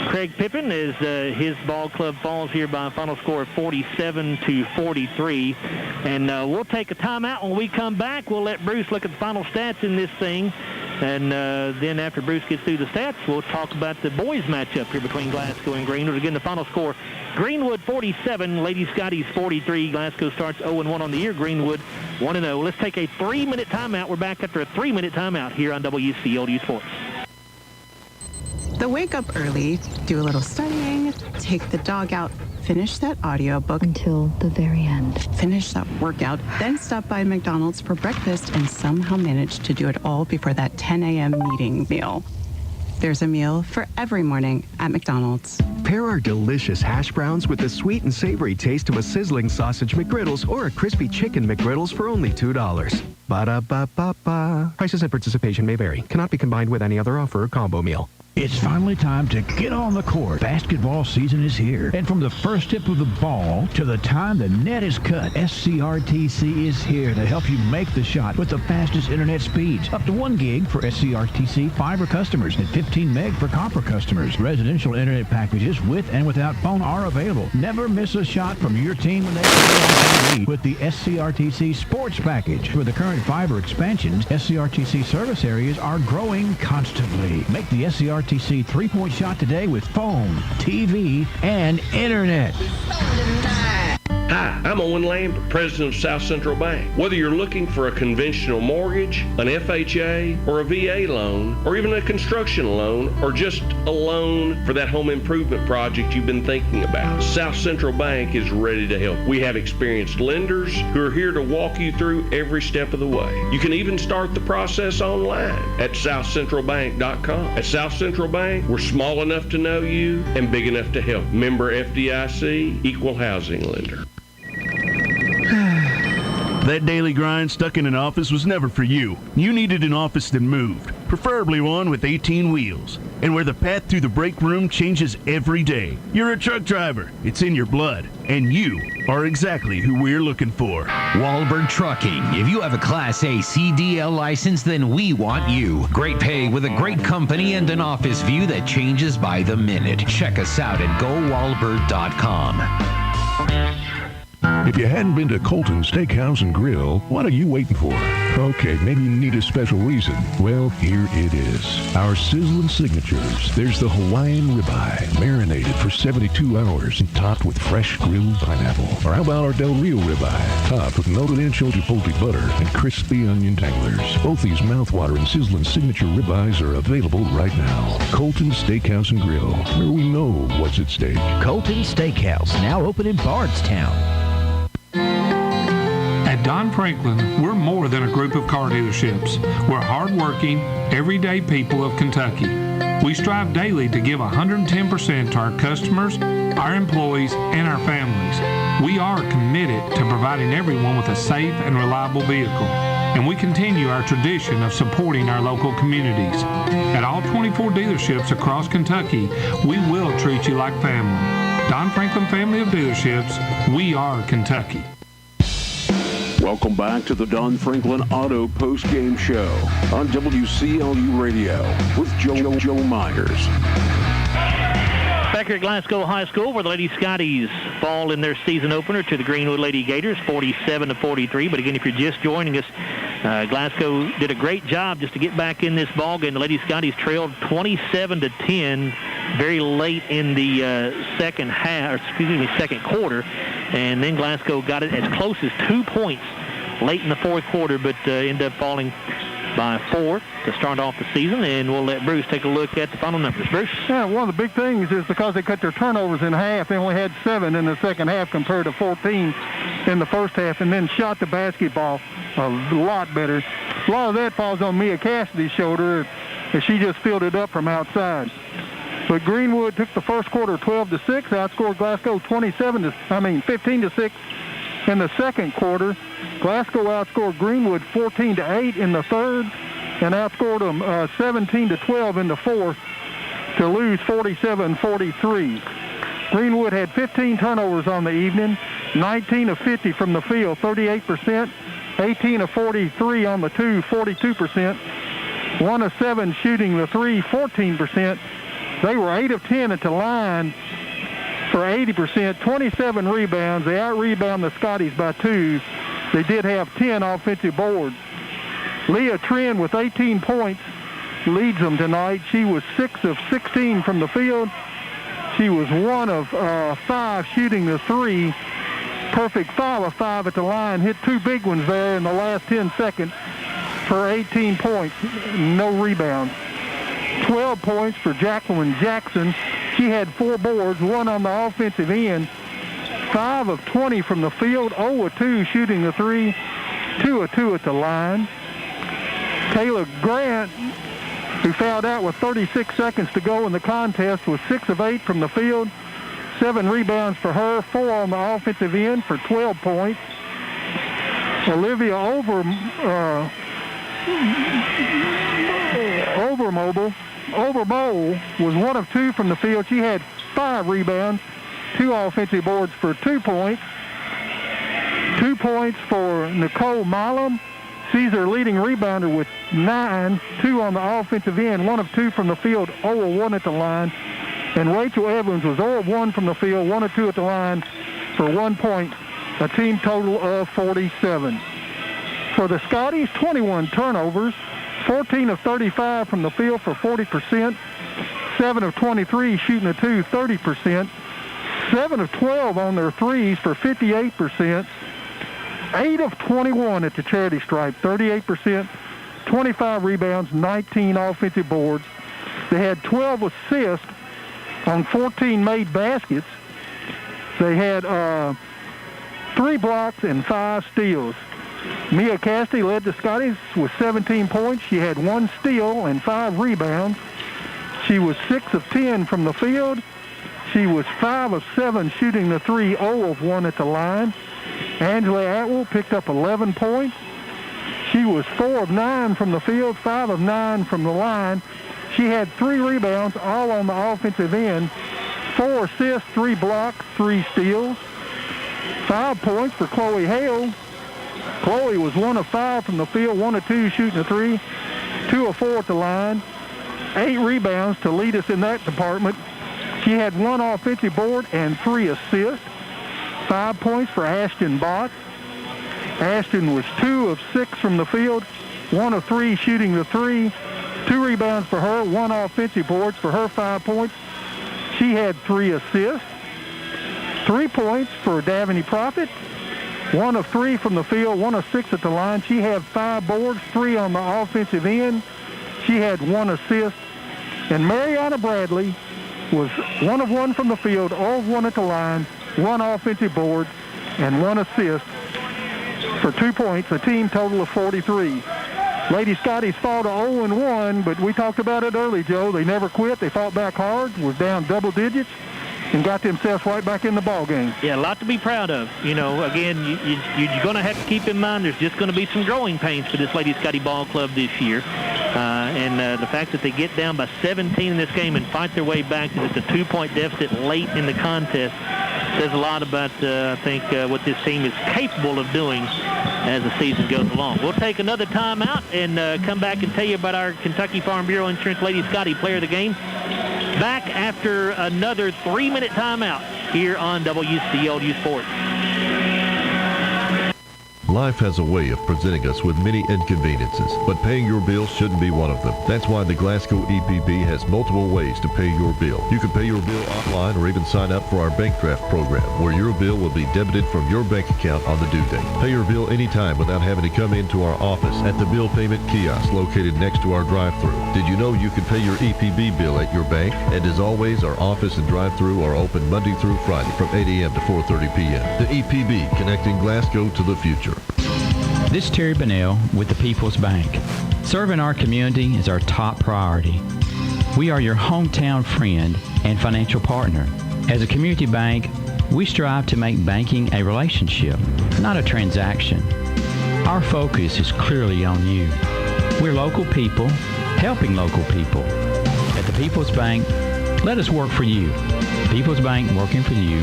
Craig Pippin as his ball club falls here by a final score of 47-43. And we'll take a timeout. When we come back, we'll let Bruce look at the final stats in this thing. And then after Bruce gets through the stats, we'll talk about the boys matchup here between Glasgow and Greenwood. Again, the final score, Greenwood 47, Lady Scotty's 43. Glasgow starts 0-1 on the year. Greenwood 1-0. Let's take a 3-minute timeout. We're back after a 3-minute timeout here on WCLU Sports. So wake up early, do a little studying, take the dog out, finish that audiobook until the very end. Finish that workout, then stop by McDonald's for breakfast and somehow manage to do it all before that 10 a.m. meeting meal. There's a meal for every morning at McDonald's. Pair our delicious hash browns with the sweet and savory taste of a sizzling sausage McGriddles or a crispy chicken McGriddles for only $2. Ba-da-ba-ba-ba. Prices and participation may vary. Cannot be combined with any other offer or combo meal. It's finally time to get on the court. Basketball season is here. And from the first tip of the ball to the time the net is cut, SCRTC is here to help you make the shot with the fastest internet speeds. Up to 1 gig for SCRTC fiber customers and 15 meg for copper customers. Residential internet packages with and without phone are available. Never miss a shot from your team when they play on TV with the SCRTC Sports Package. With the current fiber expansions, SCRTC service areas are growing constantly. Make the SCRTC 3-point shot today with phone, TV, and internet. Hi, I'm Owen Lambert, president of South Central Bank. Whether you're looking for a conventional mortgage, an FHA, or a VA loan, or even a construction loan, or just a loan for that home improvement project you've been thinking about, South Central Bank is ready to help. We have experienced lenders who are here to walk you through every step of the way. You can even start the process online at southcentralbank.com. At South Central Bank, we're small enough to know you and big enough to help. Member FDIC, equal housing lender. That daily grind stuck in an office was never for you. You needed an office that moved, preferably one with 18 wheels, and where the path through the break room changes every day. You're a truck driver. It's in your blood, and you are exactly who we're looking for. Wahlberg Trucking. If you have a Class A CDL license, then we want you. Great pay with a great company and an office view that changes by the minute. Check us out at GoWahlberg.com. If you hadn't been to Colton's Steakhouse and Grill, what are you waiting for? Okay, maybe you need a special reason. Well, here it is. Our sizzling signatures. There's the Hawaiian ribeye, marinated for 72 hours and topped with fresh grilled pineapple. Or how about our Del Rio ribeye, topped with melted-in chipotle butter and crispy onion tanglers. Both these mouth-watering sizzling signature ribeyes are available right now. Colton's Steakhouse and Grill, where we know what's at stake. Colton's Steakhouse, now open in Bardstown. At Don Franklin, we're more than a group of car dealerships. We're hardworking, everyday people of Kentucky. We strive daily to give 110% to our customers, our employees, and our families. We are committed to providing everyone with a safe and reliable vehicle, and we continue our tradition of supporting our local communities. At all 24 dealerships across Kentucky, we will treat you like family. Don Franklin Family of Dealerships, we are Kentucky. Welcome back to the Don Franklin Auto Post-Game Show on WCLU Radio with Joe Myers. Back here at Glasgow High School, where the Lady Scotties fall in their season opener to the Greenwood Lady Gators, 47-43. But again, if you're just joining us, Glasgow did a great job just to get back in this ball game. The Lady Scotties trailed 27-10 very late in the second quarter, and then Glasgow got it as close as 2 points late in the fourth quarter, but ended up falling by 4 to start off the season, and we'll let Bruce take a look at the final numbers. Bruce? Yeah, one of the big things is because they cut their turnovers in half, they only had 7 in the second half compared to 14 in the first half, and then shot the basketball a lot better. A lot of that falls on Mia Cassidy's shoulder, as she just filled it up from outside. But Greenwood took the first quarter 12-6, outscored Glasgow 15-6 in the second quarter. Glasgow outscored Greenwood 14-8 in the third, and outscored them 17-12 in the fourth to lose 47-43. Greenwood had 15 turnovers on the evening, 19 of 50 from the field, 38%, 18 of 43 on the two, 42%, 1 of 7 shooting the three, 14%. They were 8 of 10 at the line for 80%, 27 rebounds. They out-rebound the Scotties by 2. They did have 10 offensive boards. Leah Trent with 18 points leads them tonight. She was 6 of 16 from the field. She was 1 of 5 shooting the three. Perfect 5 of 5 at the line. Hit 2 big ones there in the last 10 seconds for 18 points. No rebounds. 12 points for Jacqueline Jackson. She had 4 boards, 1 on the offensive end. 5 of 20 from the field, 0 of 2 shooting the three, 2 of 2 at the line. Taylor Grant, who fouled out with 36 seconds to go in the contest, was 6 of 8 from the field, 7 rebounds for her, 4 on the offensive end for 12 points. Olivia Overmole was 1 of 2 from the field. She had 5 rebounds, 2 offensive boards for 2 points. 2 points for Nicole Milam. She's their leading rebounder with 9, 2 on the offensive end, 1 of 2 from the field, 0 of 1 at the line. And Rachel Evans was 0 of 1 from the field, 1 of 2 at the line for 1 point, a team total of 47. For the Scotties, 21 turnovers, 14 of 35 from the field for 40%, 7 of 23 shooting a 2, 30%, 7 of 12 on their threes for 58%, 8 of 21 at the charity stripe, 38%, 25 rebounds, 19 offensive boards. They had 12 assists on 14 made baskets. They had 3 blocks and 5 steals. Mia Cassidy led the Scotties with 17 points. She had 1 steal and 5 rebounds. She was 6 of 10 from the field. She was 5 of 7 shooting the three, 0 of 1 at the line. Angela Atwell picked up 11 points. She was 4 of 9 from the field, 5 of 9 from the line. She had 3 rebounds, all on the offensive end, 4 assists, 3 blocks, 3 steals. 5 points for Chloe Hale. Chloe was 1 of 5 from the field, 1 of 2 shooting a 3, 2 of 4 at the line. 8 rebounds to lead us in that department. She had 1 offensive board and 3 assists. 5 points for Ashton Bott. Ashton was 2 of 6 from the field, 1 of 3 shooting the 3, 2 rebounds for her, 1 offensive boards for her 5 points. She had 3 assists. 3 points for Davini Profit, 1 of 3 from the field, 1 of 6 at the line. She had 5 boards, 3 on the offensive end. She had 1 assist. And Mariana Bradley was 1 of 1 from the field, 0 of 1 at the line, 1 offensive board, and 1 assist for 2 points, a team total of 43. Lady Scotties fought 0-1, but we talked about it early, Joe. They never quit. They fought back hard, was down double digits, and got themselves right back in the ball game. Yeah, a lot to be proud of. You know, again, you're going to have to keep in mind there's just going to be some growing pains for this Lady Scotty Ball Club this year. And the fact that they get down by 17 in this game and fight their way back to just a 2-point deficit late in the contest says a lot about, I think, what this team is capable of doing as the season goes along. We'll take another timeout and come back and tell you about our Kentucky Farm Bureau Insurance Lady Scotty Player of the Game. Back after another 3-minute timeout here on WCLU Sports. Life has a way of presenting us with many inconveniences, but paying your bill shouldn't be one of them. That's why the Glasgow EPB has multiple ways to pay your bill. You can pay your bill online or even sign up for our bank draft program, where your bill will be debited from your bank account on the due date. Pay your bill anytime without having to come into our office at the bill payment kiosk located next to our drive-thru. Did you know you can pay your EPB bill at your bank? And as always, our office and drive-thru are open Monday through Friday from 8 a.m. to 4:30 p.m. The EPB, connecting Glasgow to the future. This is Terry Bunnell with the People's Bank. Serving our community is our top priority. We are your hometown friend and financial partner. As a community bank, we strive to make banking a relationship, not a transaction. Our focus is clearly on you. We're local people, helping local people. At the People's Bank, let us work for you. People's Bank, working for you.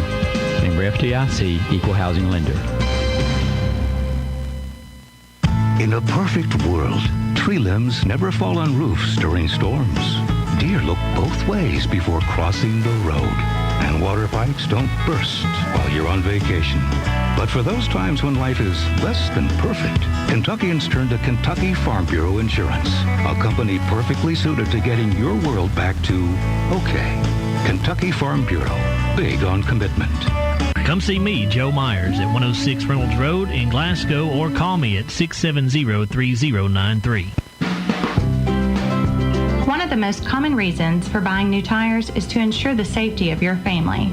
Member FDIC, Equal Housing Lender. In a perfect world, tree limbs never fall on roofs during storms. Deer look both ways before crossing the road. And water pipes don't burst while you're on vacation. But for those times when life is less than perfect, Kentuckians turn to Kentucky Farm Bureau Insurance, a company perfectly suited to getting your world back to okay. Kentucky Farm Bureau, big on commitment. Come see me, Joe Myers, at 106 Reynolds Road in Glasgow, or call me at 670-3093. One of the most common reasons for buying new tires is to ensure the safety of your family.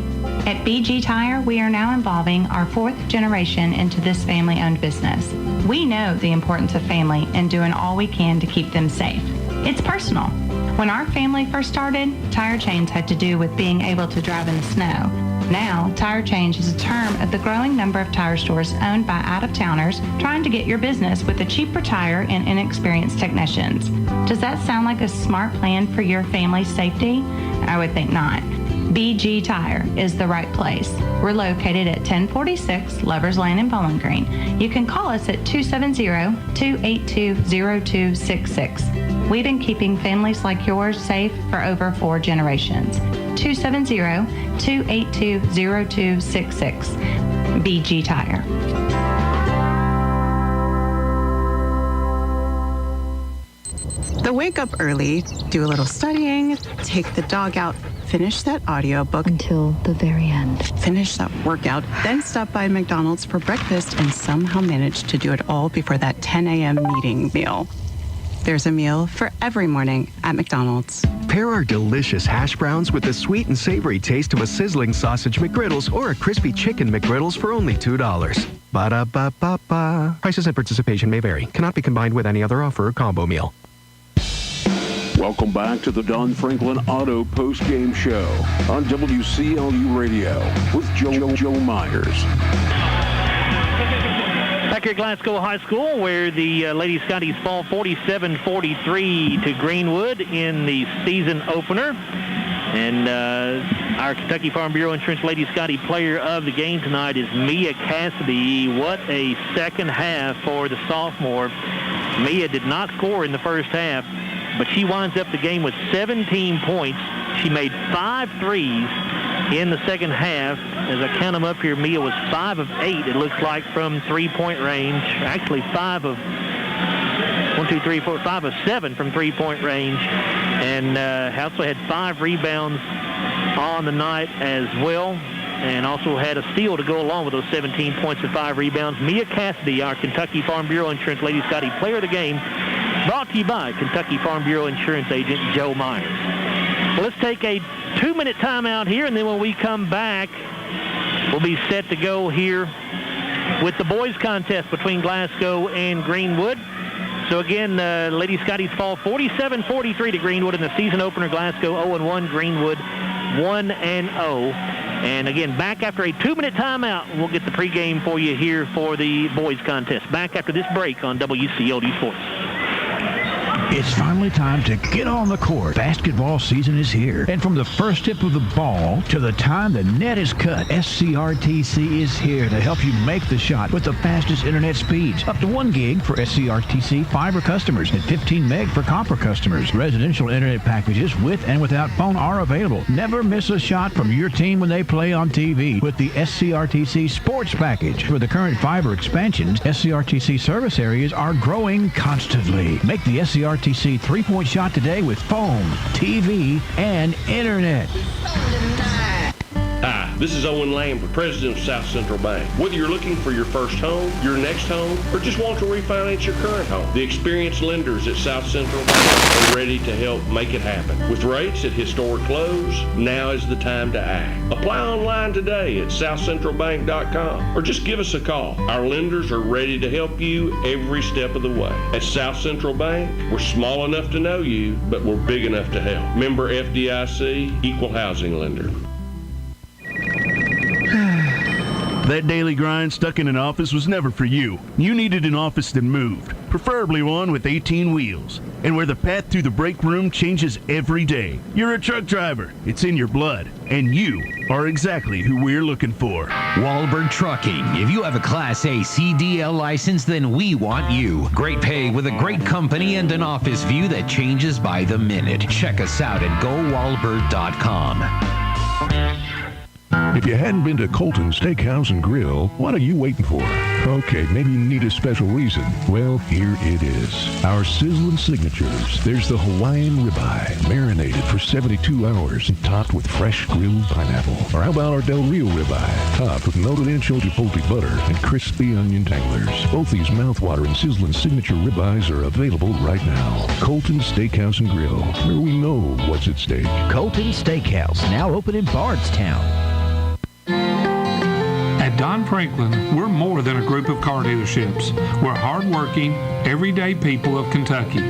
At BG Tire, we are now involving our 4th generation into this family-owned business. We know the importance of family and doing all we can to keep them safe. It's personal. When our family first started, tire change had to do with being able to drive in the snow. Now, tire change is a term of the growing number of tire stores owned by out-of-towners trying to get your business with a cheaper tire and inexperienced technicians. Does that sound like a smart plan for your family's safety? I would think not. BG Tire is the right place. We're located at 1046 Lovers Lane in Bowling Green. You can call us at 270-282-0266. We've been keeping families like yours safe for over 4 generations. 270-282-0266. BG Tire. The wake up early, do a little studying, take the dog out, finish that audiobook until the very end. Finish that workout, then stop by McDonald's for breakfast and somehow manage to do it all before that 10 a.m. meeting meal. There's a meal for every morning at McDonald's. Pair our delicious hash browns with the sweet and savory taste of a sizzling sausage McGriddles or a crispy chicken McGriddles for only $2. Ba-da-ba-ba-ba. Prices and participation may vary. Cannot be combined with any other offer or combo meal. Welcome back to the Don Franklin Auto Post-Game Show on WCLU Radio with Joe Myers. Back here at Glasgow High School, where the Lady Scotties fall 47-43 to Greenwood in the season opener. And our Kentucky Farm Bureau Insurance Lady Scotty player of the game tonight is Mia Cassidy. What a second half for the sophomore. Mia did not score in the first half, but she winds up the game with 17 points. She made 5 threes in the second half. As I count them up here, Mia was 5 of 8, it looks like, from three-point range. Actually, 5 of 7 from three-point range. And also had 5 rebounds on the night as well, and also had a steal to go along with those 17 points and 5 rebounds. Mia Cassidy, our Kentucky Farm Bureau Insurance Lady Scotty player of the game, brought to you by Kentucky Farm Bureau Insurance agent Joe Myers. Well, let's take a 2-minute timeout here, and then when we come back, we'll be set to go here with the boys contest between Glasgow and Greenwood. So again, Lady Scotties fall 47-43 to Greenwood in the season opener. Glasgow 0-1, Greenwood 1-0. And again, back after a 2-minute timeout, we'll get the pregame for you here for the boys contest. Back after this break on WCLU Sports. It's finally time to get on the court. Basketball season is here. And from the first tip of the ball to the time the net is cut, SCRTC is here to help you make the shot with the fastest internet speeds. Up to 1 gig for SCRTC fiber customers and 15 meg for copper customers. Residential internet packages with and without phone are available. Never miss a shot from your team when they play on TV with the SCRTC Sports Package. For the current fiber expansions, SCRTC service areas are growing constantly. Make the SCRTC 3-point shot today with phone, TV, and internet. Hi, this is Owen Lambert, president of South Central Bank. Whether you're looking for your first home, your next home, or just want to refinance your current home, the experienced lenders at South Central Bank are ready to help make it happen. With rates at historic lows, now is the time to act. Apply online today at southcentralbank.com or just give us a call. Our lenders are ready to help you every step of the way. At South Central Bank, we're small enough to know you, but we're big enough to help. Member FDIC, equal housing lender. That daily grind stuck in an office was never for you. You needed an office that moved, preferably one with 18 wheels, and where the path through the break room changes every day. You're a truck driver. It's in your blood, and you are exactly who we're looking for. Wahlberg Trucking. If you have a Class A CDL license, then we want you. Great pay with a great company and an office view that changes by the minute. Check us out at GoWahlberg.com. If you hadn't been to Colton's Steakhouse and Grill, what are you waiting for? Okay, maybe you need a special reason. Well, here it is. Our sizzling signatures. There's the Hawaiian ribeye, marinated for 72 hours and topped with fresh grilled pineapple. Or how about our Del Rio ribeye, topped with melted ancho chipotle butter and crispy onion tanglers. Both these mouth-watering sizzling signature ribeyes are available right now. Colton's Steakhouse and Grill, where we know what's at stake. Colton's Steakhouse, now open in Bardstown. At Don Franklin, we're more than a group of car dealerships. We're hardworking, everyday people of Kentucky.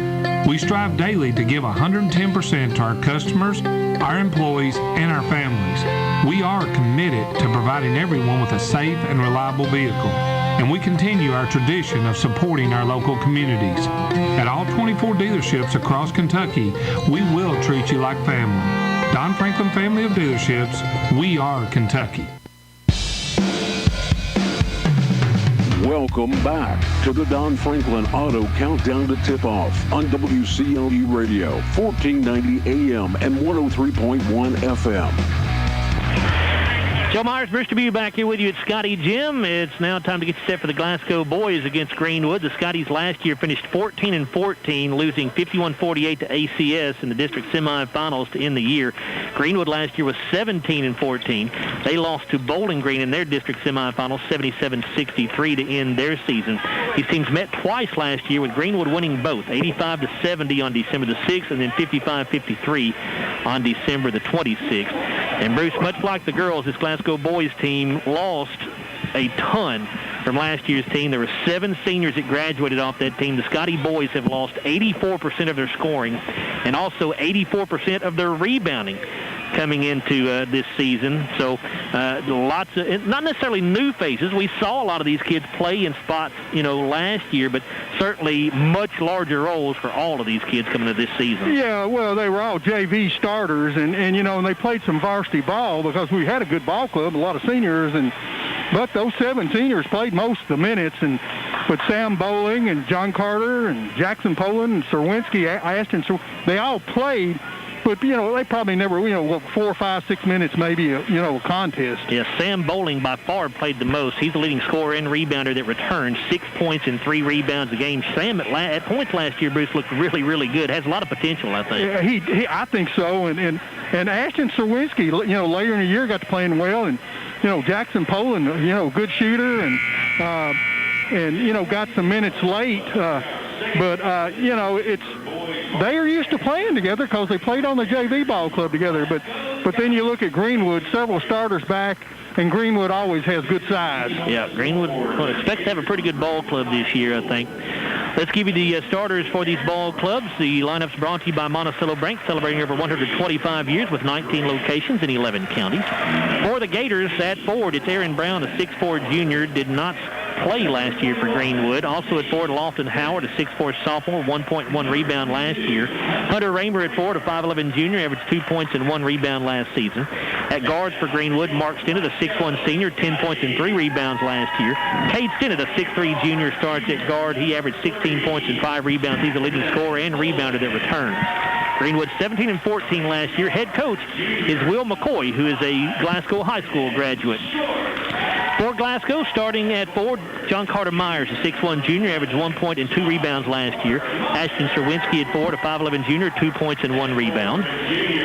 We strive daily to give 110% to our customers, our employees, and our families. We are committed to providing everyone with a safe and reliable vehicle, and we continue our tradition of supporting our local communities. At all 24 dealerships across Kentucky, we will treat you like family. Don Franklin Family of Dealerships, we are Kentucky. Welcome back to the Don Franklin Auto Countdown to Tip-Off on WCLU Radio, 1490 AM and 103.1 FM. Joe Myers, Bruce Dubuque back here with you at Scotty Gym. It's now time to get set for the Glasgow boys against Greenwood. The Scotties last year finished 14-14, losing 51-48 to ACS in the district semifinals to end the year. Greenwood last year was 17-14. They lost to Bowling Green in their district semifinals, 77-63 to end their season. These teams met twice last year, with Greenwood winning both, 85-70 on December the 6th and then 55-53 on December the 26th. And Bruce, much like the girls, this Glasgow boys team lost a ton from last year's team. There were 7 seniors that graduated off that team. The Scotty boys have lost 84% of their scoring and also 84% of their rebounding. coming into this season. So lots of, not necessarily new faces. We saw a lot of these kids play in spots, last year, but certainly much larger roles for all of these kids coming into this season. Yeah, well, they were all JV starters, and they played some varsity ball because we had a good ball club, a lot of seniors, but those 7 seniors played most of the minutes, and with Sam Bowling and John Carter and Jackson Poland and Serwinski, Ashton, they all played. But, they probably never, 4, 5, 6 minutes maybe, a contest. Yeah, Sam Bowling by far played the most. He's the leading scorer and rebounder that returned 6 points and 3 rebounds a game. Sam at points last year, Bruce, looked really, really good. Has a lot of potential, I think. Yeah, I think so. And Ashton Serwinski, later in the year got to playing well. And, Jackson Poland, good shooter and got some minutes late. They are used to playing together because they played on the JV ball club together. But then you look at Greenwood, several starters back, and Greenwood always has good size. Yeah, Greenwood expects to have a pretty good ball club this year, I think. Let's give you the starters for these ball clubs. The lineup's brought to you by Monticello Bank, celebrating over 125 years with 19 locations in 11 counties. For the Gators, at forward, it's Aaron Brown, a 6'4 junior, did not play last year for Greenwood. Also at forward, Lofton Howard, a 6'4 sophomore, 1.1 rebound last year. Hunter Raymer at forward, a 5'11 junior, averaged 2 points and 1 rebound last season. At guards for Greenwood, Mark Stinnett, a 6'1 senior, 10 points and 3 rebounds last year. Cade Stinnett, a 6'3 junior, starts at guard. He averaged 16 points and 5 rebounds. He's the leading scorer and rebounder that returned. Greenwood 17-14 last year. Head coach is Will McCoy, who is a Glasgow High School graduate. For Glasgow, starting at forward, John Carter Myers, a 6'1 junior, averaged 1 point and 2 rebounds last year. Ashton Serwinski at forward, a 5'11 junior, 2 points and 1 rebound.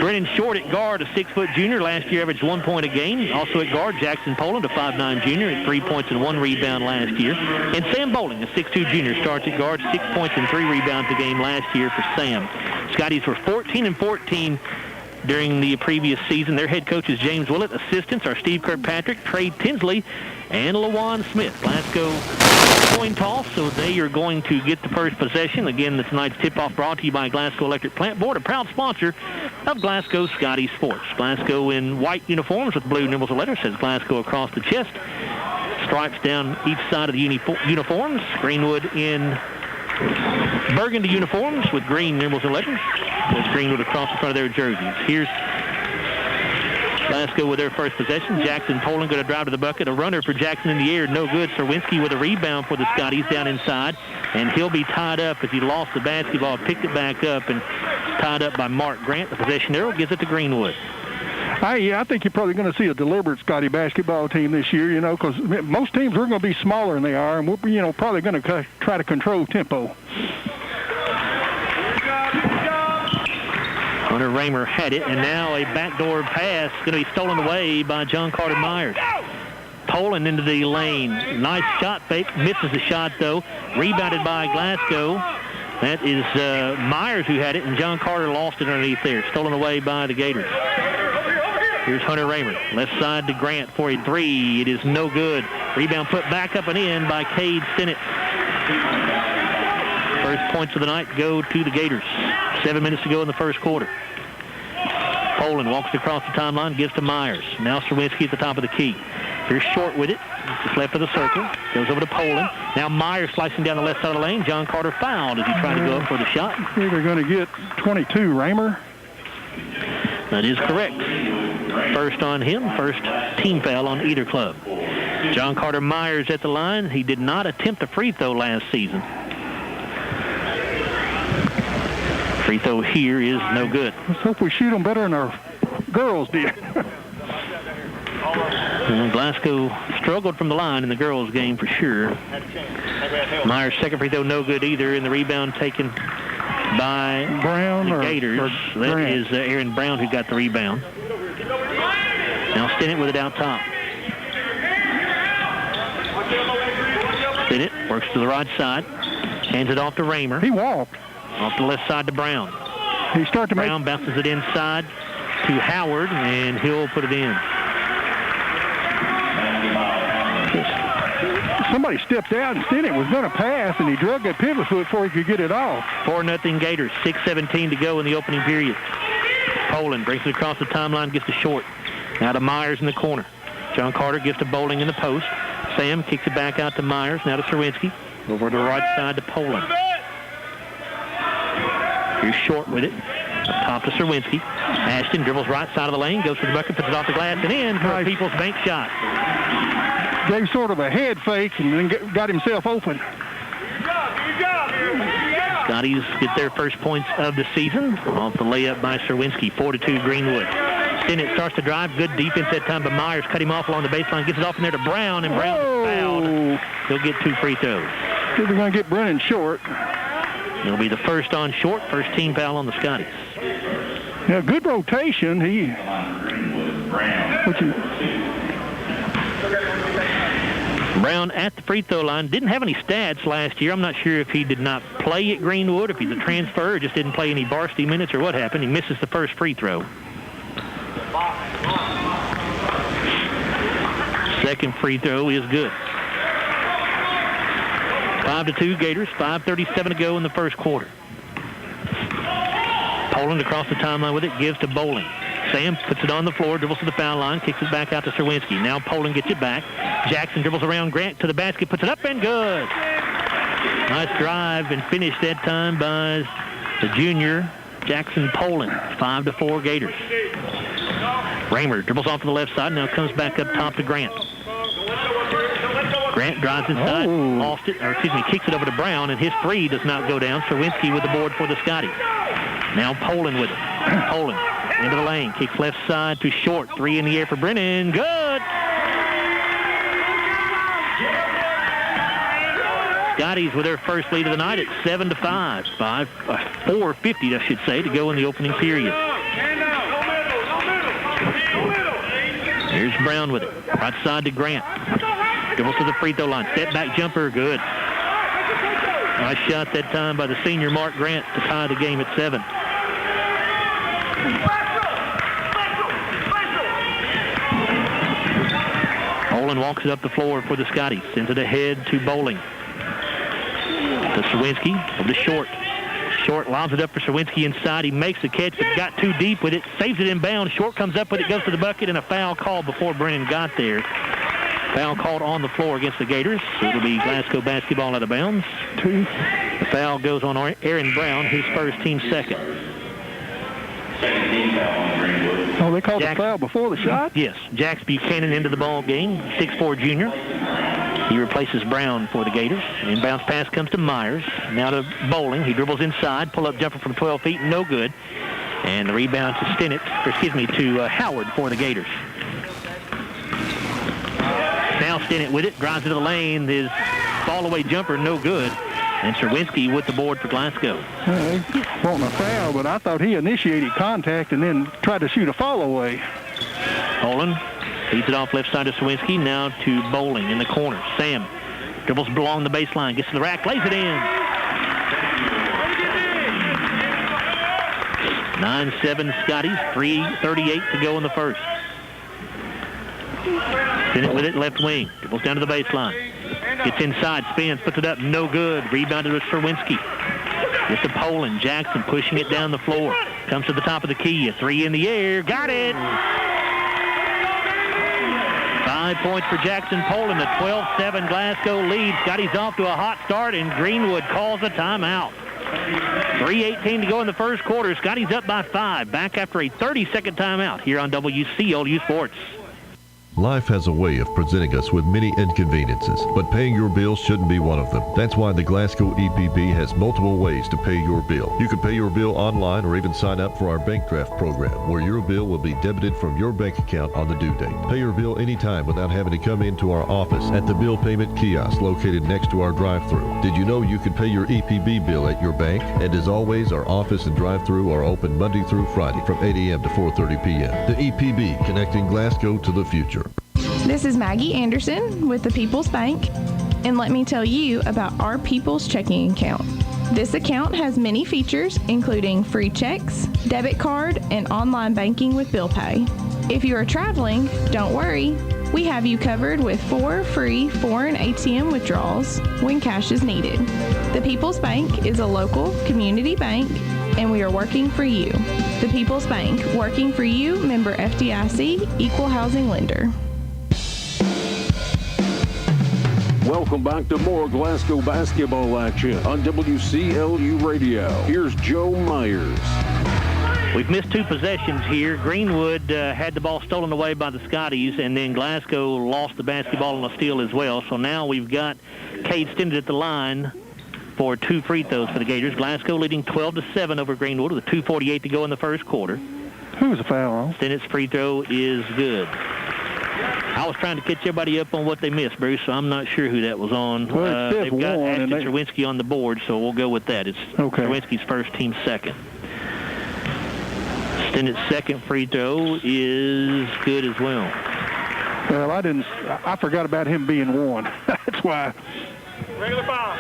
Brennan Short at guard, a 6' junior, last year averaged 1 point a game. Also at guard, Jackson Poland, a 5'9 junior, at 3 points and 1 rebound last year. And Sam Bowling, a 6'2 junior, starts at guard, 6 points and 3 rebounds a game last year for Sam. Scotties were 14-14 during the previous season. Their head coach is James Willett. Assistants are Steve Kirkpatrick, Trey Tinsley, and LaJuan Smith. Glasgow coin toss, so they are going to get the first possession. Again, tonight's tip-off brought to you by Glasgow Electric Plant Board, a proud sponsor of Glasgow Scotty Sports. Glasgow in white uniforms with blue numerals and letters, says Glasgow across the chest. Stripes down each side of the uniforms. Greenwood in burgundy uniforms with green numerals and letters. There's Greenwood across the front of their jerseys. Here's Glasgow with their first possession. Jackson Poland going to drive to the bucket. A runner for Jackson in the air, no good. Serwinski with a rebound for the Scotties down inside, and he'll be tied up as he lost the basketball, picked it back up, and tied up by Mark Grant. The possession arrow gives it to Greenwood. I think you're probably going to see a deliberate Scotty basketball team this year, because most teams are going to be smaller than they are, and we're, probably going to try to control tempo. Hunter Raymer had it, and now a backdoor pass going to be stolen away by John Carter Myers. Poland into the lane. Nice shot fake. Misses the shot, though. Rebounded by Glasgow. That is Myers who had it, and John Carter lost it underneath there. Stolen away by the Gators. Here's Hunter Raymer. Left side to Grant for a 3. It is no good. Rebound put back up and in by Cade Stinnett. First points of the night go to the Gators. 7 minutes to go in the first quarter. Poland walks across the timeline, gives to Myers. Now Serwinski at the top of the key. Here's Short with it. Just left of the circle. Goes over to Poland. Now Myers slicing down the left side of the lane. John Carter fouled as he tried to go up for the shot. They're going to get 22, Raymer. That is correct. First on him, first team foul on either club. John Carter Myers at the line. He did not attempt a free throw last season. Free throw here is no good. Let's hope we shoot them better than our girls did. Glasgow struggled from the line in the girls' game for sure. Myers' second free throw no good either, and the rebound taken by Brown the Gators. That is Aaron Brown who got the rebound. Now Stinnett with it out top. Stinnett works to the right side, hands it off to Raymer. He walked. Off the left side to Brown. He started to Brown bounces it inside to Howard, and he'll put it in. Somebody stepped out, and Stinnett was going to pass, and he drug that pivot foot before he could get it off. 4-0 Gators, 6:17 to go in the opening period. Poland. Brings it across the timeline, gets to Short. Now to Myers in the corner. John Carter gives to Bowling in the post. Sam kicks it back out to Myers. Now to Serwinski. Over to the right side to Poland. Here's Short with it. Up top to Serwinski. Ashton dribbles right side of the lane, goes to the bucket, puts it off the glass, and in for a People's Bank shot. Gave sort of a head fake and then got himself open. Scotties get their first points of the season off the layup by Serwinski. 4-2 Greenwood. Stinnett starts to drive. Good defense that time, but Myers cut him off along the baseline. Gets it off in there to Brown, and Brown is fouled. He'll get 2 free throws. They're going to get Brennan Short. It'll be the first on Short, first team foul on the Scotties. Yeah, good rotation. Brown at the free throw line. Didn't have any stats last year. I'm not sure if he did not play at Greenwood, if he's a transfer, or just didn't play any varsity minutes, or what happened. He misses the first free throw. Second free throw is good. 5-2 Gators. 5:37 to go in the first quarter. Poland across the timeline with it, gives to Bowling. Sam puts it on the floor, dribbles to the foul line, kicks it back out to Serwinski. Now Poland gets it back. Jackson dribbles around Grant to the basket, puts it up, and good. Nice drive and finish that time by the junior, Jackson Poland. 5-4 Gators. Raymer dribbles off to the left side, now comes back up top to Grant. Grant drives inside, lost it, kicks it over to Brown, and his three does not go down. Serwinski with the board for the Scotties. Now Poland with it. Poland into the lane, kicks left side to Short. 3 in the air for Brennan. Good! Scotties with their first lead of the night at 7-5. 4:50, I should say, to go in the opening period. Here's Brown with it. Right side to Grant. Dribbles to the free throw line. Step back jumper, good. Nice shot that time by the senior Mark Grant to tie the game at 7. Poland walks it up the floor for the Scotties. Sends it ahead to Bowling. To Serwinski, over to Short. Short lobs it up for Serwinski inside. He makes the catch, but got too deep with it. Saves it inbound. Short comes up with it, goes to the bucket, and a foul called before Brennan got there. Foul called on the floor against the Gators. So it'll be Glasgow basketball out of bounds. 2. The foul goes on Aaron Brown, his first, team second. Oh, they called the foul before the shot? Yes. Jax Buchanan into the ball game, 6'4 junior. He replaces Brown for the Gators. Inbounds pass comes to Myers. Now to Bowling. He dribbles inside. Pull-up jumper from 12 feet. No good. And the rebound to to Howard for the Gators. Now Stinnett with it. Drives into the lane. His fall-away jumper, no good. And Serwinski with the board for Glasgow. Wanting a foul, but I thought he initiated contact and then tried to shoot a fall-away. Poland feeds it off left side to Serwinski. Now to Bowling in the corner. Sam dribbles along the baseline. Gets to the rack. Lays it in. 9-7 Scotties. 3:38 to go in the first. Stinnett with it, left wing. Dribbles down to the baseline. Gets inside, spins, puts it up, no good. Rebounded with Serwinski. Gets to Poland. Jackson pushing it down the floor. Comes to the top of the key. A 3 in the air. Got it! 5 points for Jackson Poland. A 12-7 Glasgow lead. Scotty's off to a hot start, and Greenwood calls a timeout. 3:18 to go in the first quarter. Scotty's up by 5. Back after a 30-second timeout here on WCLU Sports. Life has a way of presenting us with many inconveniences, but paying your bills shouldn't be one of them. That's why the Glasgow EPB has multiple ways to pay your bill. You can pay your bill online or even sign up for our bank draft program, where your bill will be debited from your bank account on the due date. Pay your bill anytime without having to come into our office at the bill payment kiosk located next to our drive-thru. Did you know you can pay your EPB bill at your bank? And as always, our office and drive-thru are open Monday through Friday from 8 a.m. to 4:30 p.m. The EPB, connecting Glasgow to the future. This is Maggie Anderson with the People's Bank, and let me tell you about our People's Checking Account. This account has many features, including free checks, debit card, and online banking with bill pay. If you are traveling, don't worry. We have you covered with 4 free foreign ATM withdrawals when cash is needed. The People's Bank is a local community bank, and we are working for you. The People's Bank, working for you, member FDIC, equal housing lender. Welcome back to more Glasgow basketball action on WCLU Radio. Here's Joe Myers. We've missed 2 possessions here. Greenwood had the ball stolen away by the Scotties, and then Glasgow lost the basketball on a steal as well. So now we've got Cade Stinnett at the line for 2 free throws for the Gators. Glasgow leading 12-7 over Greenwood with 2:48 to go in the first quarter. Who's a foul on? Stinnett's free throw is good. I was trying to catch everybody up on what they missed, Bruce, so I'm not sure who that was on. Well, they've got Ashton Serwinski on the board, so we'll go with that. It's okay. Serwinski's first, team second. Stinnett's second free throw is good as well. Well, I forgot about him being one. That's why. Regular foul.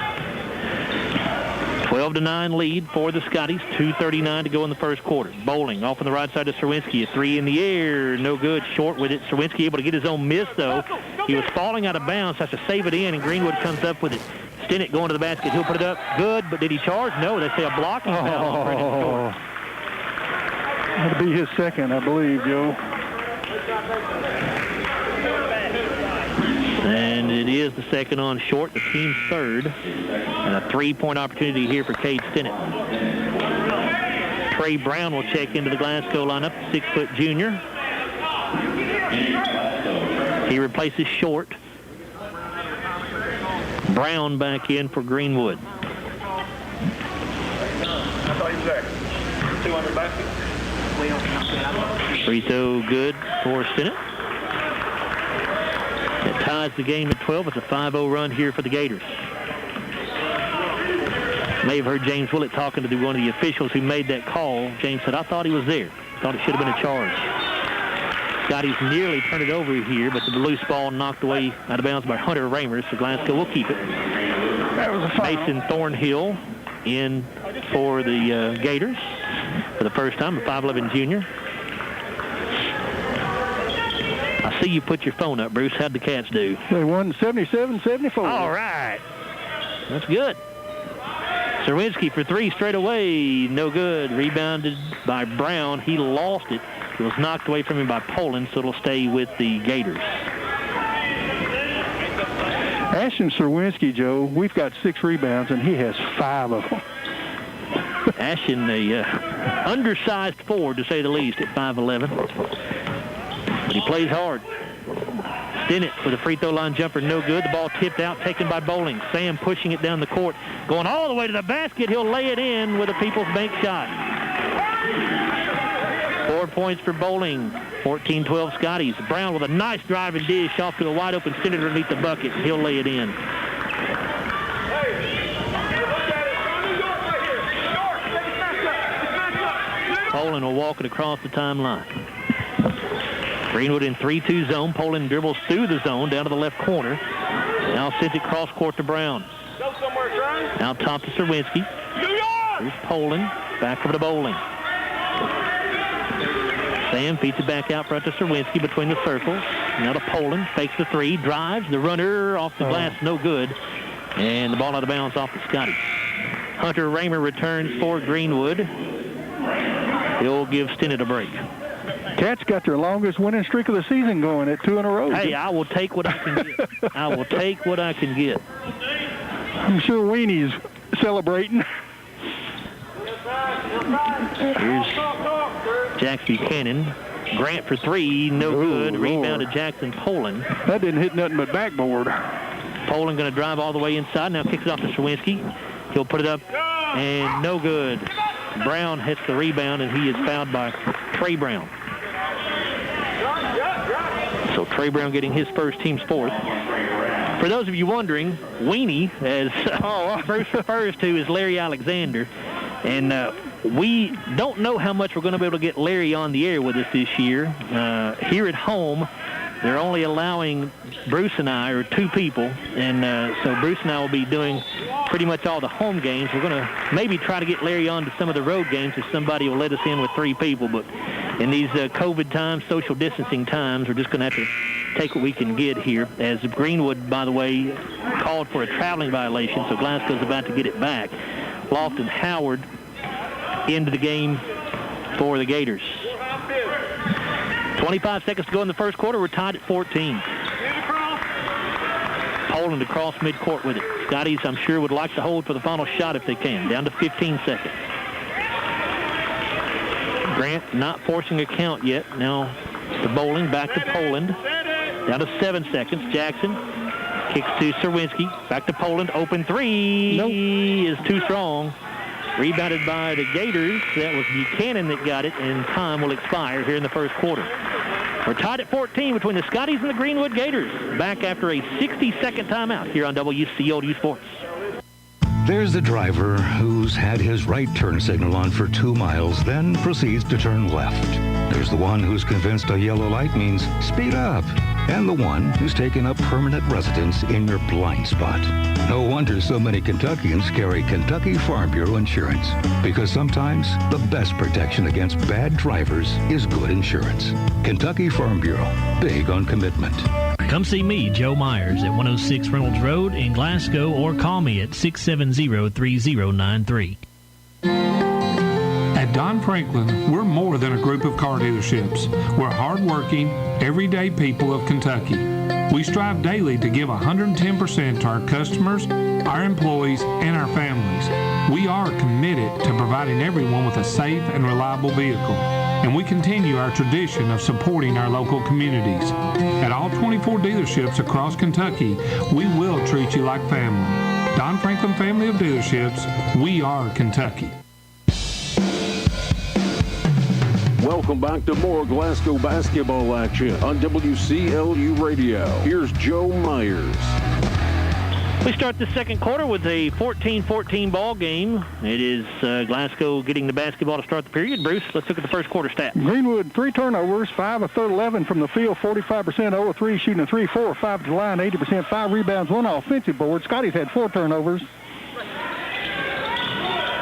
12-9 lead for the Scotties. 2:39 to go in the first quarter. Bowling off on the right side of Serwinski. A 3 in the air. No good. Short with it. Serwinski able to get his own miss, though. He was falling out of bounds. Has to save it in, and Greenwood comes up with it. Stinnett going to the basket. He'll put it up. Good, but did he charge? No. They say a blocking foul on Brennan Short. That'll be his second, I believe, Joe. And it is the second on Short, the team's third. And a 3-point opportunity here for Cade Stinnett. Trey Brown will check into the Glasgow lineup, 6-foot junior. He replaces Short. Brown back in for Greenwood. I thought he was there. 200 basket. Free throw good for Stinnett. That ties the game at 12. It's a 5-0 run here for the Gators. May have heard James Willett talking to one of the officials who made that call. James said, I thought he was there. Thought it should have been a charge. Scotty's nearly turned it over here, but the loose ball knocked away out of bounds by Hunter Raymer, so Glasgow will keep it. That was a foul. Mason Thornhill in for the Gators for the first time, a 5'11 junior. I see you put your phone up, Bruce. How'd the Cats do? They won 77-74. All right. That's good. Serwinski for 3 straight away. No good. Rebounded by Brown. He lost it. It was knocked away from him by Poland, so it'll stay with the Gators. Ashton Serwinski, Joe, we've got 6 rebounds, and he has 5 of them. Ashton, a undersized forward, to say the least, at 5'11". But he plays hard. Stinnett for the free throw line jumper, no good. The ball tipped out, taken by Bowling. Sam pushing it down the court, going all the way to the basket. He'll lay it in with a People's Bank shot. 4 points for Bowling. 14-12 Scotties. Brown with a nice driving dish off to a wide open Stinnett underneath the bucket. He'll lay it in. Poland will walk it across the timeline. Greenwood in 3-2 zone. Poland dribbles through the zone down to the left corner. Now sends it cross court to Brown. Out top to Serwinski. Here's Poland. Back over to Bowling. Sam feeds it back out front to Serwinski between the circles. Now to Poland. Fakes the 3. Drives. The runner off the glass. No good. And the ball out of bounds off the Scotties. Hunter Raymer returns for Greenwood. He'll give Stinnett a break. Cats got their longest winning streak of the season going at 2 in a row. Hey, I will take what I can get. I will take what I can get. I'm sure Weenie's celebrating. Here's Jack Buchanan. Grant for 3, no good. Rebound to Jackson Poland. That didn't hit nothing but backboard. Poland going to drive all the way inside. Now kicks it off to Serwinski. He'll put it up, and no good. Brown hits the rebound, and he is fouled by Trey Brown. So Trey Brown getting his first, team's 4th. For those of you wondering, Weenie, as Bruce refers to, is Larry Alexander. And we don't know how much we're going to be able to get Larry on the air with us this year. Here at home, they're only allowing Bruce and I, or 2 people. And so Bruce and I will be doing pretty much all the home games. We're going to maybe try to get Larry on to some of the road games if somebody will let us in with 3 people. But in these COVID times, social distancing times, we're just going to have to take what we can get here, as Greenwood, by the way, called for a traveling violation, so Glasgow's about to get it back. Lofton Howard into the game for the Gators. 25 seconds to go in the first quarter. We're tied at 14. Poland across midcourt with it. Scotties, I'm sure, would like to hold for the final shot if they can. Down to 15 seconds. Grant not forcing a count yet. Now to Bowling, back to Poland. Down to 7 seconds. Jackson kicks to Serwinski. Back to Poland. Open three. Nope. Is too strong. Rebounded by the Gators. That was Buchanan that got it, and time will expire here in the first quarter. We're tied at 14 between the Scotties and the Greenwood Gators. Back after a 60-second timeout here on WCLU Sports. There's the driver who's had his right turn signal on for 2 miles, then proceeds to turn left. There's the one who's convinced a yellow light means speed up. And the one who's taken up permanent residence in your blind spot. No wonder so many Kentuckians carry Kentucky Farm Bureau insurance, because sometimes the best protection against bad drivers is good insurance. Kentucky Farm Bureau, big on commitment. Come see me, Joe Myers, at 106 Reynolds Road in Glasgow, or call me at 670-3093. At Don Franklin, we're more than a group of car dealerships. We're hardworking, everyday people of Kentucky. We strive daily to give 110% to our customers, our employees, and our families. We are committed to providing everyone with a safe and reliable vehicle, and we continue our tradition of supporting our local communities. At all 24 dealerships across Kentucky, we will treat you like family. Don Franklin Family of Dealerships, we are Kentucky. Welcome back to more Glasgow basketball action on WCLU Radio. Here's Joe Myers. We start the second quarter with a 14-14 ball game. It is Glasgow getting the basketball to start the period. Bruce, let's look at the first quarter stats. Greenwood, 3 turnovers, 5 of 11 from the field, 45%, 0 of 3, shooting a 3-4, 5 to the line, 80%, 5 rebounds, 1 offensive board. Scotty's had 4 turnovers.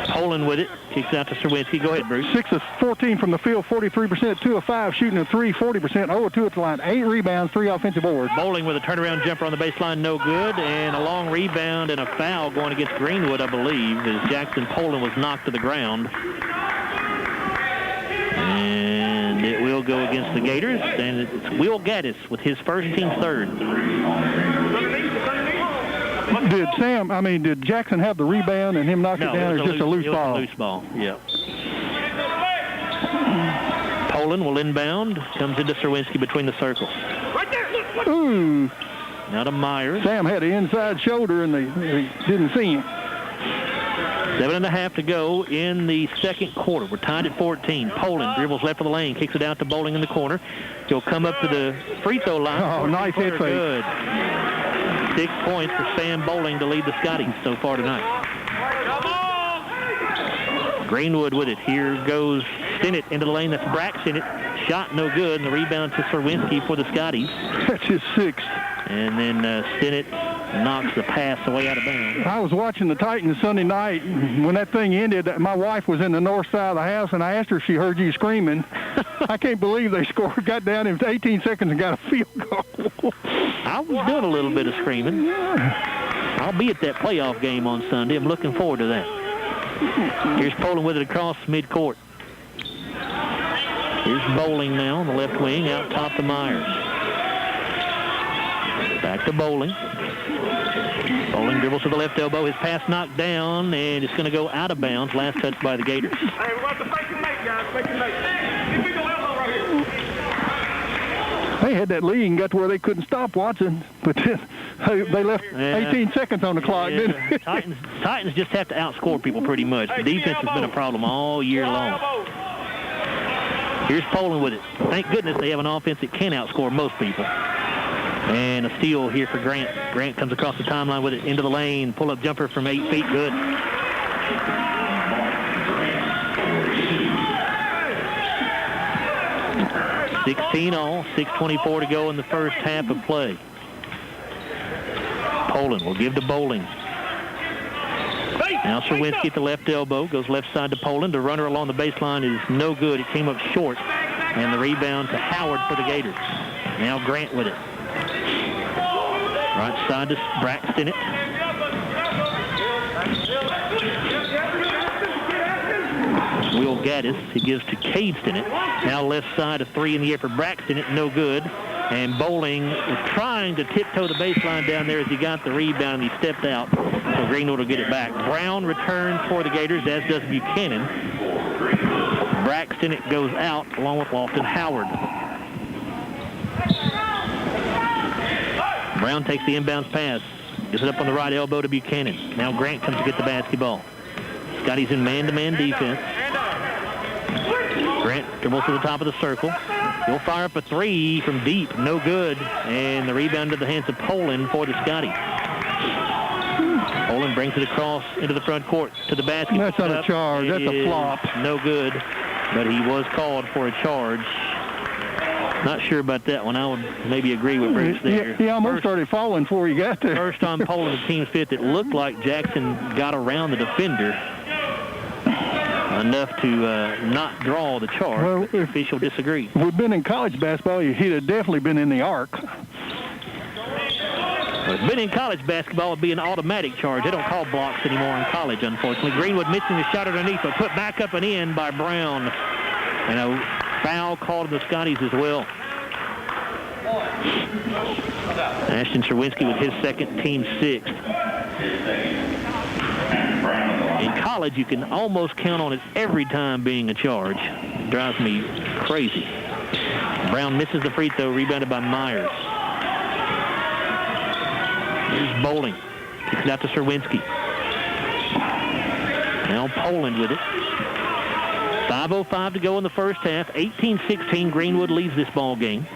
Poland with it. Kicks out to Serwinski. Go ahead, Bruce. 6 of 14 from the field, 43%, 2 of 5, shooting a 3, 40%, 0 of 2 at the line, 8 rebounds, 3 offensive boards. Bowling with a turnaround jumper on the baseline, no good, and a long rebound and a foul going against Greenwood, I believe, as Jackson Poland was knocked to the ground. And it will go against the Gators, and it's Will Gaddis with his first team third. Did Jackson have the rebound and him knock it down, or just a loose ball? It was a loose ball, yeah. Poland will inbound, comes into Serwinski between the circles. Right there, look. Ooh. Now to Myers. Sam had an inside shoulder, and they didn't see him. 7.5 to go in the second quarter. We're tied at 14. Poland dribbles left of the lane, kicks it out to Bowling in the corner. He'll come up to the free throw line. Oh, nice hit fake. Good. 6 points for Sam Bowling to lead the Scotties so far tonight. Greenwood with it. Here goes Stinnett into the lane. That's Brack Stinnett. Shot no good, and the rebound to Serwinski for the Scotties. That's his 6th. And then Stinnett knocks the pass away out of bounds. I was watching the Titans Sunday night. When that thing ended, my wife was in the north side of the house, and I asked her if she heard you screaming. I can't believe they scored, got down in 18 seconds and got a field goal. I was doing a little bit of screaming. I'll be at that playoff game on Sunday. I'm looking forward to that. Here's Poland with it across midcourt. Here's Bowling now on the left wing, out top to Myers. Back to Bowling. Bowling dribbles to the left elbow. His pass knocked down, and it's going to go out of bounds. Last touch by the Gators. Hey, we're about to fake and make, guys. Fake and make. Get the elbow right here. They had that lead and got to where they couldn't stop Watson, but then they left 18 seconds on the clock, didn't they? Titans just have to outscore people pretty much. The defense has been a problem all year long. Here's Poland with it. Thank goodness they have an offense that can outscore most people. And a steal here for Grant. Grant comes across the timeline with it into the lane. Pull-up jumper from 8 feet. Good. all, 6:24 to go in the first half of play. Poland will give to Bowling. Now Serwinski at the left elbow. Goes left side to Poland. The runner along the baseline is no good. It came up short. And the rebound to Howard for the Gators. Now Grant with it. Right side to Braxton. Will Gaddis, he gives to Cadeston. Now left side, a 3 in the air for Braxton. No good. And Bowling was trying to tiptoe the baseline down there as he got the rebound, and he stepped out. So Greenwood will get it back. Brown returns for the Gators, as does Buchanan. Braxton, it goes out along with Lofton Howard. Brown takes the inbounds pass. Gets it up on the right elbow to Buchanan. Now Grant comes to get the basketball. Scotty's in man-to-man defense. Grant dribbles to the top of the circle. He'll fire up a 3 from deep. No good. And the rebound to the hands of Poland for the Scotty. Poland brings it across into the front court to the basket. That's not a charge. That's a flop. No good. But he was called for a charge. Not sure about that one. I would maybe agree with Bruce there. He almost started falling before he got there. First on Poland, the team's fifth. It looked like Jackson got around the defender enough to not draw the charge. Well, the official disagreed. If we'd been in college basketball, he'd have definitely been in the arc. Well, it's been in college basketball, it'd be an automatic charge. They don't call blocks anymore in college, unfortunately. Greenwood missing the shot underneath, but put back up and in by Brown. And a foul called to the Scotties as well. Ashton Sherwinski with his second, team 6th. In college, you can almost count on it every time being a charge. Drives me crazy. Brown misses the free throw, rebounded by Myers. Here's Bowling. Kicks it out to Sherwinski. Now Poland with it. 5:05 to go in the first half. 18-16, Greenwood leads this ball game.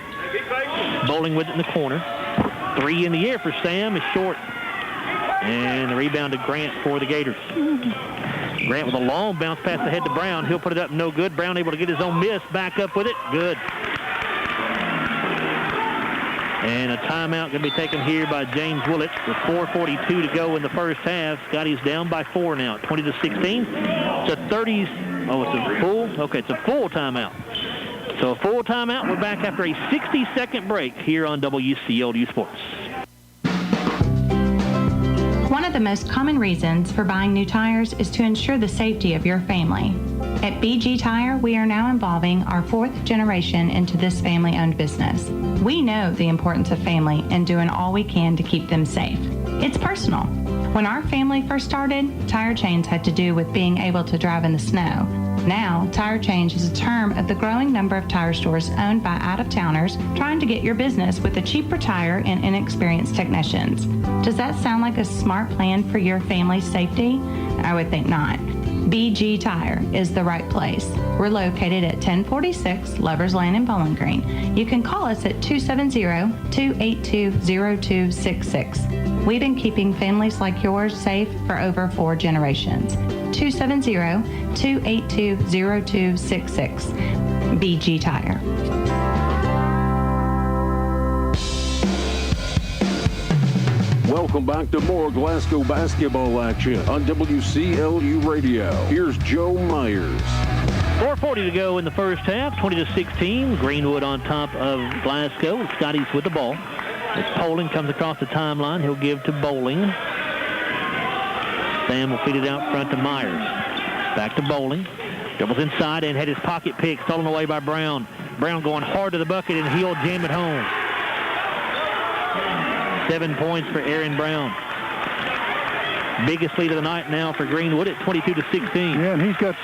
Bowling with it in the corner. 3 in the air for Sam is short. And the rebound to Grant for the Gators. Grant with a long bounce pass ahead to Brown. He'll put it up, no good. Brown able to get his own miss. Back up with it. Good. And a timeout going to be taken here by James Willett with 4:42 to go in the first half. Scotty's down by 4 now, 20-16. It's a 30s. Oh, it's a full? Okay, it's a full timeout. So a full timeout. We're back after a 60-second break here on WCLU Sports. One of the most common reasons for buying new tires is to ensure the safety of your family. At BG Tire, we are now involving our 4th generation into this family-owned business. We know the importance of family and doing all we can to keep them safe. It's personal. When our family first started, tire change had to do with being able to drive in the snow. Now, tire change is a term of the growing number of tire stores owned by out-of-towners trying to get your business with a cheaper tire and inexperienced technicians. Does that sound like a smart plan for your family's safety? I would think not. BG Tire is the right place. We're located at 1046 Lovers Lane in Bowling Green. You can call us at 270-282-0266. We've been keeping families like yours safe for over 4 generations. 270-282-0266. BG Tire. Welcome back to more Glasgow basketball action on WCLU Radio. Here's Joe Myers. 4:40 to go in the first half, 20-16. Greenwood on top of Glasgow. Scotty's with the ball. As Poland comes across the timeline, he'll give to Bowling. Sam will feed it out front to Myers. Back to Bowling. Dribbles inside and had his pocket pick stolen away by Brown. Brown going hard to the bucket, and he'll jam it home. 7 points for Aaron Brown. Biggest lead of the night now for Greenwood at 22-16. Yeah, and he's got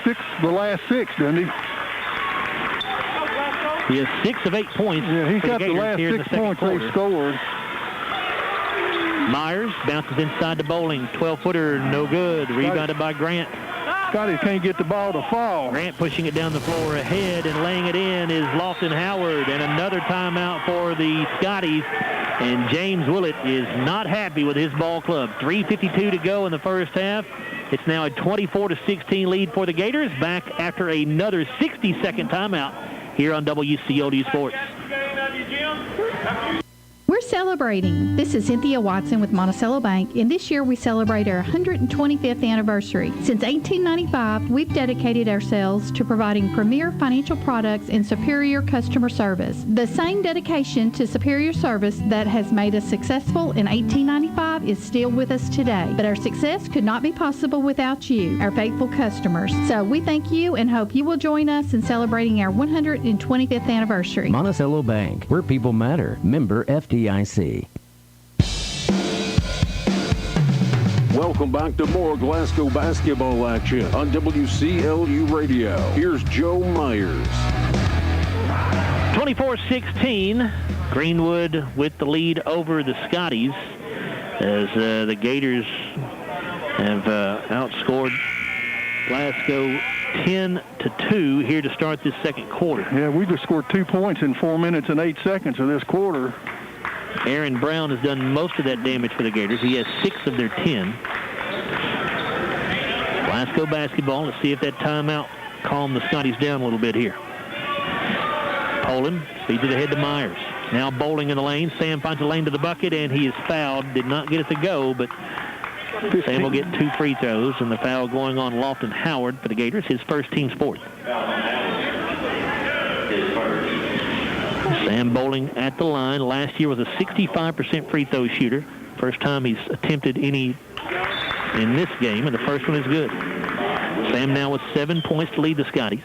the last 6, doesn't he? He has 6 of 8 points. Yeah, he's got the last 6 points they scored. Myers bounces inside to Bowling. 12-footer, no good. Rebounded by Grant. Scotty can't get the ball to fall. Grant pushing it down the floor ahead and laying it in is Lofton Howard. And another timeout for the Scotties. And James Willett is not happy with his ball club. 3:52 to go in the first half. It's now a 24-16 lead for the Gators. Back after another 60-second timeout here on WCLU Sports. We're celebrating. This is Cynthia Watson with Monticello Bank, and this year we celebrate our 125th anniversary. Since 1895, we've dedicated ourselves to providing premier financial products and superior customer service. The same dedication to superior service that has made us successful in 1895 is still with us today. But our success could not be possible without you, our faithful customers. So we thank you and hope you will join us in celebrating our 125th anniversary. Monticello Bank, where people matter. Member FDIC. Welcome back to more Glasgow basketball action on WCLU Radio. Here's Joe Myers. 24-16, Greenwood with the lead over the Scotties as the Gators have outscored Glasgow 10-2 here to start this second quarter. Yeah, we just scored 2 points in 4 minutes and 8 seconds of this quarter. Aaron Brown has done most of that damage for the Gators. He has 6 of their 10. Glasgow basketball. Let's see if that timeout calmed the Scotties down a little bit here. Poland feeds it ahead to Myers. Now bowling in the lane. Sam finds a lane to the bucket, and he is fouled. Did not get it to go, but Sam will get 2 free throws, and the foul going on Lofton Howard for the Gators, his first team sport. Sam bowling at the line. Last year was a 65% free throw shooter. First time he's attempted any in this game, and the first one is good. Sam now with 7 points to lead the Scotties.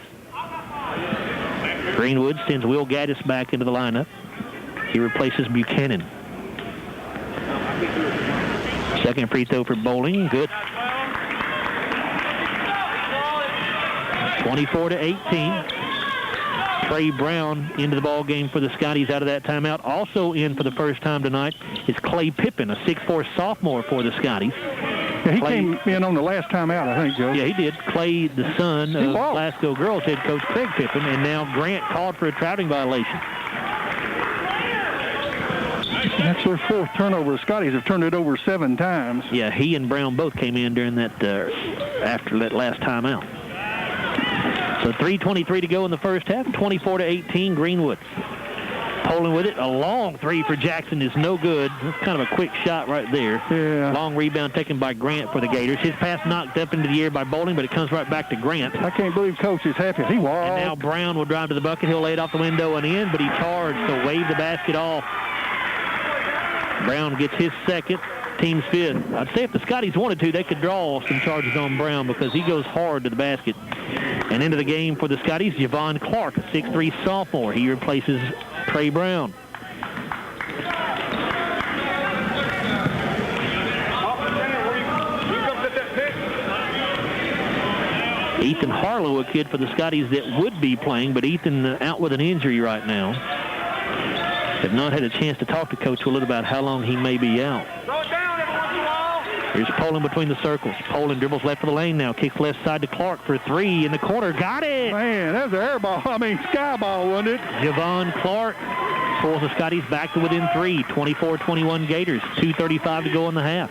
Greenwood sends Will Gaddis back into the lineup. He replaces Buchanan. Second free throw for bowling. Good. 24-18. Trey Brown into the ball game for the Scotties out of that timeout. Also in for the first time tonight is Clay Pippin, a 6'4" sophomore for the Scotties. Yeah, he came in on the last timeout, I think, Joe. Yeah, he did. Clay, the son of Glasgow girls head coach Craig Pippin, and now Grant called for a traveling violation. That's their 4th turnover. The Scotties have turned it over 7 times. Yeah, he and Brown both came in during that after that last timeout. So 3:23 to go in the first half. 24-18, Greenwood. Poland with it. A long 3 for Jackson is no good. That's kind of a quick shot right there. Yeah. Long rebound taken by Grant for the Gators. His pass knocked up into the air by Bowling, but it comes right back to Grant. I can't believe Coach is happy. He walked. And now Brown will drive to the bucket. He'll lay it off the window and in, but he charged, so wave the basket off. Brown gets his second, team's 5th. I'd say if the Scotties wanted to, they could draw some charges on Brown because he goes hard to the basket. And into the game for the Scotties, Javon Clark, a 6'3" sophomore. He replaces Trey Brown. Ethan Harlow, a kid for the Scotties that would be playing, but Ethan out with an injury right now. Have not had a chance to talk to Coach Willett about how long he may be out. Here's Poland between the circles. Poland dribbles left of the lane now. Kicks left side to Clark for 3 in the corner. Got it! Man, that was an air ball. Sky ball, wasn't it? Javon Clark pulls the Scotties back to within 3. 24-21 Gators. 2:35 to go in the half.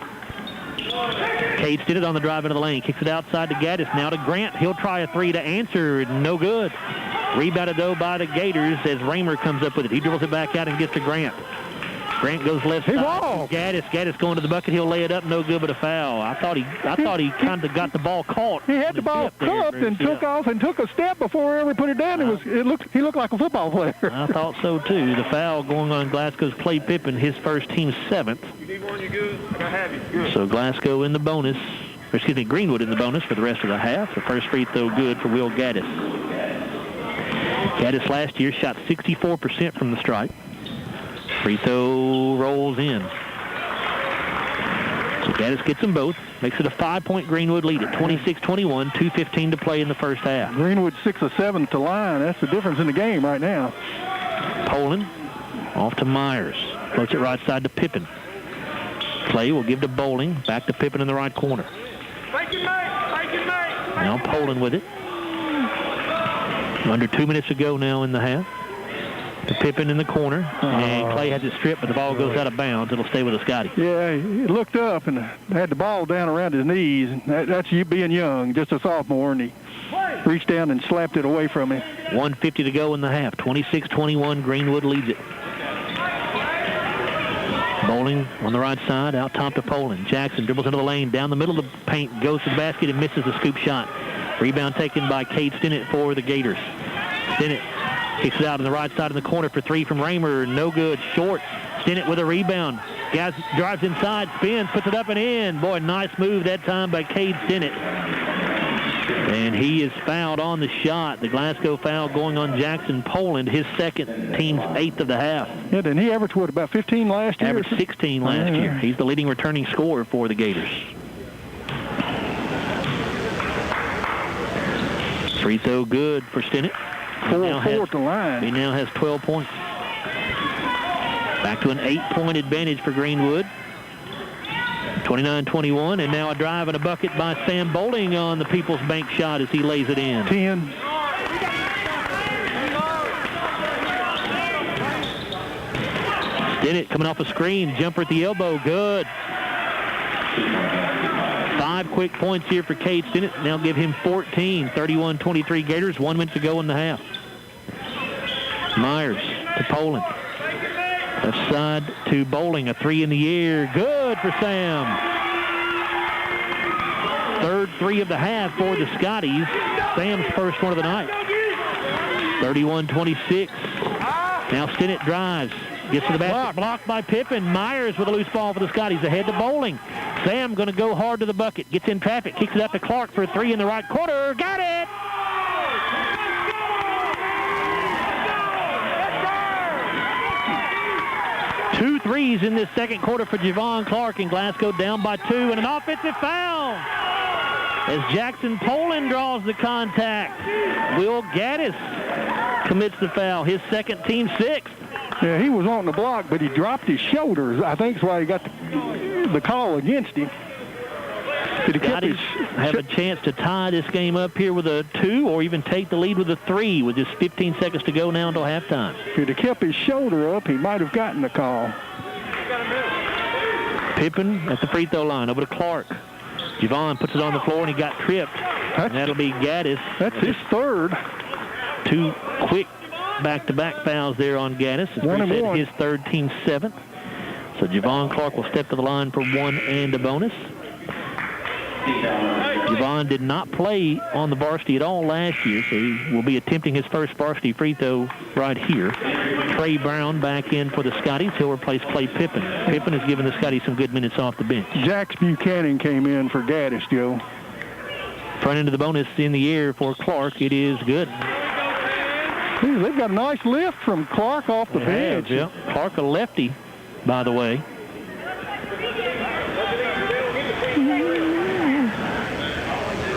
Cates did it on the drive into the lane. Kicks it outside to Gaddis. Now to Grant. He'll try a 3 to answer. No good. Rebounded, though, by the Gators as Raymer comes up with it. He dribbles it back out and gets to Grant. Grant goes left side. Gaddis going to the bucket. He'll lay it up. No good, but a foul. I thought he kind of got the ball caught. He had the ball cupped and took off and took a step before he ever put it down. He looked like a football player. I thought so, too. The foul going on Glasgow's Clay Pippin, his first team's 7th. You need one, you good? I have you. Good. So Glasgow in the bonus. Greenwood in the bonus for the rest of the half. The first free throw good for Will Gaddis. Gaddis last year shot 64% from the stripe. Free throw rolls in. So Gaddis gets them both. Makes it a 5-point Greenwood lead at 26-21, 2:15 to play in the first half. Greenwood 6 of 7 to line. That's the difference in the game right now. Poland off to Myers. Floats it right side to Pippin. Clay will give to Bowling. Back to Pippin in the right corner. Now Poland with it. Under 2 minutes to go now in the half. To Pippin in the corner. And Clay has it stripped, but the ball goes out of bounds. It'll stay with the Scotty. Yeah, he looked up and had the ball down around his knees. That's you being young, just a sophomore, and he reached down and slapped it away from him. 1:50 to go in the half. 26-21, Greenwood leads it. Bowling on the right side, out top to Poland. Jackson dribbles into the lane, down the middle of the paint, goes to the basket and misses the scoop shot. Rebound taken by Cade Stinnett for the Gators. Stinnett kicks it out on the right side in the corner for three from Raymer. No good. Short. Stinnett with a rebound. Guys drives inside, spins, puts it up and in. Boy, nice move that time by Cade Stinnett. And he is fouled on the shot. The Glasgow foul going on Jackson Poland, his second, team's 8th of the half. Yeah, didn't he average, about 15 last year? Averaged 16 last year. He's the leading returning scorer for the Gators. Free throw good for Stinnett. 4-4 at the line. He now has 12 points. Back to an 8-point advantage for Greenwood. 29-21, and now a drive and a bucket by Sam Bowling on the People's Bank shot as he lays it in. 10. Stinnett coming off a screen, jumper at the elbow, good. 5 quick points here for Cade Stinnett. Now give him 14. 31-23 Gators, 1 minute to go in the half. Myers to Poland. Left side to Bowling, a three in the air. Good for Sam. Third three of the half for the Scotties. Sam's first one of the night. 31-26. Now Stinnett drives. Gets to the basket, blocked by Pippen. Myers with a loose ball for the Scotties. Ahead to Bowling. Sam going to go hard to the bucket. Gets in traffic, kicks it up to Clark for a three in the right corner. Got it! Two threes in this second quarter for Javon Clark, and Glasgow down by 2, and an offensive foul as Jackson Poland draws the contact. Will Gaddis commits the foul, his second, team 6th. Yeah, he was on the block, but he dropped his shoulders. I think that's why he got the call against him. Scotties have a chance to tie this game up here with a 2 or even take the lead with a 3 with just 15 seconds to go now until halftime. If he'd have kept his shoulder up, he might have gotten the call. Pippen at the free throw line, over to Clark. Javon puts it on the floor, and he got tripped. And that'll be Gaddis. That's his third. 2 quick back-to-back fouls there on Gaddis. His third, team 7th. So Javon Clark will step to the line for 1 and a bonus. Javon did not play on the varsity at all last year, so he will be attempting his first varsity free throw right here. Trey Brown back in for the Scotties. He'll replace Clay Pippen. Pippen has given the Scotties some good minutes off the bench. Jax Buchanan came in for Gaddis, Joe. Front end of the bonus in the air for Clark. It is good. They've got a nice lift from Clark off the bench. Yeah. Clark a lefty, by the way.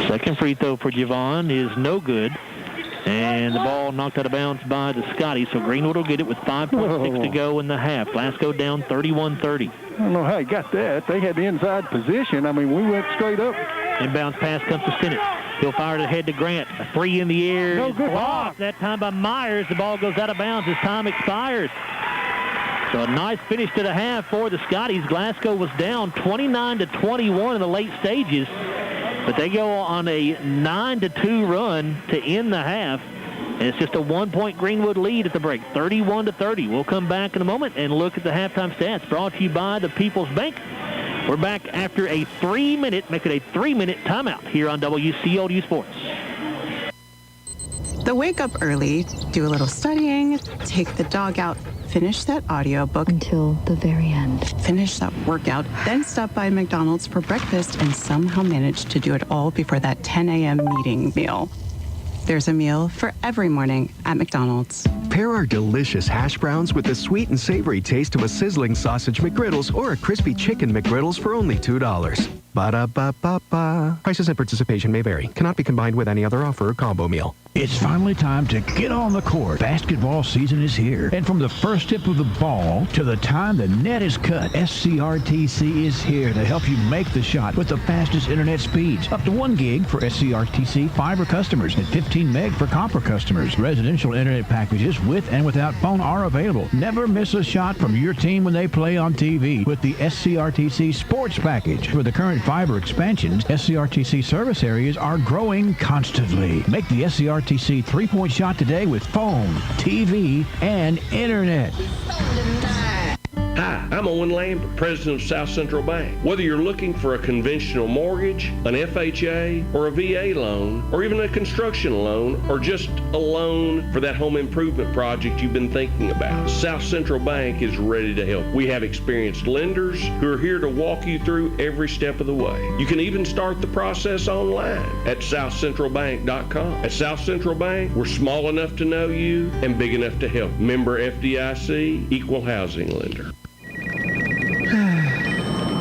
Second free throw for Javon is no good. And the ball knocked out of bounds by the Scotties. So Greenwood will get it with 5.6 to go in the half. Glasgow down 31-30. I don't know how he got that. They had the inside position. I mean, we went straight up. Inbounds pass comes to Stinnett. He'll fire it ahead to Grant. A 3 in the air. No good block. That time by Myers. The ball goes out of bounds as time expires. So a nice finish to the half for the Scotties. Glasgow was down 29-21 in the late stages. But they go on a 9-2 run to end the half. And it's just a 1-point Greenwood lead at the break, 31-30. We'll come back in a moment and look at the halftime stats brought to you by the People's Bank. We're back after a 3-minute, make it a 3-minute timeout here on WCLU Sports. The wake up early, do a little studying, take the dog out, finish that audiobook until the very end. Finish that workout, then stop by McDonald's for breakfast and somehow manage to do it all before that 10 a.m. meeting meal. There's a meal for every morning at McDonald's. Pair our delicious hash browns with the sweet and savory taste of a sizzling sausage McGriddles or a crispy chicken McGriddles for only $2. Ba-da-ba-ba-ba. Prices and participation may vary. Cannot be combined with any other offer or combo meal. It's finally time to get on the court. Basketball season is here. And from the first tip of the ball to the time the net is cut, SCRTC is here to help you make the shot with the fastest internet speeds. Up to 1 gig for SCRTC fiber customers and 15 meg for copper customers. Residential internet packages with and without phone are available. Never miss a shot from your team when they play on TV with the SCRTC Sports Package. For the current fiber expansions, SCRTC service areas are growing constantly. Make the SCRTC 3-point shot today with phone, TV, and internet. Hi, I'm Owen Lambert, president of South Central Bank. Whether you're looking for a conventional mortgage, an FHA, or a VA loan, or even a construction loan, or just a loan for that home improvement project you've been thinking about, South Central Bank is ready to help. We have experienced lenders who are here to walk you through every step of the way. You can even start the process online at southcentralbank.com. At South Central Bank, we're small enough to know you and big enough to help. Member FDIC, equal housing lender.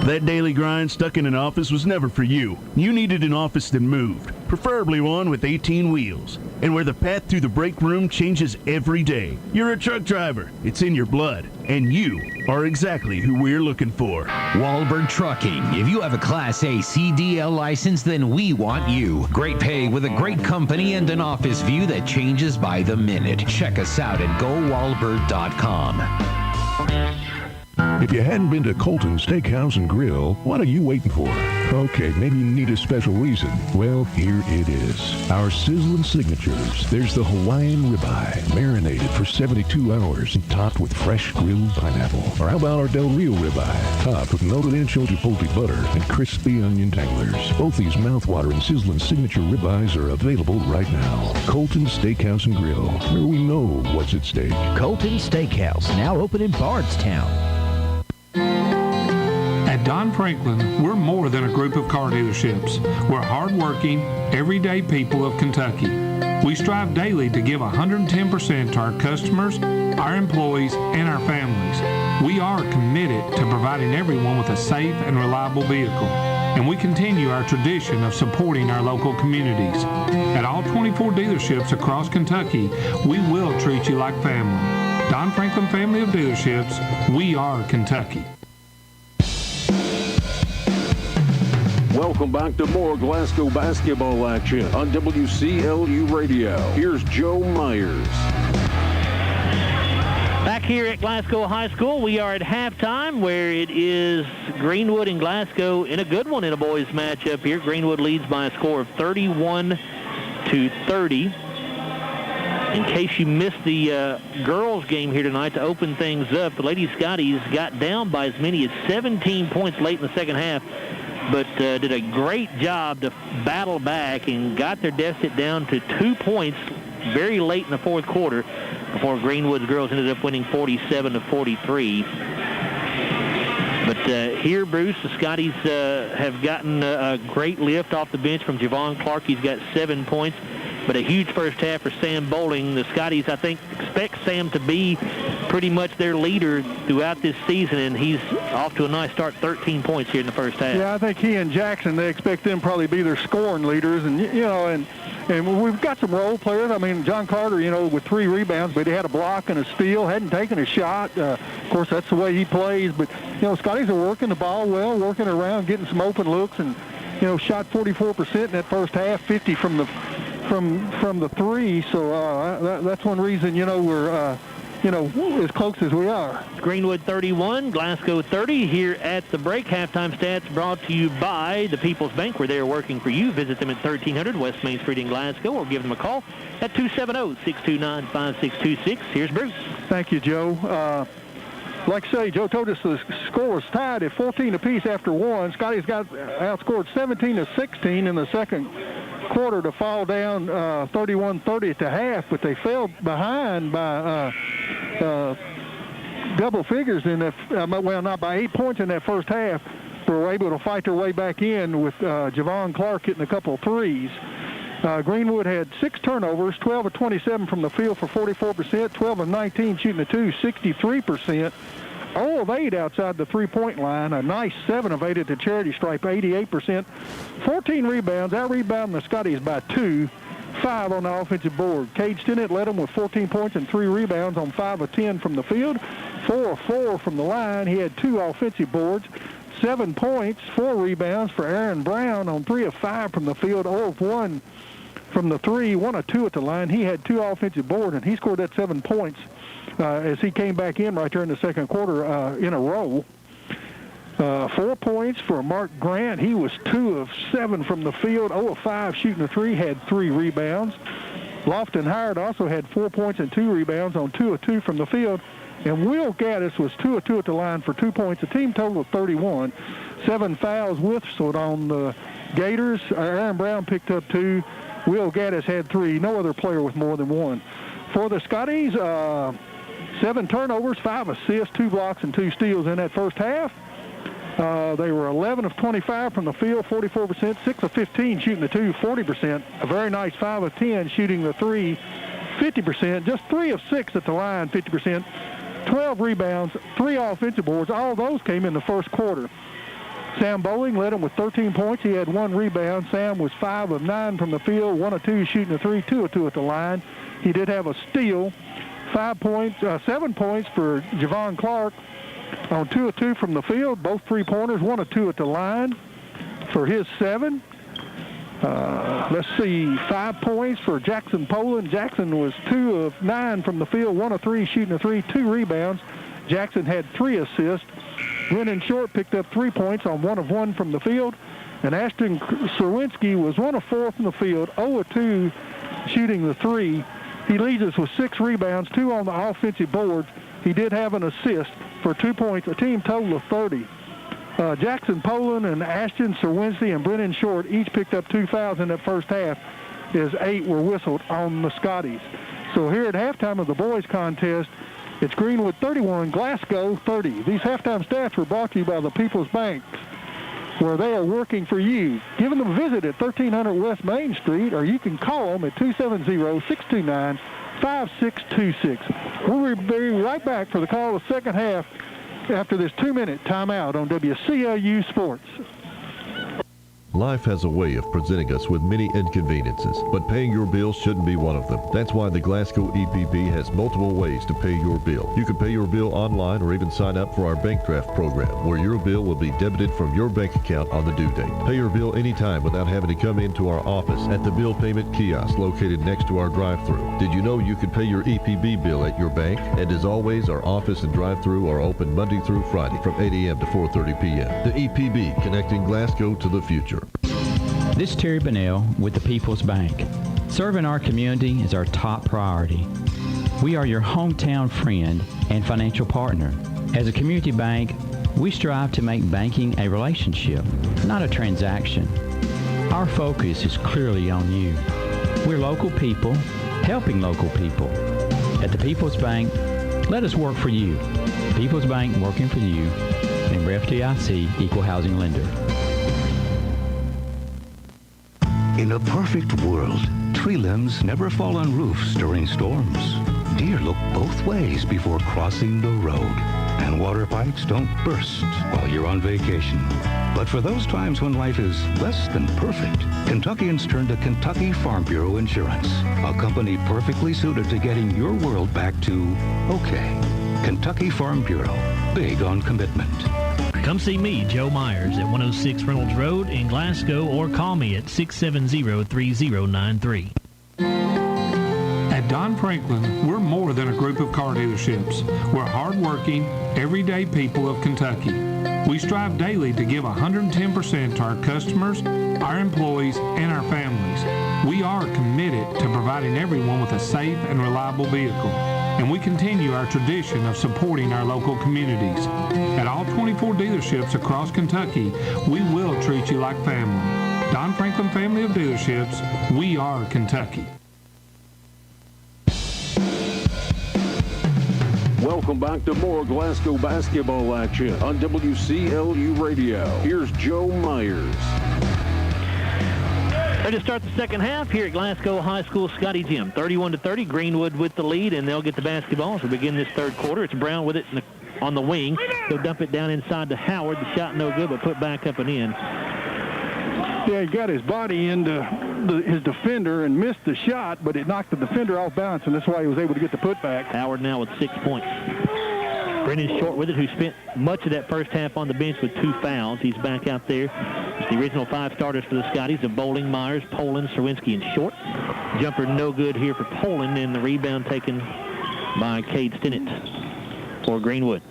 That daily grind stuck in an office was never for you. You needed an office that moved, preferably one with 18 wheels, and where the path through the break room changes every day. You're a truck driver. It's in your blood, and you are exactly who we're looking for. Wahlberg Trucking. If you have a Class A CDL license, then we want you. Great pay with a great company and an office view that changes by the minute. Check us out at GoWahlberg.com. If you hadn't been to Colton's Steakhouse and Grill, what are you waiting for? Okay, maybe you need a special reason. Well, here it is. Our sizzling signatures. There's the Hawaiian ribeye, marinated for 72 hours and topped with fresh grilled pineapple. Or how about our Del Rio ribeye, topped with melted-in chipotle butter and crispy onion tanglers. Both these mouth-watering sizzling signature ribeyes are available right now. Colton's Steakhouse and Grill, where we know what's at stake. Colton's Steakhouse, now open in Bardstown. At Don Franklin, we're more than a group of car dealerships. We're hardworking, everyday people of Kentucky. We strive daily to give 110% to our customers, our employees, and our families. We are committed to providing everyone with a safe and reliable vehicle, and we continue our tradition of supporting our local communities. At all 24 dealerships across Kentucky, we will treat you like family. Don Franklin Family of Dealerships, we are Kentucky. Welcome back to more Glasgow basketball action on WCLU Radio. Here's Joe Myers. Back here at Glasgow High School, we are at halftime where it is Greenwood and Glasgow in a good one in a boys matchup here. Greenwood leads by a score of 31-30. In case you missed the girls game here tonight to open things up, the Lady Scotties got down by as many as 17 points late in the second half, but did a great job to battle back and got their deficit down to 2 points very late in the fourth quarter before Greenwood's girls ended up winning 47-43. But here, Bruce, the Scotties have gotten a great lift off the bench from Javon Clark. He's got 7 points. But a huge first half for Sam Bowling. The Scotties, I think, expect Sam to be pretty much their leader throughout this season, and he's off to a nice start, 13 points here in the first half. Yeah, I think he and Jackson, they expect them probably be their scoring leaders. And, you know, and we've got some role players. I mean, John Carter, you know, with 3 rebounds, but he had a block and a steal, hadn't taken a shot. Of course, that's the way he plays. But, you know, Scotties are working the ball well, working around, getting some open looks, and, you know, shot 44% in that first half, 50 from the three, so that's one reason, you know, we're, you know, as close as we are. Greenwood 31, Glasgow 30 here at the break. Halftime stats brought to you by the People's Bank, where they're working for you. Visit them at 1300 West Main Street in Glasgow, or give them a call at 270-629-5626. Here's Bruce. Thank you, Joe. Like I say, Joe told us the score was tied at 14 apiece after one. Scotty's got outscored 17-16 in the second quarter to fall down 31-30 at the half, but they fell behind by double figures in that, well, not by 8 points in that first half, but were able to fight their way back in with Javon Clark hitting a couple of threes. Greenwood had 6 turnovers, 12 of 27 from the field for 44%, 12 of 19 shooting the 2, 63%. 0 of 8 outside the three-point line, a nice 7 of 8 at the charity stripe, 88%. 14 rebounds, out-rebounding the Scotties by 2, 5 on the offensive board. Cade Stinnett led them with 14 points and 3 rebounds on 5 of 10 from the field, 4 of 4 from the line. He had 2 offensive boards, 7 points, 4 rebounds for Aaron Brown on 3 of 5 from the field, 0 of 1 from the 3, 1 of 2 at the line. He had 2 offensive boards, and he scored that 7 points as he came back in right there in the second quarter in a row. 4 points for Mark Grant. He was 2 of 7 from the field, 0 of 5 shooting a 3, had 3 rebounds. Lofton Howard also had 4 points and 2 rebounds on 2 of 2 from the field. And Will Gaddis was 2 of 2 at the line for 2 points, a team total of 31. 7 fouls whistled on the Gators. Aaron Brown picked up 2. Will Gaddis had 3. No other player with more than 1. For the Scotties, 7 turnovers, 5 assists, 2 blocks, and 2 steals in that first half. They were 11 of 25 from the field, 44%, 6 of 15 shooting the 2, 40%. A very nice 5 of 10 shooting the 3, 50%. Just 3 of 6 at the line, 50%. 12 rebounds, 3 offensive boards. All those came in the first quarter. Sam Bowling led them with 13 points. He had 1 rebound. Sam was 5 of 9 from the field, 1 of 2 shooting the 3, 2 of 2 at the line. He did have a steal. 7 points for Javon Clark on 2 of 2 from the field, both 3-pointers, 1 of 2 at the line for his 7. Let's see, 5 points for Jackson Poland. Jackson was 2 of 9 from the field, 1 of 3 shooting a 3, 2 rebounds. Jackson had 3 assists. Brennan Short picked up 3 points on 1 of 1 from the field. And Ashton Serwinski was 1 of 4 from the field, 0 of 2 shooting the 3. He leads us with 6 rebounds, 2 on the offensive boards. He did have an assist for 2 points, a team total of 30. Jackson Poland and Ashton Serwinski and Brennan Short each picked up 2 fouls in that first half, as 8 were whistled on the Scotties. So here at halftime of the boys contest, it's Greenwood 31, Glasgow 30. These halftime stats were brought to you by the People's Bank, where they are working for you. Give them a visit at 1300 West Main Street, or you can call them at 270-629-5626. We'll be right back for the call of the second half after this 2-minute timeout on WCLU Sports. Life has a way of presenting us with many inconveniences, but paying your bills shouldn't be one of them. That's why the Glasgow EPB has multiple ways to pay your bill. You can pay your bill online or even sign up for our bank draft program, where your bill will be debited from your bank account on the due date. Pay your bill anytime without having to come into our office at the bill payment kiosk located next to our drive-thru. Did you know you can pay your EPB bill at your bank? And as always, our office and drive-thru are open Monday through Friday from 8 a.m. to 4:30 p.m. The EPB, connecting Glasgow to the future. This is Terry Bunnell with the People's Bank. Serving our community is our top priority. We are your hometown friend and financial partner. As a community bank, we strive to make banking a relationship, not a transaction. Our focus is clearly on you. We're local people, helping local people. At the People's Bank, let us work for you. People's Bank, working for you. Member FDIC, Equal Housing Lender. In a perfect world, tree limbs never fall on roofs during storms. Deer look both ways before crossing the road. And water pipes don't burst while you're on vacation. But for those times when life is less than perfect, Kentuckians turn to Kentucky Farm Bureau Insurance, a company perfectly suited to getting your world back to okay. Kentucky Farm Bureau, big on commitment. Come see me, Joe Myers, at 106 Reynolds Road in Glasgow, or call me at 670-3093. At Don Franklin, we're more than a group of car dealerships. We're hardworking, everyday people of Kentucky. We strive daily to give 110% to our customers, our employees, and our families. We are committed to providing everyone with a safe and reliable vehicle. And we continue our tradition of supporting our local communities. At all 24 dealerships across Kentucky, we will treat you like family. Don Franklin Family of Dealerships, we are Kentucky. Welcome back to more Glasgow basketball action on WCLU Radio. Here's Joe Myers. Ready to start the second half here at Glasgow High School Scotty Gym. 31-30, Greenwood with the lead, and they'll get the basketball as we begin this third quarter. It's Brown with it on the wing. He'll dump it down inside to Howard. The shot no good, but put back up and in. Yeah, he got his body into his defender and missed the shot, but it knocked the defender off balance, and that's why he was able to get the putback. Howard now with 6 points. Brennan Short with it, who spent much of that first half on the bench with 2 fouls. He's back out there. It's the original 5 starters for the Scotties of Bowling, Myers, Poland, Serwinski, and Short. Jumper no good here for Poland, and the rebound taken by Cade Stinnett for Greenwood.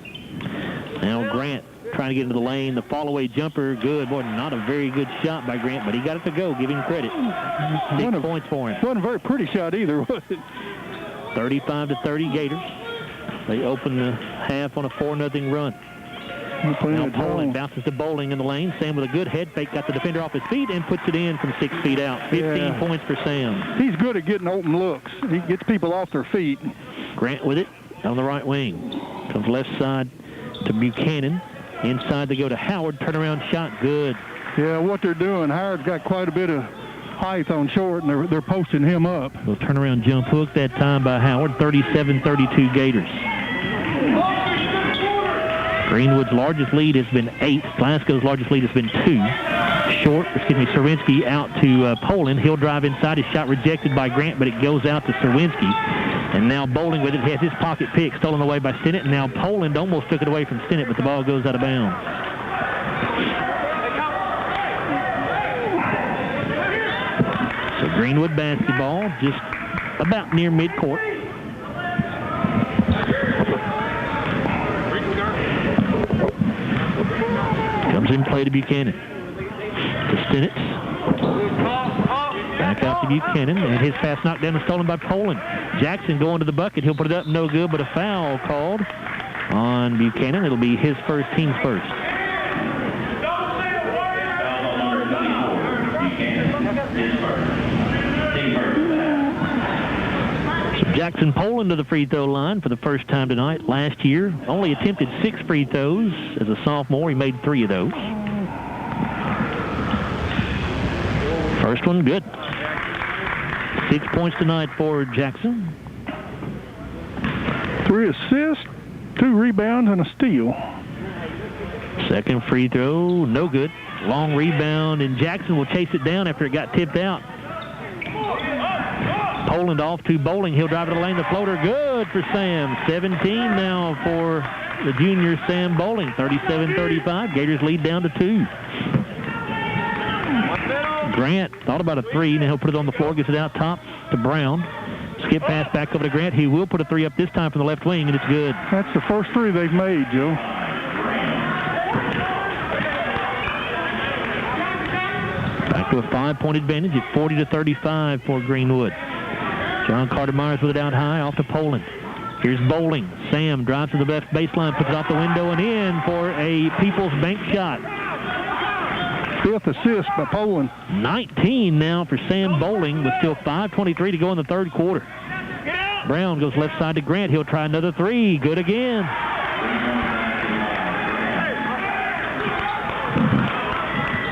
Now Grant trying to get into the lane. The fall-away jumper, good. Boy, not a very good shot by Grant, but he got it to go. Give him credit. 6 points for him. Wasn't a very pretty shot either, was it? 35-30 Gators. They open the half on a 4-0 run. Now Poland bounces to Bowling in the lane. Sam with a good head fake, got the defender off his feet and puts it in from 6 feet out. 15 points for Sam. He's good at getting open looks. He gets people off their feet. Grant with it on the right wing. Comes left side to Buchanan. Inside they go to Howard. Turnaround shot, good. Yeah, what they're doing, Howard's got quite a bit of height on short, and they're posting him up. Little turnaround jump hook that time by Howard. 37-32 Gators. Greenwood's largest lead has been 8. Glasgow's largest lead has been 2. Serwinski out to Poland. He'll drive inside. His shot rejected by Grant, but it goes out to Serwinski. And now Bowling with it. He has his pocket pick stolen away by Stinnett. And now Poland almost took it away from Stinnett, but the ball goes out of bounds. So Greenwood basketball just about near midcourt. Comes in play to Buchanan. To Stinnett. Back out to Buchanan, and his pass knocked down and stolen by Poland. Jackson going to the bucket. He'll put it up, no good, but a foul called on Buchanan. It'll be his first, team's first. So Jackson Poland to the free throw line for the first time tonight. Last year, only attempted 6 free throws. As a sophomore, he made 3 of those. First one, good. 6 points tonight for Jackson. 3 assists, 2 rebounds, and a steal. Second free throw, no good. Long rebound, and Jackson will chase it down after it got tipped out. Poland off to Bowling. He'll drive it to the lane. The floater, good for Sam. 17 now for the junior Sam Bowling. 37-35. Gators lead down to 2. Grant thought about a 3. Now he'll put it on the floor, gets it out top to Brown. Skip pass back over to Grant. He will put a 3 up this time from the left wing, and it's good. That's the first 3 they've made, Joe. Back to a 5-point advantage at 40-35 for Greenwood. John Carter Myers with it out high, off to Poland. Here's Bowling. Sam drives to the left baseline, puts it off the window and in for a People's Bank shot. 5th assist by Poland. 19 now for Sam Bowling, with still 5:23 to go in the third quarter. Brown goes left side to Grant. He'll try another 3. Good again.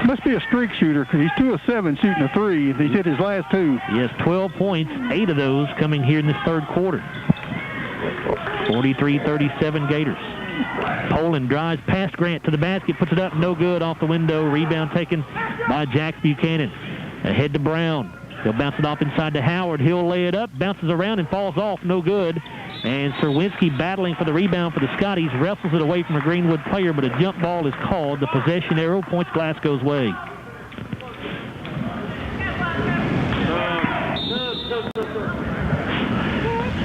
Must be a streak shooter, because he's 2 of 7 shooting a 3. He's hit his last 2. Yes, 12 points, 8 of those coming here in this third quarter. 43-37 Gators. Poland drives past Grant to the basket, puts it up, no good, off the window. Rebound taken by Jack Buchanan. Ahead to Brown. He'll bounce it off inside to Howard. He'll lay it up, bounces around and falls off, no good. And Serwinski battling for the rebound for the Scotties, wrestles it away from a Greenwood player, but a jump ball is called. The possession arrow points Glasgow's way.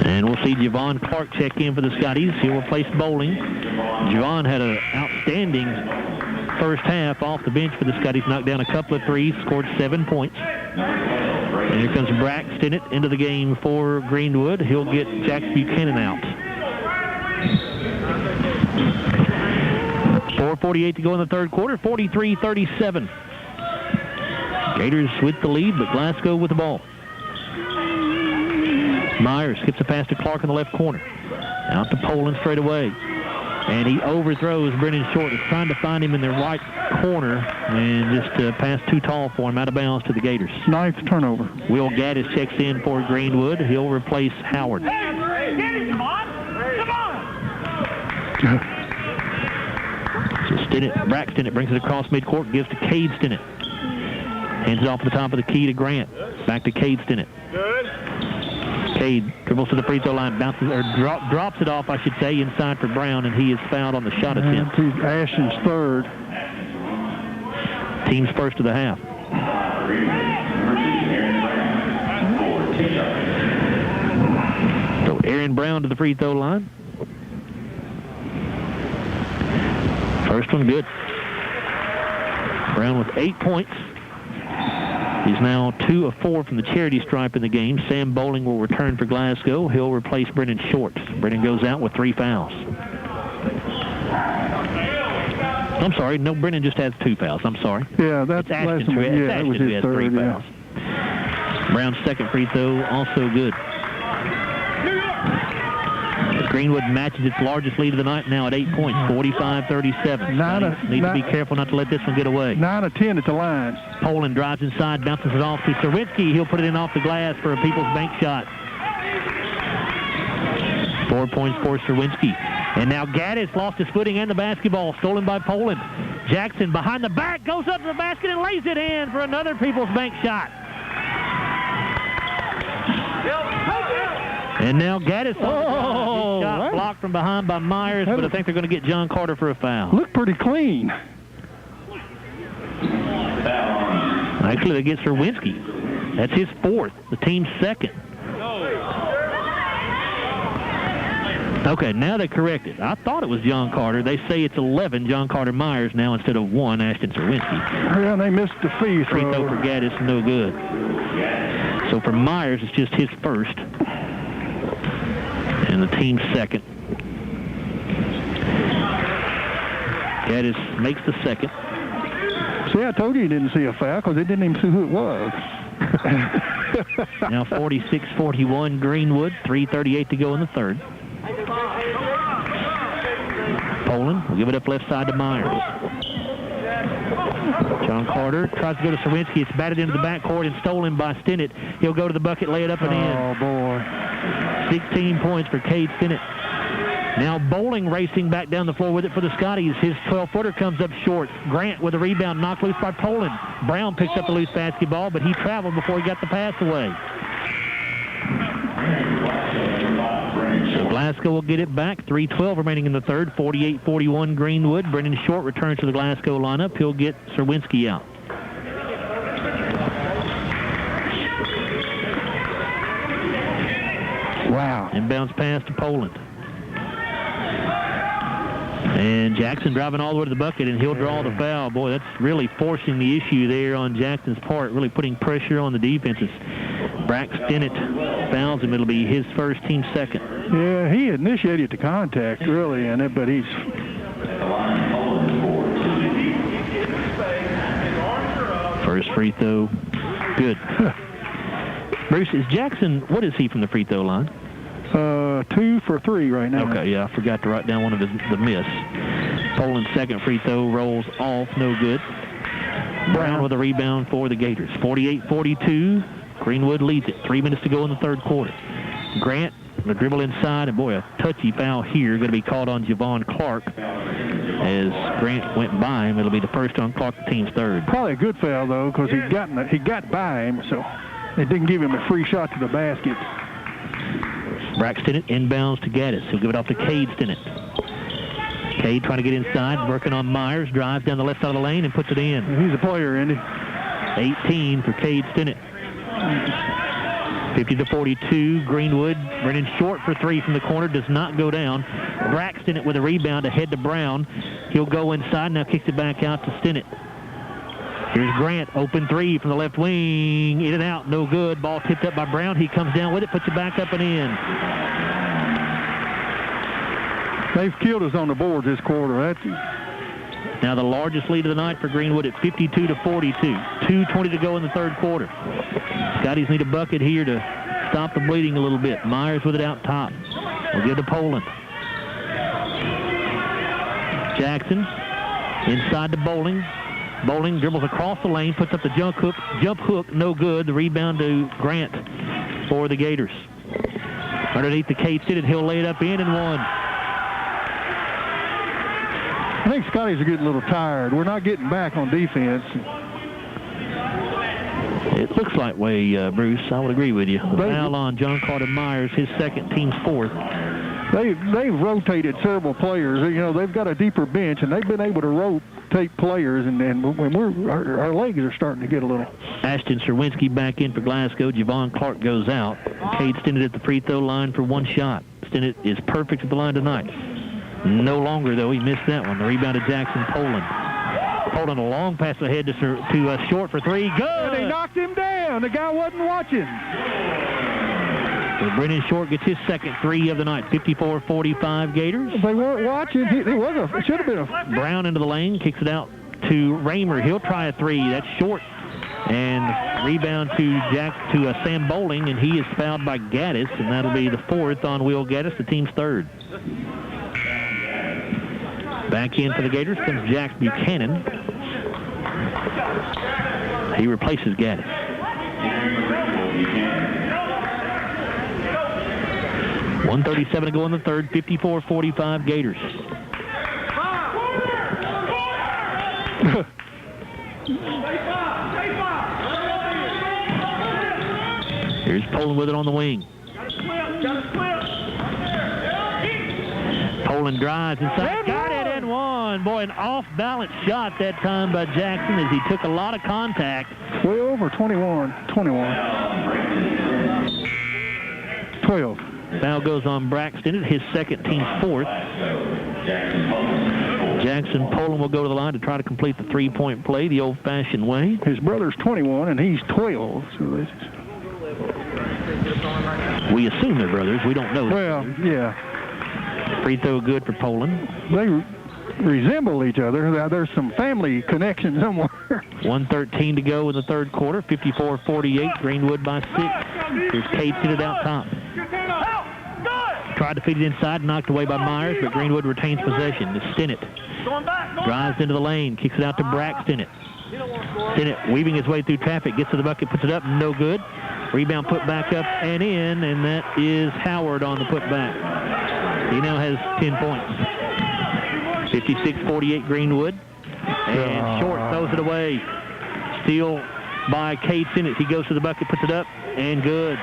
And we'll see Javon Clark check in for the Scotties. He'll replace Bowling. Javon had an outstanding first half off the bench for the Scotties. Knocked down a couple of 3s, scored 7 points. And here comes Braxton into the game for Greenwood. He'll get Jack Buchanan out. 4:48 to go in the third quarter, 43-37. Gators with the lead, but Glasgow with the ball. Myers skips a pass to Clark in the left corner. Out to Poland straight away. And he overthrows Brennan Short. Is trying to find him in the right corner, and just pass too tall for him, out of bounds to the Gators. 9th turnover. Will Gaddis checks in for Greenwood. He'll replace Howard. Come on! So Braxton brings it across midcourt, gives to Cade Stinnett. Hands it off the top of the key to Grant. Back to Cade Stinnett. Cade dribbles to the free throw line, bounces or drops it off, I should say, inside for Brown, and he is fouled on the shot attempt. Ashton's 3rd. Team's first of the half. So Aaron Brown to the free throw line. First one good. Brown with 8 points. He's now 2 of 4 from the charity stripe in the game. Sam Bowling will return for Glasgow. He'll replace Brennan Shorts. Brennan goes out with 3 fouls. I'm sorry. No, Brennan just has 2 fouls. I'm sorry. Yeah, that's Ashton. that was his third. Fouls. Brown's second free throw, also good. Greenwood matches its largest lead of the night now at 8 points, 45-37. Need to be careful not to let this one get away. 9 of 10 at the line. Poland drives inside, bounces it off to Serwinski. He'll put it in off the glass for a People's Bank shot. 4 points for Serwinski. And now Gaddis lost his footing and the basketball, stolen by Poland. Jackson behind the back, goes up to the basket and lays it in for another People's Bank shot. And now Gaddis on the shot blocked from behind by Myers, but I think they're going to get John Carter for a foul. Looked pretty clean. Actually, they get Serwinski. That's his 4th, the team's 2nd. Okay, now they correct it. I thought it was John Carter. They say it's 11 John Carter Myers now instead of 1 Ashton Serwinski. Yeah, they missed the free throw. Free throw for Gaddis, no good. So for Myers, it's just his 1st. And the team's 2nd. Gaddis makes the 2nd. See, I told you didn't see a foul because they didn't even see who it was. Now 46-41 Greenwood, 3:38 to go in the 3rd. Poland will give it up left side to Myers. John Carter tries to go to Serwinski. It's batted into the backcourt and stolen by Stinnett. He'll go to the bucket, lay it up and in. Oh, boy. 16 points for Cade Stinnett. Now Bowling racing back down the floor with it for the Scotties. His 12-footer comes up short. Grant with a rebound knocked loose by Poland. Brown picks up the loose basketball, but he traveled before he got the pass away. So Glasgow will get it back. 3:12 remaining in the 3rd. 48-41 Greenwood. Brendan Short returns to the Glasgow lineup. He'll get Serwinski out. Wow. Inbounds pass to Poland. And Jackson driving all the way to the bucket, and he'll draw the foul. Boy, that's really forcing the issue there on Jackson's part, really putting pressure on the defenses. Brax Stinnett fouls him. It'll be his 1st, team 2nd. Yeah, he initiated the contact really in it, but he's... First free throw, good. Bruce, is Jackson, what is he from the free throw line? 2 for 3 right now. Okay, yeah, I forgot to write down one of the miss. Poland's 2nd free throw rolls off, no good. Brown with a rebound for the Gators. 48-42, Greenwood leads it. 3 minutes to go in the 3rd quarter. Grant, the dribble inside, and boy, a touchy foul here. Going to be called on Javon Clark. As Grant went by him, it'll be the 1st on Clark, the team's 3rd. Probably a good foul, though, because he got by him, so it didn't give him a free shot to the basket. Braxton inbounds to Gaddis. He'll give it off to Cade Stinnett. Cade trying to get inside, working on Myers, drives down the left side of the lane and puts it in. He's a player, Andy. 18 for Cade Stinnett. 50-42, Greenwood. Brennan Short for 3 from the corner, does not go down. Braxton with a rebound ahead to Brown. He'll go inside, now kicks it back out to Stinnett. Here's Grant, open 3 from the left wing. In and out, no good. Ball tipped up by Brown. He comes down with it, puts it back up and in. They've killed us on the boards this quarter. Now the largest lead of the night for Greenwood at 52-42. 2:20 to go in the 3rd quarter. Scotties need a bucket here to stop the bleeding a little bit. Myers with it out top. We'll give to Poland. Jackson inside to Bowling. Bowling dribbles across the lane, puts up the jump hook, no good. The rebound to Grant for the Gators. Underneath the Cade Stinnett, he'll lay it up in and one. I think Scotty's are getting a little tired. We're not getting back on defense. It looks like way, Bruce. I would agree with you. The foul on John Carter Myers, his 2nd, team's 4th. They've rotated several players. You know, they've got a deeper bench, and they've been able to rotate players, and when our legs are starting to get a little. Ashton Serwinski back in for Glasgow. Javon Clark goes out. Cade Stinnett at the free throw line for 1 shot. Stinnett is perfect at the line tonight. No longer, though. He missed that one. The rebound to Jackson Poland. Poland a long pass ahead to short for three. Good! And they knocked him down. The guy wasn't watching. So Brennan Short gets his second three of the night. 54-45 Gators. If they weren't watching, it should have been a... Brown into the lane, kicks it out to Raymer. He'll try a three. That's short. And rebound to Sam Bowling, and he is fouled by Gaddis, and that'll be the fourth on Will Gaddis, the team's third. Back in for the Gators comes Jack Buchanan. He replaces Gaddis. .137 to go in the third, 54-45 Gators. Here's Poland with it on the wing. Poland drives inside, got it and one. Boy, an off-balance shot that time by Jackson as he took a lot of contact. 12 or 21? 12. Foul goes on Braxton, his second, team's fourth. Jackson Poland will go to the line to try to complete the three-point play the old-fashioned way. His brother's 21 and he's 12. So we assume they're brothers. We don't know. Well, yeah. Free throw good for Poland. They resemble each other. There's some family connection somewhere. 1:13 to go in the third quarter. 54-48. Greenwood by 6. Here's Cade seated out top. Tried to feed it inside, knocked away by Myers, but Greenwood retains possession. To Stinnett. Drives into the lane, kicks it out to Braxton. Stinnett weaving his way through traffic, gets to the bucket, puts it up, no good. Rebound put back up and in, and that is Howard on the putback. He now has 10 points. 56-48 Greenwood. And Short throws it away. Steal by Cade Stinnett. He goes to the bucket, puts it up, and good.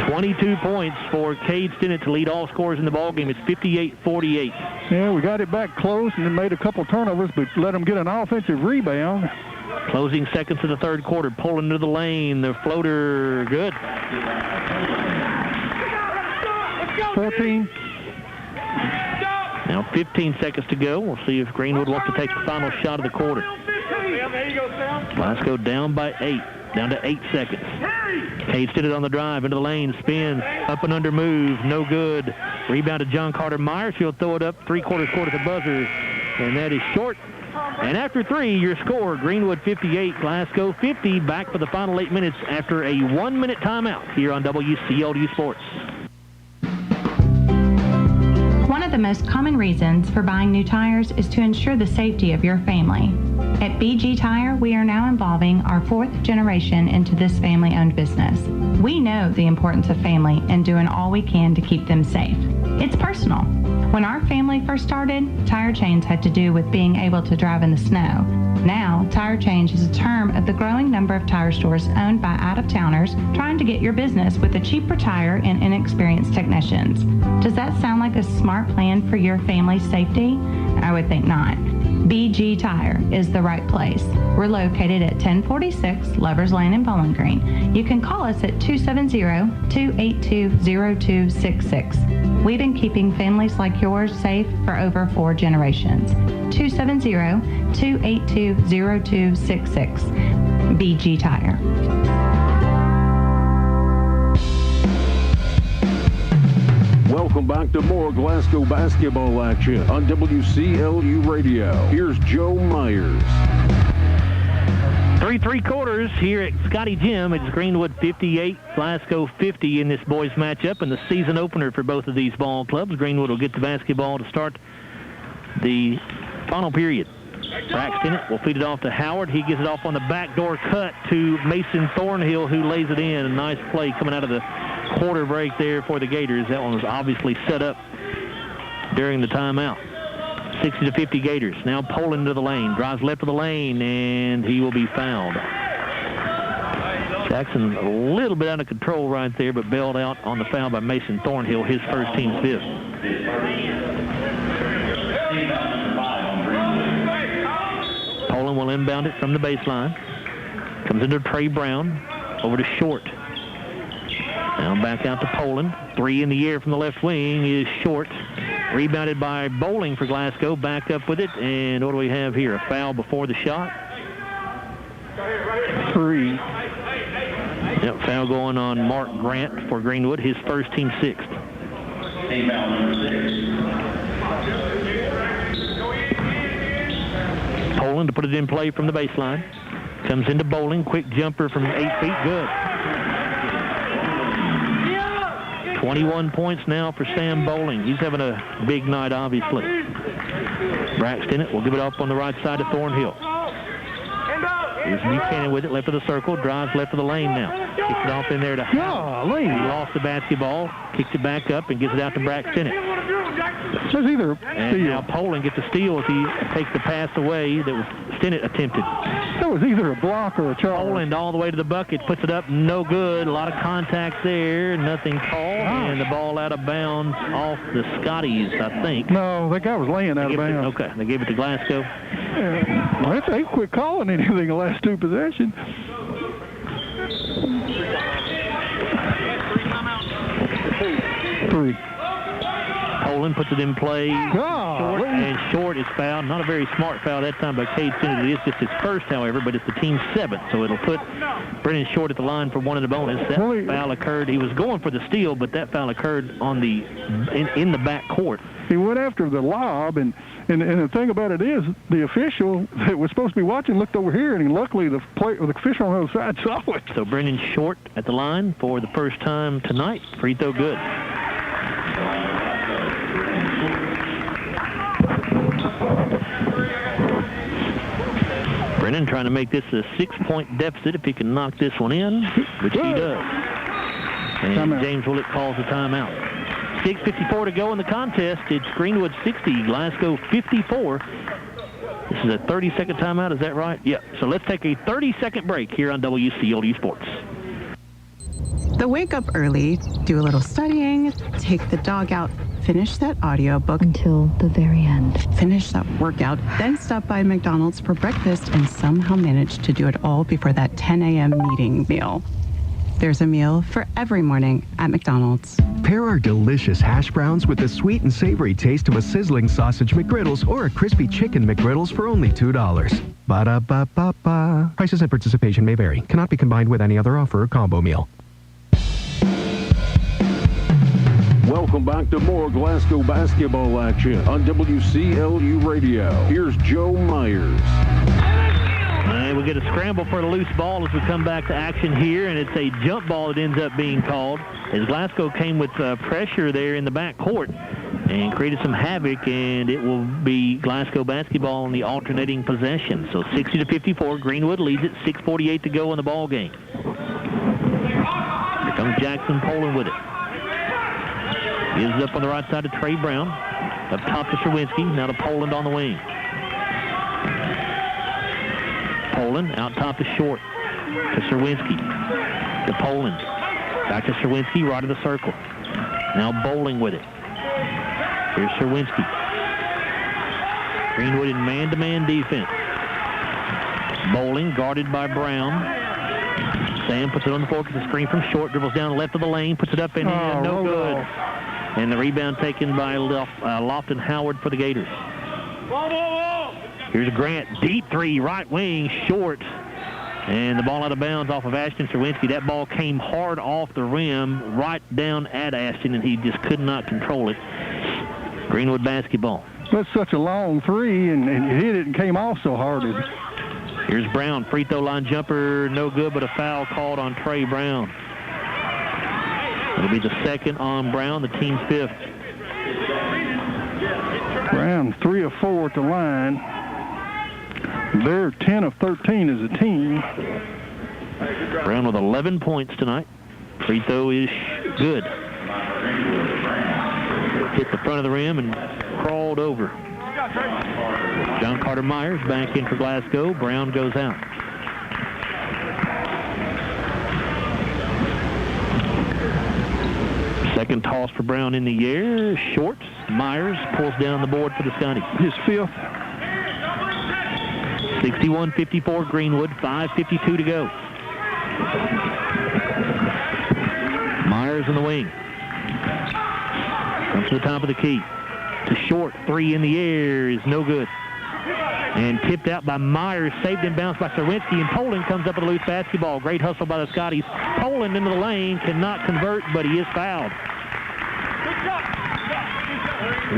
22 points for Cade Stinnett to lead all scorers in the ballgame. It's 58-48. Yeah, we got it back close and then made a couple turnovers, but let them get an offensive rebound. Closing seconds of the third quarter. Poland into the lane. The floater, good. 14. Now 15 seconds to go. We'll see if Greenwood wants to take the final shot of the quarter. Glasgow down by 8. Down to 8 seconds. Cade Stinnett on the drive, into the lane, spins, up and under move, no good. Rebound to John Carter Myers. He'll throw it up three-quarters court at the buzzer, and that is short. And after three, your score, Greenwood 58, Glasgow 50. Back for the final 8 minutes after a 1-minute timeout here on WCLU Sports. One of the most common reasons for buying new tires is to ensure the safety of your family. At BG Tire, we are now involving our 4th generation into this family-owned business. We know the importance of family and doing all we can to keep them safe. It's personal. When our family first started, tire change had to do with being able to drive in the snow. Now, tire change is a term of the growing number of tire stores owned by out-of-towners trying to get your business with a cheaper tire and inexperienced technicians. Does that sound like a smart plan for your family's safety? I would think not. BG Tire is the right place. We're located at 1046 Lovers Lane in Bowling Green. You can call us at 270-282-0266. We've been keeping families like yours safe for over 4 generations. 270-282-0266. BG Tire. Welcome back to more Glasgow basketball action on WCLU Radio. Here's Joe Myers. 3 quarters here at Scotty Gym. It's Greenwood 58, Glasgow 50 in this boys matchup, and the season opener for both of these ball clubs. Greenwood will get the basketball to start the final period. Braxton will feed it off to Howard. He gets it off on the backdoor cut to Mason Thornhill, who lays it in. A nice play coming out of the quarter break there for the Gators. That one was obviously set up during the timeout. 60-50 Gators. Now Poland to the lane. Drives left of the lane, and he will be fouled. Jackson a little bit out of control right there, but bailed out on the foul by Mason Thornhill, his first, team's 5th. Poland will inbound it from the baseline. Comes into Trey Brown. Over to Short. Now back out to Poland. 3 in the air from the left wing is Short. Rebounded by Bowling for Glasgow. Back up with it. And what do we have here? A foul before the shot. 3. Yep, foul going on Mark Grant for Greenwood. His first, team 6th. Poland to put it in play from the baseline. Comes into Bowling. Quick jumper from 8 feet. Good. 21 points now for Sam Bowling. He's having a big night, obviously. Braxton will give it up on the right side of Thornhill. Here's Buchanan with it, left of the circle, drives left of the lane now. Kicks it off in there to Howard. He lost the basketball, kicks it back up, and gives it out to Braxton. And now Poland gets a steal as he takes the pass away that was Stinnett attempted. That was either a block or a charge. Poland all the way to the bucket, puts it up, no good. A lot of contact there, nothing called, and the ball out of bounds off the Scotties, I think. No, that guy was laying out of bounds. Okay, they gave it to Glasgow. Well, they quit calling anything the last 2 possessions. 3. Poland puts it in play. Short, and Short is fouled. Not a very smart foul that time by Cade Stinnett. It is just his first, however, but it's the team's 7th, so it'll put Brennan Short at the line for 1 in the bonus. That foul occurred. He was going for the steal, but that foul occurred on the in the back court. He went after the lob, and the thing about it is the official that was supposed to be watching looked over here, and luckily the official on the other side saw it. So Brennan Short at the line for the first time tonight. Free throw good. Brennan trying to make this a 6-point deficit if he can knock this one in, which he does. And James Willett calls the timeout. 6:54 to go in the contest. It's Greenwood 60, Glasgow 54. This is a 30-second timeout, is that right? Yeah. So let's take a 30-second break here on WCLU Sports. The wake up early, do a little studying, take the dog out, finish that audiobook until the very end. Finish that workout, then stop by McDonald's for breakfast and somehow manage to do it all before that 10 a.m. meeting meal. There's a meal for every morning at McDonald's. Pair our delicious hash browns with the sweet and savory taste of a sizzling sausage McGriddles or a crispy chicken McGriddles for only $2. Ba-da-ba-ba-ba. Prices and participation may vary. Cannot be combined with any other offer or combo meal. Welcome back to more Glasgow basketball action on WCLU Radio. Here's Joe Myers. And we get a scramble for a loose ball as we come back to action here, and it's a jump ball that ends up being called as Glasgow came with pressure there in the back court and created some havoc, and it will be Glasgow basketball in the alternating possession. So 60-54, Greenwood leads it, 6:48 to go in the ball game. Here comes Jackson Poland with it. Gives up on the right side to Trey Brown. Up top to Sherwinski. Now to Poland on the wing. Poland out top to Short. To Sherwinski. To Poland. Back to Sherwinski, right of the circle. Now Bowling with it. Here's Sherwinski. Greenwood in man-to-man defense. Bowling guarded by Brown. Sam puts it on the floor, gets a screen from Short, dribbles down the left of the lane, puts it up and in, no good. And the rebound taken by Lofton Howard for the Gators. Here's Grant, deep three, right wing, Short. And the ball out of bounds off of Ashton Sherwinski. That ball came hard off the rim, right down at Ashton, and he just could not control it. Greenwood basketball. That's such a long three, and it hit it and came off so hard. Here's Brown, free throw line jumper, no good, but a foul called on Trey Brown. It'll be the second on Brown, the team's 5th. Brown 3 of 4 at the line. They're 10 of 13 as a team. Brown with 11 points tonight. Free throw is good. Hit the front of the rim and crawled over. John Carter Myers back in for Glasgow. Brown goes out. Second toss for Brown in the air. Short. Myers pulls down the board for the Scotties. His 5th. 61-54 Greenwood. 5:52 to go. Myers in the wing. Comes to the top of the key. to short. 3 in the air is no good. And tipped out by Myers, saved and bounced by Serwinski, and Poland comes up with a loose basketball. Great hustle by the Scotties. Poland into the lane, cannot convert, but he is fouled.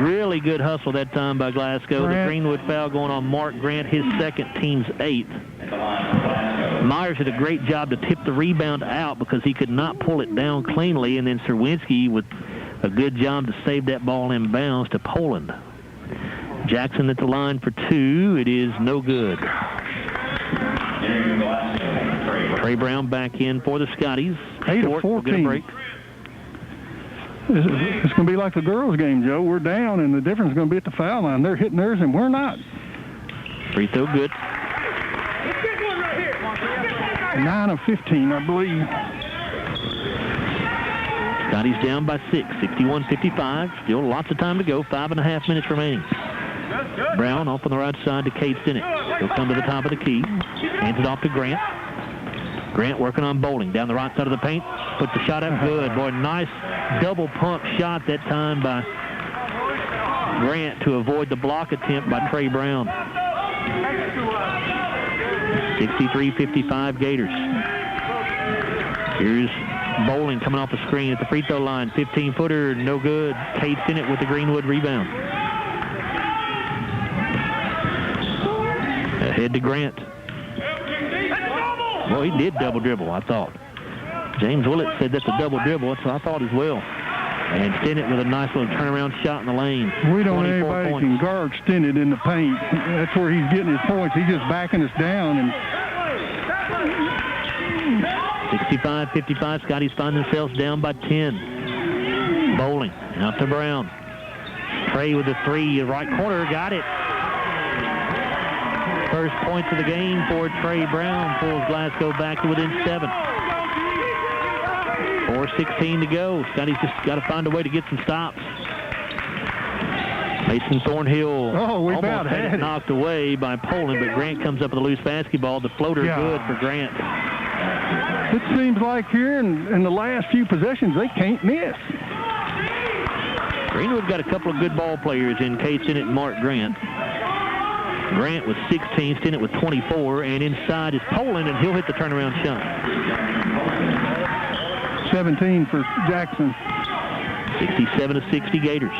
Really good hustle that time by Glasgow. The Greenwood foul going on Mark Grant, his second, team's 8th. Myers did a great job to tip the rebound out because he could not pull it down cleanly, and then Serwinski with a good job to save that ball in bounds to Poland. Jackson at the line for 2. It is no good. Trey Brown back in for the Scotties. 8 of 14. Break. It's going to be like the girls' game, Joe. We're down, and the difference is going to be at the foul line. They're hitting theirs, and we're not. Free throw good. 9 of 15, I believe. Scotty's down by 6, 61-55. Still lots of time to go. 5.5 minutes remaining. Brown off on the right side to Cade Stinnett. He'll come to the top of the key. Hands it off to Grant. Grant working on Bowling. Down the right side of the paint. Puts the shot up good. Boy, nice double pump shot that time by Grant to avoid the block attempt by Trey Brown. 63-55 Gators. Here's Bowling coming off the screen at the free throw line. 15-footer, no good. Cade Stinnett with the Greenwood rebound. Ahead to Grant. Well, he did double dribble, I thought. James Willett said that's a double dribble, so I thought as well. And Stinnett with a nice little turnaround shot in the lane. We don't know anybody can guard Stinnett in the paint. That's where he's getting his points. He's just backing us down. And 65-55, Scotties find themselves down by 10. Bowling, out to Brown. Trey with the 3, right corner, got it. First points of the game for Trey Brown. Pulls Glasgow back to within 7. 4:16 to go. Scotty's just got to find a way to get some stops. Mason Thornhill almost had it knocked away by Poland, but Grant comes up with a loose basketball. The floater good for Grant. It seems like here in the last few possessions, they can't miss. Greenwood got a couple of good ball players in Cade Stinnett and Mark Grant. Grant with 16, Stinnett with 24, and inside is Poland, and he'll hit the turnaround shot. 17 for Jackson. 67-60 Gators.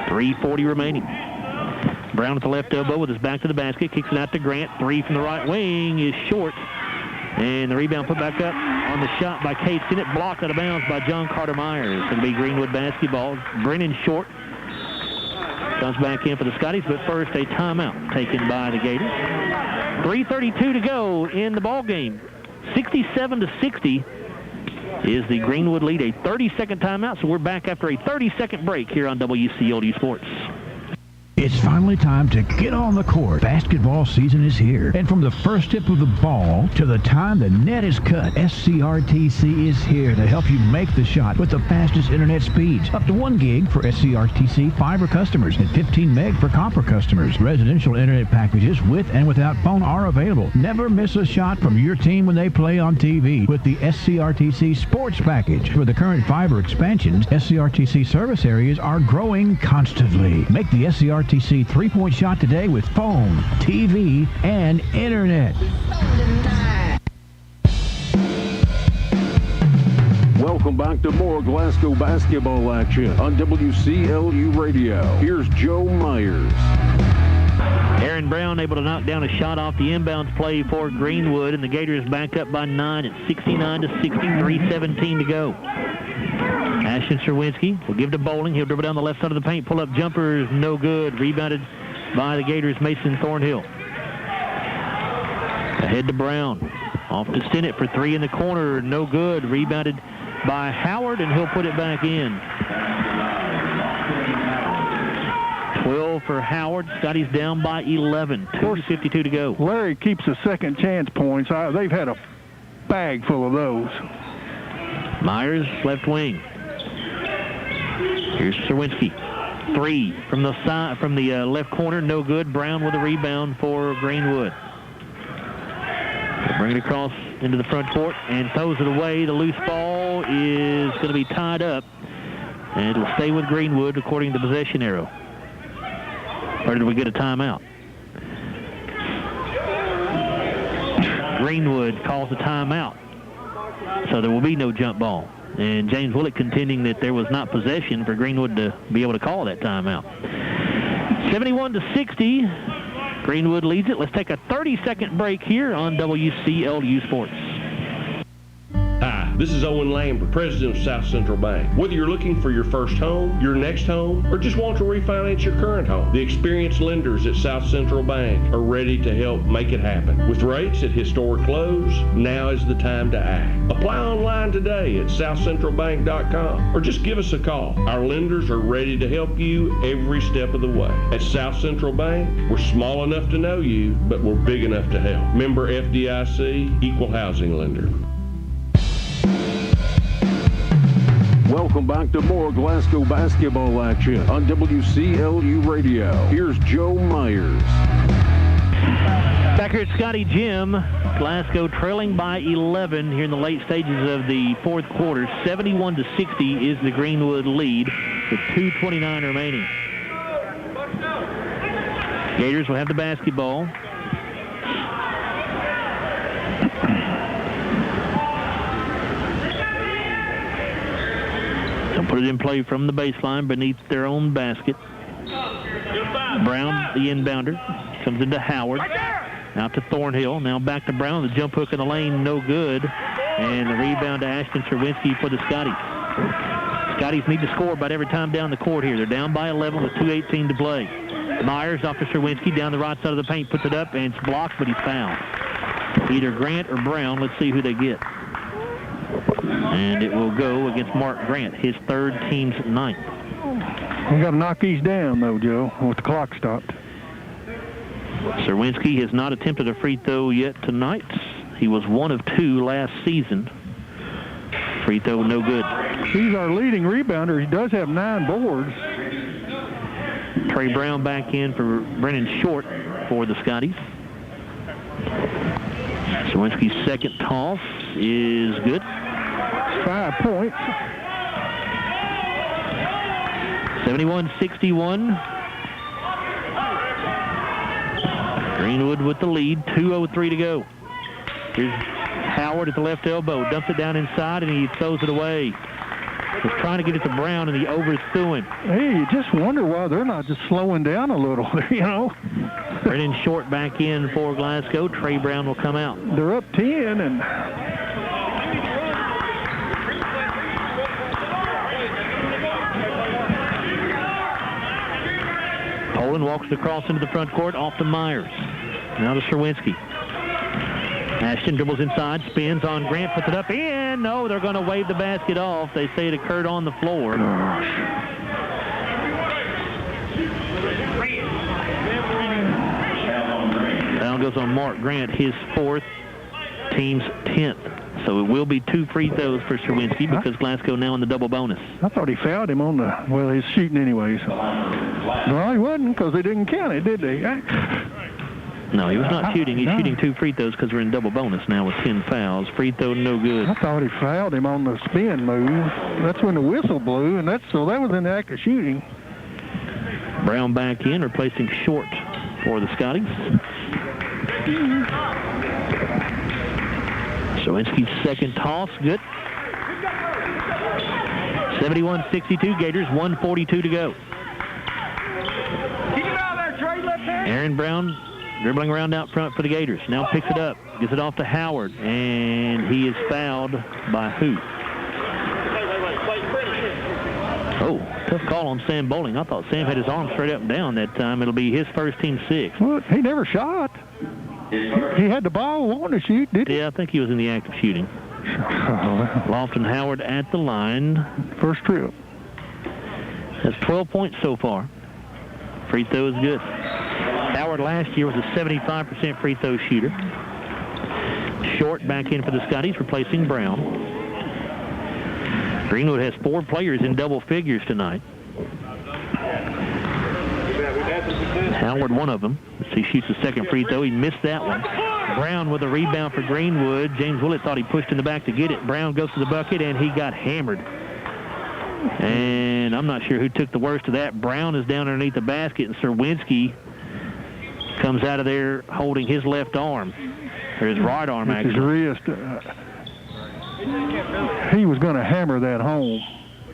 3:40 remaining. Brown at the left elbow with his back to the basket, kicks it out to Grant. 3 from the right wing is short, and the rebound put back up on the shot by Cade Stinnett, blocked out of bounds by John Carter Myers. It'll be Greenwood basketball. Brennan Short comes back in for the Scotties, but first a timeout taken by the Gators. 3:32 to go in the ball game. 67-60 is the Greenwood lead. A 30-second timeout, so we're back after a 30-second break here on WCLU Sports. It's finally time to get on the court. Basketball season is here. And from the first tip of the ball to the time the net is cut, SCRTC is here to help you make the shot with the fastest internet speeds. Up to 1 gig for SCRTC fiber customers and 15 meg for copper customers. Residential internet packages with and without phone are available. Never miss a shot from your team when they play on TV with the SCRTC Sports Package. For the current fiber expansions, SCRTC service areas are growing constantly. Make the SCRTC 3-point shot today with phone, TV, and internet. Welcome back to more Glasgow basketball action on WCLU Radio. Here's Joe Myers. Aaron Brown able to knock down a shot off the inbounds play for Greenwood, and the Gators back up by 9 at 69-60, 3:17 to go. Ashton Serwinski will give to Bowling. He'll dribble down the left side of the paint. Pull-up jumper is no good. Rebounded by the Gators' Mason Thornhill. Ahead to Brown. Off to Stinnett for 3 in the corner. No good. Rebounded by Howard, and he'll put it back in. 12 for Howard. Scotty's down by 11. 2:52 to go. Larry keeps the second chance points. They've had a bag full of those. Myers, left wing. Here's Serwinski. 3 from the side, from the left corner, no good. Brown with a rebound for Greenwood. They'll bring it across into the front court and throws it away. The loose ball is going to be tied up, and it will stay with Greenwood according to the possession arrow. Or did we get a timeout? Greenwood calls a timeout. So there will be no jump ball. And James Willett contending that there was not possession for Greenwood to be able to call that timeout. 71-60. Greenwood leads it. Let's take a 30-second break here on WCLU Sports. Hi, this is Owen Lambert, president of South Central Bank. Whether you're looking for your first home, your next home, or just want to refinance your current home, the experienced lenders at South Central Bank are ready to help make it happen. With rates at historic lows, now is the time to act. Apply online today at southcentralbank.com or just give us a call. Our lenders are ready to help you every step of the way. At South Central Bank, we're small enough to know you, but we're big enough to help. Member FDIC, Equal Housing Lender. Welcome back to more Glasgow basketball action on WCLU Radio. Here's Joe Myers. Back here at Scotty Gym, Glasgow trailing by 11 here in the late stages of the fourth quarter. 71-60 is the Greenwood lead with 2:29 remaining. Gators will have the basketball. They'll put it in play from the baseline beneath their own basket. Brown, the inbounder, comes into Howard. Out to Thornhill. Now back to Brown. The jump hook in the lane, no good. And the rebound to Ashton Serwinski for the Scotties. Scotties need to score about every time down the court here. They're down by 11 with 2:18 to play. Myers off to Serwinski down the right side of the paint, puts it up, and it's blocked, but he's fouled. Either Grant or Brown. Let's see who they get. And it will go against Mark Grant, his third, team's ninth. We got to knock these down, though, Joe, with the clock stopped. Serwinski has not attempted a free throw yet tonight. He was 1 of 2 last season. Free throw, no good. He's our leading rebounder. He does have 9 boards. Trey Brown back in for Brennan Short for the Scotties. Serwinski's second toss is good. 5 points. 71-61. Greenwood with the lead. 2:03 to go. Here's Howard at the left elbow. Dumps it down inside, and he throws it away. He's trying to get it to Brown, and he overthrew him. Hey, you just wonder why they're not just slowing down a little, you know. Brennan Short back in for Glasgow. Trey Brown will come out. They're up 10, and... Poland walks across into the front court, off to Myers. Now to Serwinski. Ashton dribbles inside, spins on Grant, puts it up in. No, they're going to wave the basket off. They say it occurred on the floor. Foul goes on Mark Grant, his 4th, team's 10th. So it will be 2 free throws for Serwinski because Glasgow now in the double bonus. I thought he fouled him on the, well, he's shooting anyways. No, he wasn't because they didn't count it, did they? No, he was not shooting. He's shooting 2 free throws because we're in double bonus now with 10 fouls. Free throw, no good. I thought he fouled him on the spin move. That's when the whistle blew, and so that was in the act of shooting. Brown back in, replacing Short for the Scotties. Serwinski's second toss, good. 71-62 Gators, 1:42 to go. Aaron Brown dribbling around out front for the Gators. Now picks it up, gets it off to Howard, and he is fouled by who? Oh, tough call on Sam Bowling. I thought Sam had his arm straight up and down that time. It'll be his first, team 6. Well, he never shot. He had the ball wanting to shoot, did he? Yeah, I think he was in the act of shooting. Lofton Howard at the line. First trip. Has 12 points so far. Free throw is good. Howard last year was a 75% free throw shooter. Short back in for the Scotties, replacing Brown. Greenwood has 4 players in double figures tonight. Howard, one of them. He shoots the second free throw. He missed that one. Brown with a rebound for Greenwood. James Willett thought he pushed in the back to get it. Brown goes to the bucket, and he got hammered. And I'm not sure who took the worst of that. Brown is down underneath the basket, and Serwinski comes out of there holding his left arm, or his right arm, actually. His wrist. He was going to hammer that home,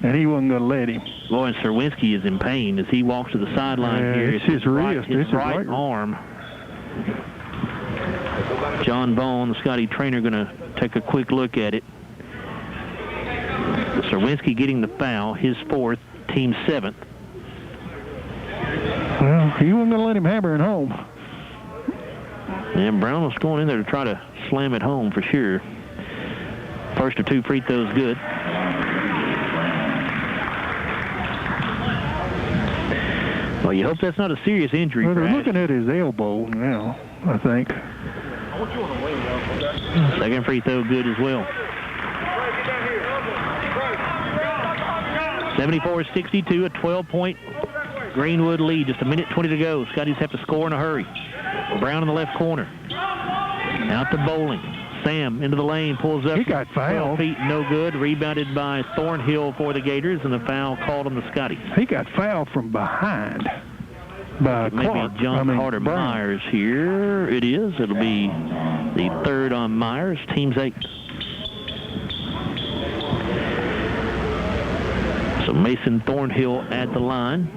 and he wasn't going to let him. Boy, and Serwinski is in pain as he walks to the sideline here. It's his wrist. His right arm. John Bone, the Scotty trainer, going to take a quick look at it. Serwinski getting the foul, his 4th, team 7th. Well, he wasn't going to let him hammer it home. And Brown was going in there to try to slam it home for sure. First of 2 free throws good. Well, you hope that's not a serious injury. Well, they're looking at his elbow now, I think. Second free throw good as well. 74-62, a 12-point Greenwood lead. Just a minute 20 to go. Scotties have to score in a hurry. Brown in the left corner. Out to Bowling. Sam into the lane, pulls up. He got fouled. 12 feet, no good. Rebounded by Thornhill for the Gators, and the foul called on the Scotties. He got fouled from behind by Maybe Clark. John Carter Myers here. It is. It'll be the 3rd on Myers, team's 8th. So Mason Thornhill at the line.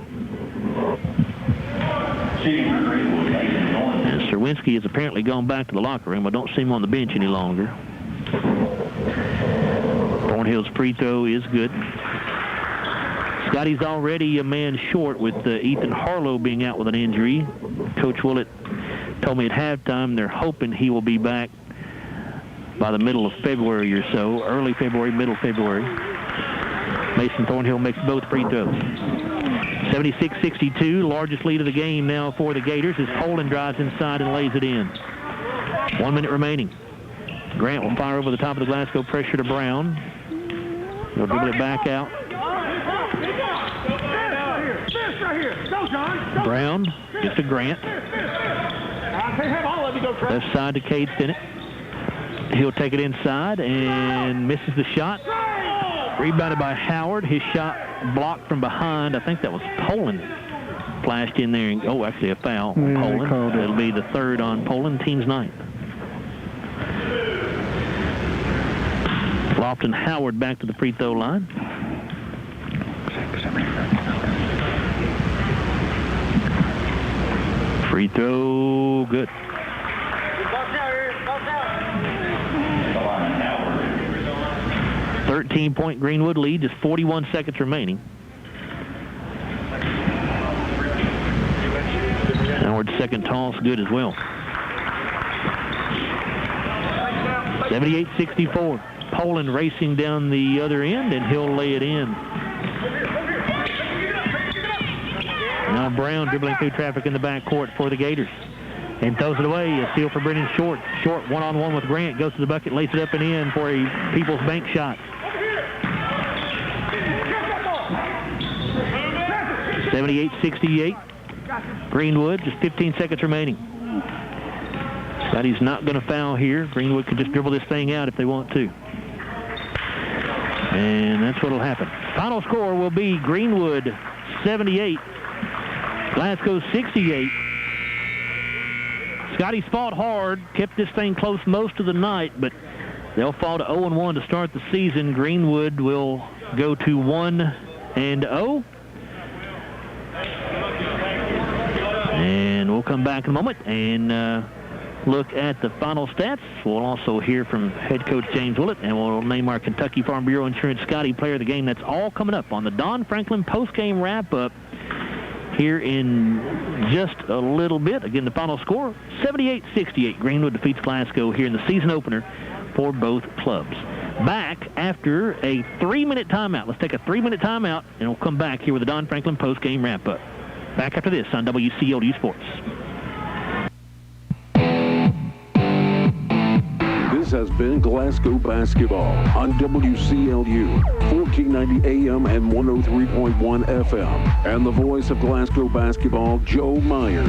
And Serwinski has apparently gone back to the locker room. I don't see him on the bench any longer. Thornhill's free throw is good. Scotty's already a man short with Ethan Harlow being out with an injury. Coach Willett told me at halftime they're hoping he will be back by the middle of February or so. Early February, middle February. Mason Thornhill makes both free throws. 76-62, largest lead of the game now for the Gators as Poland drives inside and lays it in. 1 minute remaining. Grant will fire over the top of the Glasgow, pressure to Brown. He'll dribble it back out. Brown gets to Grant. Left side to Cade Stinnett. He'll take it inside and misses the shot. Rebounded by Howard. His shot blocked from behind. I think that was Poland. Flashed in there. And, actually a foul on Poland. It'll be the 3rd on Poland, team's 9th. Lofton Howard back to the free throw line. Free throw, good. 13-point Greenwood lead, just 41 seconds remaining. Howard's second toss, good as well. 78-64. Poland racing down the other end, and he'll lay it in. Now Brown dribbling through traffic in the backcourt for the Gators. And throws it away. A steal for Brennan Short. Short one-on-one with Grant. Goes to the bucket, lays it up and in for a People's Bank shot. 78-68. Greenwood, just 15 seconds remaining. Scotty's not going to foul here. Greenwood could just dribble this thing out if they want to. And that's what will happen. Final score will be Greenwood 78, Glasgow 68. Scotty's fought hard, kept this thing close most of the night, but they'll fall to 0-1 to start the season. Greenwood will go to 1-0. And we'll come back in a moment and look at the final stats. We'll also hear from head coach James Willett, and we'll name our Kentucky Farm Bureau Insurance Scotty Player of the Game. That's all coming up on the Don Franklin postgame wrap-up here in just a little bit. Again, the final score, 78-68. Greenwood defeats Glasgow here in the season opener for both clubs. Back after a 3-minute timeout. Let's take a 3-minute timeout, and we'll come back here with the Don Franklin postgame wrap-up. Back after this on WCLU Sports. This has been Glasgow basketball on WCLU 14. 1490 AM and 103.1 FM. And the voice of Glasgow basketball, Joe Myers.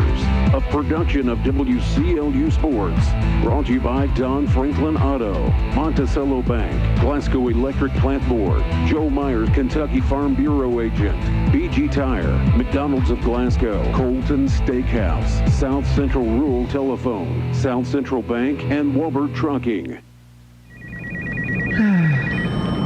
A production of WCLU Sports. Brought to you by Don Franklin Auto, Monticello Bank, Glasgow Electric Plant Board, Joe Myers, Kentucky Farm Bureau Agent, BG Tire, McDonald's of Glasgow, Colton Steakhouse, South Central Rural Telephone, South Central Bank, and Walbert Trucking.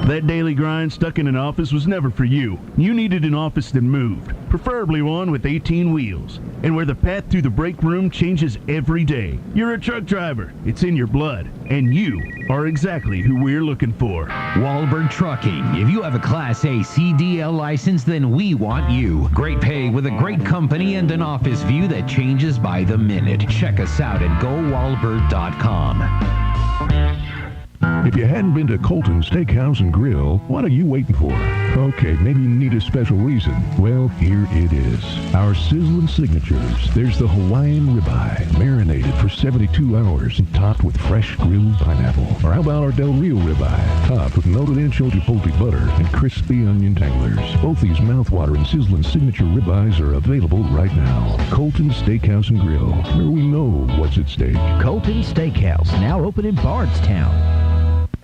That daily grind stuck in an office was never for you. You needed an office that moved, preferably one with 18 wheels, and where the path through the break room changes every day. You're a truck driver. It's in your blood, and you are exactly who we're looking for. Walbert Trucking. If you have a Class A CDL license, then we want you. Great pay with a great company and an office view that changes by the minute. Check us out at GoWalbert.com. If you hadn't been to Colton Steakhouse and Grill, what are you waiting for? Okay, maybe you need a special reason. Well, here it is. Our sizzling signatures. There's the Hawaiian ribeye, marinated for 72 hours and topped with fresh grilled pineapple. Or how about our Del Rio ribeye, topped with melted anchovies, chipotle butter, and crispy onion tanglers. Both these mouthwatering sizzling signature ribeyes are available right now. Colton Steakhouse and Grill, where we know what's at stake. Colton Steakhouse, now open in Bardstown.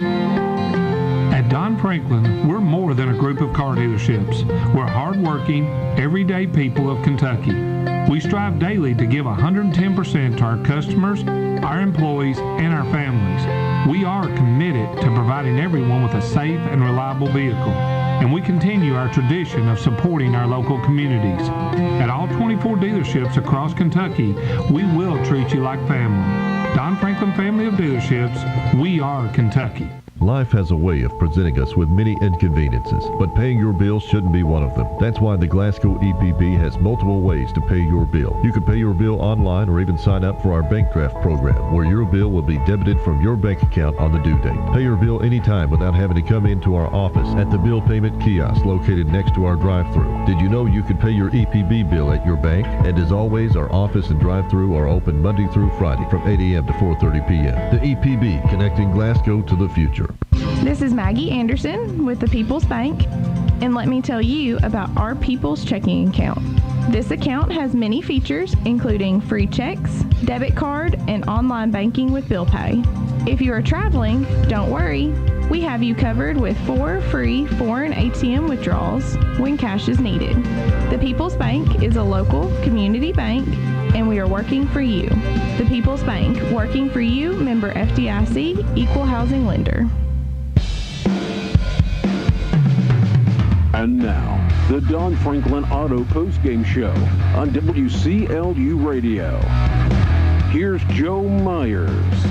At Don Franklin, we're more than a group of car dealerships. We're hardworking, everyday people of Kentucky. We strive daily to give 110% to our customers, our employees, and our families. We are committed to providing everyone with a safe and reliable vehicle, and we continue our tradition of supporting our local communities. At all 24 dealerships across Kentucky, we will treat you like family. Don Franklin Family of Dealerships, we are Kentucky. Life has a way of presenting us with many inconveniences, but paying your bills shouldn't be one of them. That's why the Glasgow EPB has multiple ways to pay your bill. You can pay your bill online or even sign up for our bank draft program, where your bill will be debited from your bank account on the due date. Pay your bill anytime without having to come into our office at the bill payment kiosk located next to our drive-thru. Did you know you could pay your EPB bill at your bank? And as always, our office and drive-thru are open Monday through Friday from 8 a.m. to 4:30 p.m. The EPB, connecting Glasgow to the future. This is Maggie Anderson with the People's Bank, and let me tell you about our People's Checking Account. This account has many features, including free checks, debit card, and online banking with bill pay. If you are traveling, don't worry. We have you covered with 4 free foreign ATM withdrawals when cash is needed. The People's Bank is a local community bank, and we are working for you. The People's Bank, working for you, member FDIC, equal housing lender. And now, the Don Franklin Auto Postgame Show on WCLU Radio. Here's Joe Myers.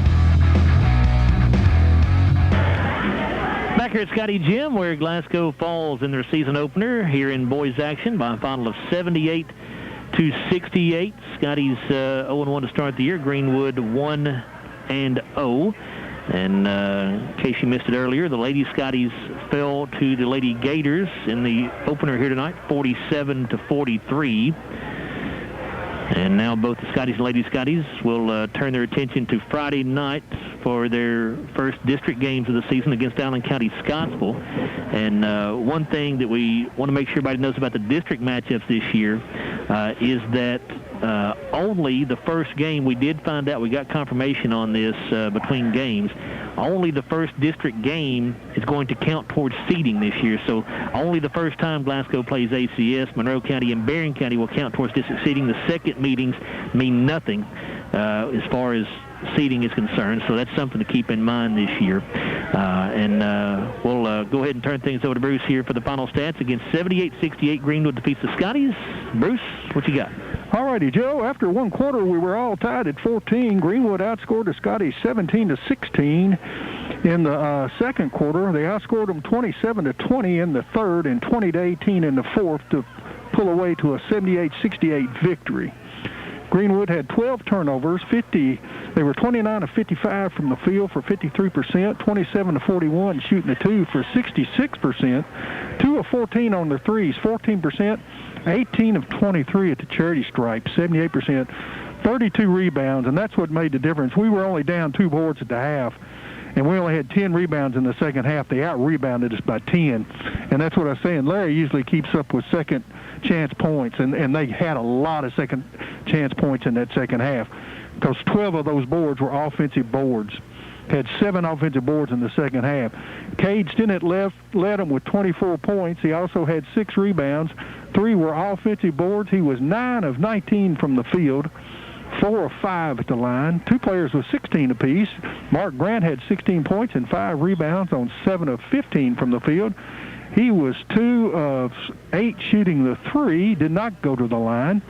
Back here at Scotty Gym, where Glasgow falls in their season opener here in boys action by a final of 78-68. Scotty's 0-1 to start the year. Greenwood 1-0. And in case you missed it earlier, the Lady Scotties fell to the Lady Gators in the opener here tonight, 47-43. And now both the Scotties and Lady Scotties will turn their attention to Friday night for their first district games of the season against Allen County Scottsville. And one thing that we want to make sure everybody knows about the district matchups this year is that only the first game, we did find out, we got confirmation on this between games, only the first district game is going to count towards seeding this year. So only the first time Glasgow plays ACS, Monroe County and Barron County will count towards district seeding. The second meetings mean nothing as far as seeding is concerned, so that's something to keep in mind this year. We'll go ahead and turn things over to Bruce here for the final stats. Against 78-68, Greenwood defeats the Scotties. Bruce, what you got? All righty, Joe. After one quarter, we were all tied at 14. Greenwood outscored the Scotties 17-16. In the second quarter, they outscored them 27-20 in the third and 20-18 in the fourth to pull away to a 78-68 victory. Greenwood had 12 turnovers, they were 29 of 55 from the field for 53%, 27 of 41 shooting the two for 66%, 2 of 14 on the threes, 14%, 18 of 23 at the charity stripe, 78%, 32 rebounds, and that's what made the difference. We were only down 2 boards at the half, and we only had 10 rebounds in the second half. They out-rebounded us by 10, and that's what I was saying. Larry usually keeps up with second chance points, and they had a lot of second chance points in that second half because 12 of those boards were offensive boards. Had 7 offensive boards in the second half. Cade Stinnett led them with 24 points. He also had 6 rebounds. 3 were offensive boards. He was 9 of 19 from the field, 4 of 5 at the line. 2 players with 16 apiece. Mark Grant had 16 points and 5 rebounds on 7 of 15 from the field. He was 2 of 8 shooting the 3, did not go to the line.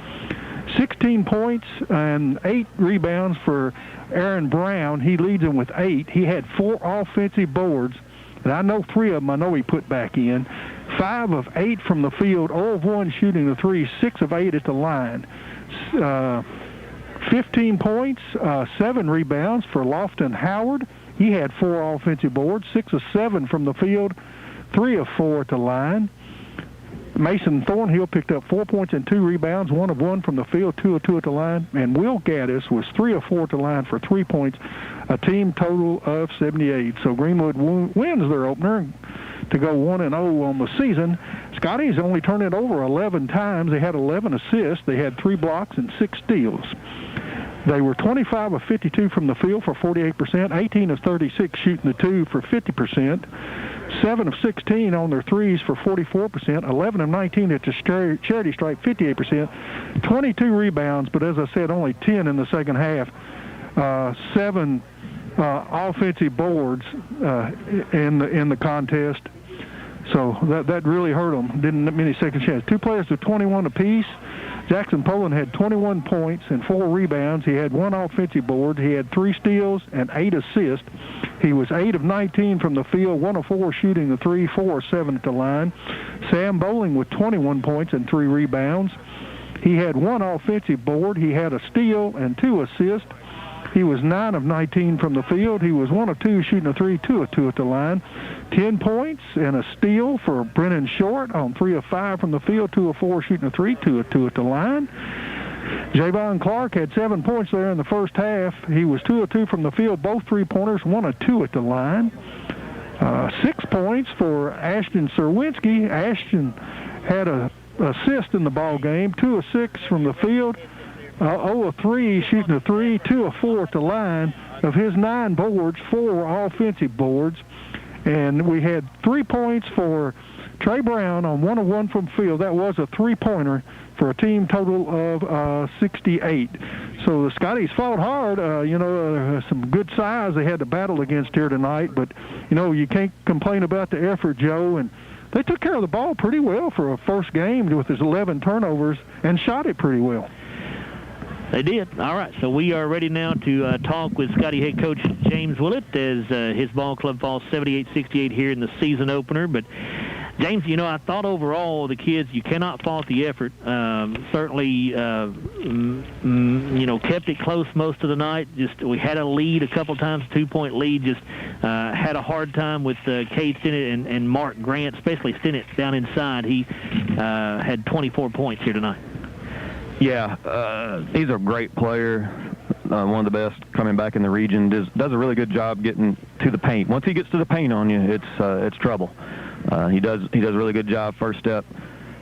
16 points and 8 rebounds for Aaron Brown. He leads them with 8. He had 4 offensive boards, and I know 3 of them I know he put back in. 5 of 8 from the field, 0 of 1 shooting the 3, 6 of 8 at the line. 15 points, 7 rebounds for Lofton Howard. He had 4 offensive boards, 6 of 7 from the field, 3 of 4 at the line. Mason Thornhill picked up 4 points and 2 rebounds, 1 of 1 from the field, 2 of 2 at the line. And Will Gaddis was 3 of 4 at the line for 3 points, a team total of 78. So Greenwood wins their opener to go 1-0 on the season. Scotty's only turned it over 11 times. They had 11 assists. They had 3 blocks and 6 steals. They were 25 of 52 from the field for 48%, 18 of 36 shooting the 2 for 50%, 7 of 16 on their 3s for 44%, 11 of 19 at the charity stripe, 58%, 22 rebounds, but as I said, only 10 in the second half, 7 offensive boards in the contest. So that really hurt them. Didn't have many second chances. 2 players with 21 apiece. Jackson Poland had 21 points and 4 rebounds. He had 1 offensive board. He had 3 steals and 8 assists. He was 8 of 19 from the field, 1 of 4 shooting the 3, 4 of 7 at the line. Sam Bowling with 21 points and 3 rebounds. He had 1 offensive board. He had a steal and 2 assists. He was 9 of 19 from the field. He was 1 of 2 shooting a 3, 2 of 2 at the line. 10 points and a steal for Brennan Short on 3 of 5 from the field, 2 of 4 shooting a 3, 2 of 2 at the line. Javon Clark had 7 points there in the first half. He was 2 of 2 from the field, both 3-pointers, 1 of 2 at the line. 6 points for Ashton Serwinski. Ashton had an assist in the ball game, 2 of 6 from the field. 0 of 3 shooting a 3, 2 of 4 at the line. Of his 9 boards, 4 were offensive boards. And we had 3 points for Trey Brown on 1 of 1 from field. That was a 3-pointer for a team total of 68. So the Scotties fought hard. Some good size they had to battle against here tonight. But, you can't complain about the effort, Joe. And they took care of the ball pretty well for a first game with his 11 turnovers and shot it pretty well. They did. All right, so we are ready now to talk with Scotty head coach James Willett as his ball club falls 78-68 here in the season opener. But, James, I thought overall the kids, you cannot fault the effort. Certainly, kept it close most of the night. We had a lead a couple times, 2-point lead. Just had a hard time with Cade Stinnett and Mark Grant, especially Stinnett down inside. He had 24 points here tonight. Yeah, he's a great player, one of the best coming back in the region. Does a really good job getting to the paint. Once he gets to the paint on you, it's trouble. He does a really good job first step,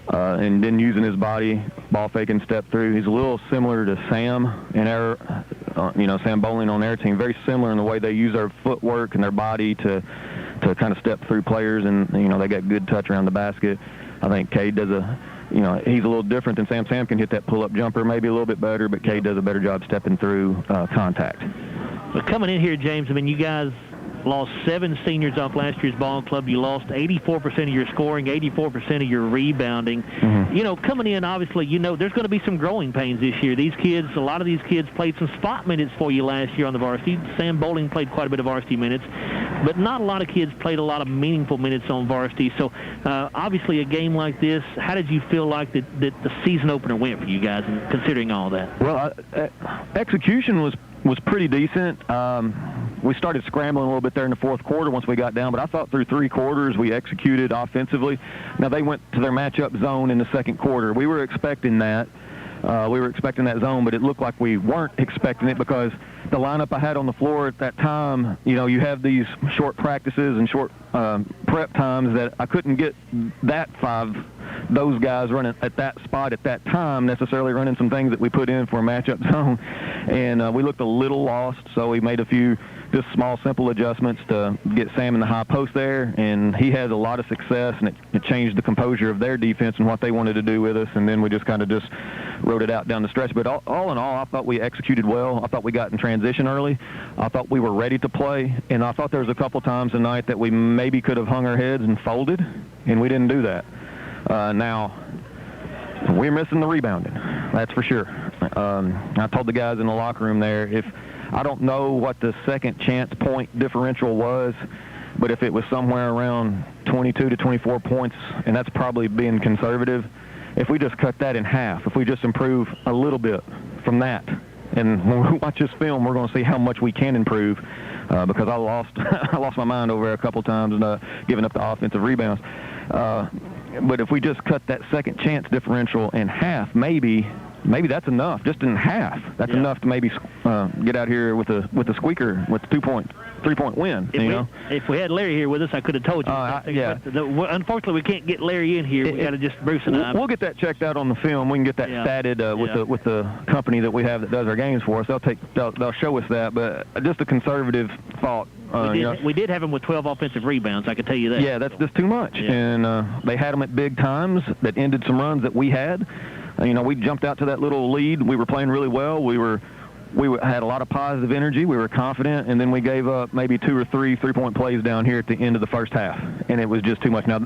and then using his body, ball faking step through. He's a little similar to Sam in Sam Bowling on their team. Very similar in the way they use their footwork and their body to kind of step through players, and they got good touch around the basket. I think Cade does he's a little different than Sam. Sam can hit that pull-up jumper maybe a little bit better, but Cade does a better job stepping through contact. But coming in here, James, you guys lost 7 seniors off last year's ball club. You lost 84% of your scoring, 84% of your rebounding. Mm-hmm. Coming in, obviously, there's going to be some growing pains this year. A lot of these kids played some spot minutes for you last year on the varsity. Sam Bowling played quite a bit of varsity minutes, but not a lot of kids played a lot of meaningful minutes on varsity. So, obviously, a game like this, how did you feel like that the season opener went for you guys, considering all that? Well, execution was pretty decent. We started scrambling a little bit there in the fourth quarter once we got down, but I thought through 3 quarters we executed offensively. Now, they went to their matchup zone in the second quarter. We were expecting that. We were expecting that zone, but it looked like we weren't expecting it because the lineup I had on the floor at that time, you have these short practices and short prep times that I couldn't get those guys running at that spot at that time, necessarily running some things that we put in for a matchup zone. And we looked a little lost, so we made a few just small, simple adjustments to get Sam in the high post there, and he had a lot of success, and it changed the composure of their defense and what they wanted to do with us, and then we just kind of just wrote it out down the stretch. But all in all, I thought we executed well. I thought we got in transition early. I thought we were ready to play, and I thought there was a couple times tonight that we maybe could have hung our heads and folded, and we didn't do that. Now, we're missing the rebounding, that's for sure. I told the guys in the locker room there, I don't know what the second chance point differential was, but if it was somewhere around 22 to 24 points, and that's probably being conservative, if we just cut that in half, if we just improve a little bit from that, and when we watch this film, we're going to see how much we can improve, because I lost my mind over a couple times giving up the offensive rebounds. But if we just cut that second chance differential in half, maybe that's enough, just in half. That's enough to maybe get out here with a squeaker, with a 3-point win. If we had Larry here with us, I could have told you. Unfortunately, we can't get Larry in here. We got to just Bruce and I. We'll get that checked out on the film. We can get that statted with the company that we have that does our games for us. They'll show us that. But just a conservative thought. We did have him with 12 offensive rebounds. I can tell you that. Yeah, that's just too much. Yeah. And they had them at big times that ended some runs that we had. We jumped out to that little lead. We were playing really well. We had a lot of positive energy. We were confident, and then we gave up maybe 2 or 3 3-point plays down here at the end of the first half, and it was just too much. Now,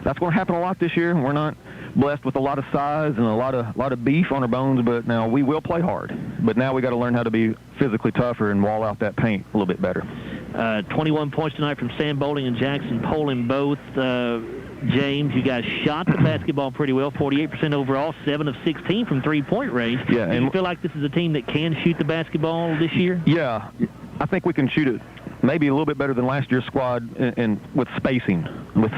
that's going to happen a lot this year. We're not blessed with a lot of size and a lot of beef on our bones, but now we will play hard. But now we got to learn how to be physically tougher and wall out that paint a little bit better. 21 points tonight from Sam Bowling and Jackson Poland both. James, you guys shot the basketball pretty well, 48% overall, 7 of 16 from three-point range. Yeah, Do you feel like this is a team that can shoot the basketball this year? Yeah, I think we can shoot it maybe a little bit better than last year's squad and with spacing.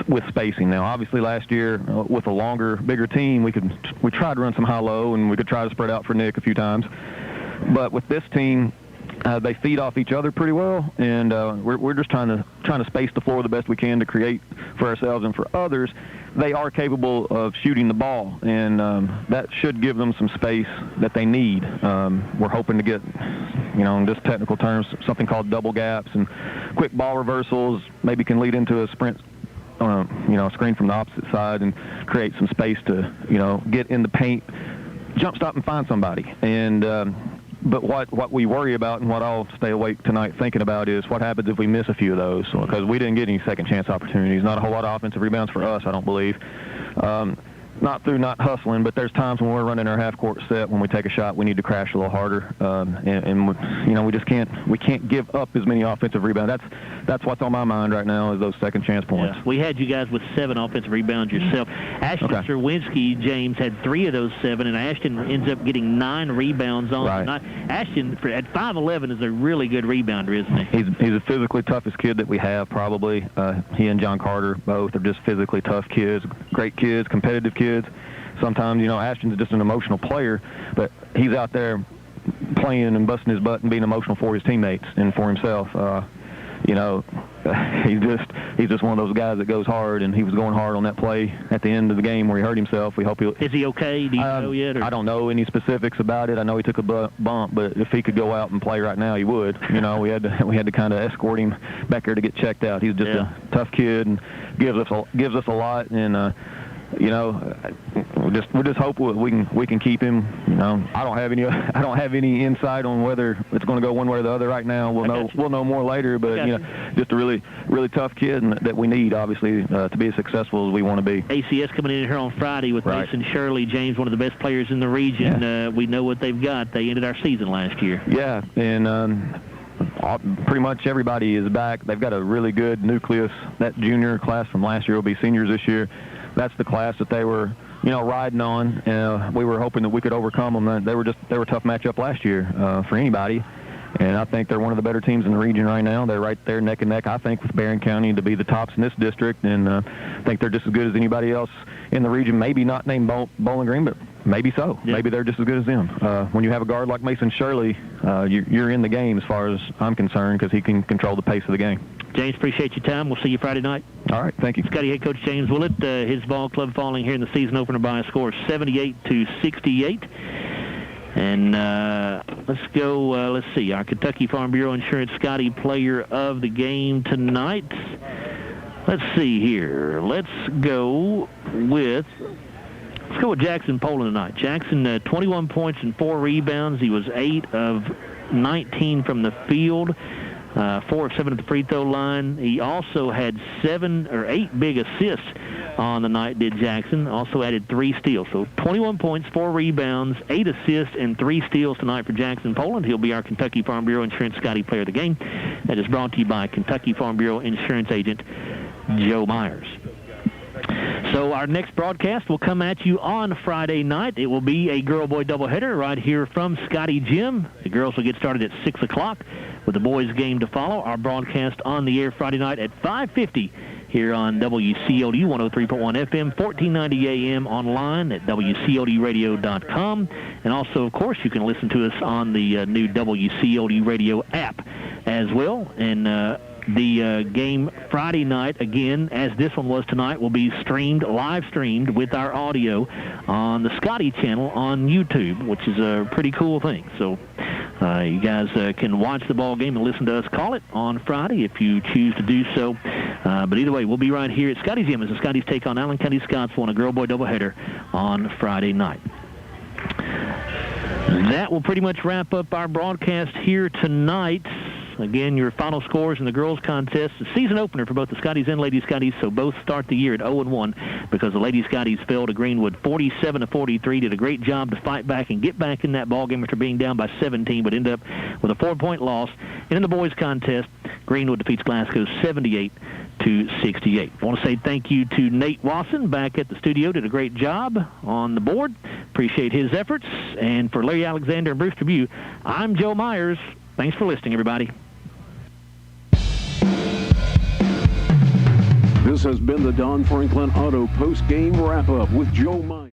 With spacing. Now, obviously, last year with a longer, bigger team, we tried to run some high-low, and we could try to spread out for Nick a few times. But with this team, they feed off each other pretty well, and we're just trying to space the floor the best we can to create for ourselves and for others. They are capable of shooting the ball, and that should give them some space that they need. We're hoping to get, in just technical terms, something called double gaps and quick ball reversals. Maybe can lead into a sprint, a screen from the opposite side and create some space to, get in the paint, jump stop and find somebody. And but what we worry about and what I'll stay awake tonight thinking about is what happens if we miss a few of those, because we didn't get any second chance opportunities. Not a whole lot of offensive rebounds for us, I don't believe. Not through not hustling, but there's times when we're running our half-court set, when we take a shot, we need to crash a little harder, and we just can't give up as many offensive rebounds. That's what's on my mind right now is those second chance points. Yeah. We had you guys with 7 offensive rebounds yourself. Ashton Serwinski, James, had 3 of those 7, and Ashton ends up getting 9 rebounds on tonight. Ashton, at 5'11", is a really good rebounder, isn't he? He's the physically toughest kid that we have, probably. He and John Carter both are just physically tough kids, great kids, competitive kids. Sometimes, Ashton's just an emotional player, but he's out there playing and busting his butt and being emotional for his teammates and for himself. He's just one of those guys that goes hard, and he was going hard on that play at the end of the game where he hurt himself. We hope Is he okay? Do you know yet? Or? I don't know any specifics about it. I know he took a bump, but if he could go out and play right now, he would. We had to kind of escort him back there to get checked out. He's just a tough kid and gives us a lot, and we just hope we can keep him. I don't have any insight on whether it's going to go one way or the other right now. We'll know more later. But just a really really tough kid that we need, obviously, to be as successful as we want to be. ACS coming in here on Friday with Mason Shirley, James, one of the best players in the region. Yeah. We know what they've got. They ended our season last year. Yeah, and pretty much everybody is back. They've got a really good nucleus. That junior class from last year will be seniors this year. That's the class that they were, riding on. We were hoping that we could overcome them. They were a tough matchup last year for anybody, and I think they're one of the better teams in the region right now. They're right there neck and neck, I think, with Barron County to be the tops in this district, and I think they're just as good as anybody else in the region. Maybe not named Bowling Green, but Maybe so. Yeah. Maybe they're just as good as them. When you have a guard like Mason Shirley, you're in the game as far as I'm concerned because he can control the pace of the game. James, appreciate your time. We'll see you Friday night. All right, thank you. Scotty head coach James Willett, his ball club falling here in the season opener by a score of 78-68. And let's go, let's see, our Kentucky Farm Bureau Insurance Scotty Player of the Game tonight. Let's see here. Let's go with Jackson Poland tonight. Jackson, 21 points and 4 rebounds. He was 8 of 19 from the field. 4 of 7 at the free throw line. He also had 7 or 8 big assists on the night, did Jackson. Also added 3 steals. So 21 points, 4 rebounds, 8 assists, and 3 steals tonight for Jackson Poland. He'll be our Kentucky Farm Bureau Insurance Scotty Player of the Game. That is brought to you by Kentucky Farm Bureau Insurance Agent Joe Myers. So our next broadcast will come at you on Friday night. It will be a girl-boy doubleheader right here from Scotty Gym. The girls will get started at 6 o'clock with the boys' game to follow. Our broadcast on the air Friday night at 5:50 here on WCLU 103.1 FM, 1490 AM online at WCLUradio.com. And also, of course, you can listen to us on the new WCLU Radio app as well. And the game Friday night, again, as this one was tonight, will be live streamed with our audio on the Scotty channel on YouTube, which is a pretty cool thing. So you guys can watch the ball game and listen to us call it on Friday if you choose to do so. But either way, we'll be right here at Scotty's Gym as the Scotties take on Allen County Scottsville in a girl-boy doubleheader on Friday night. That will pretty much wrap up our broadcast here tonight. Again, your final scores in the girls' contest, the season opener for both the Scotties and Lady Scotties, so both start the year at 0-1 because the Lady Scotties fell to Greenwood 47-43, did a great job to fight back and get back in that ball game after being down by 17, but end up with a 4-point loss. And in the boys' contest, Greenwood defeats Glasgow 78-68. I want to say thank you to Nate Wasson back at the studio, did a great job on the board. Appreciate his efforts. And for Larry Alexander and Bruce Tribune, I'm Joe Myers. Thanks for listening, everybody. This has been the Don Franklin Auto Post Game Wrap-Up with Joe Myers.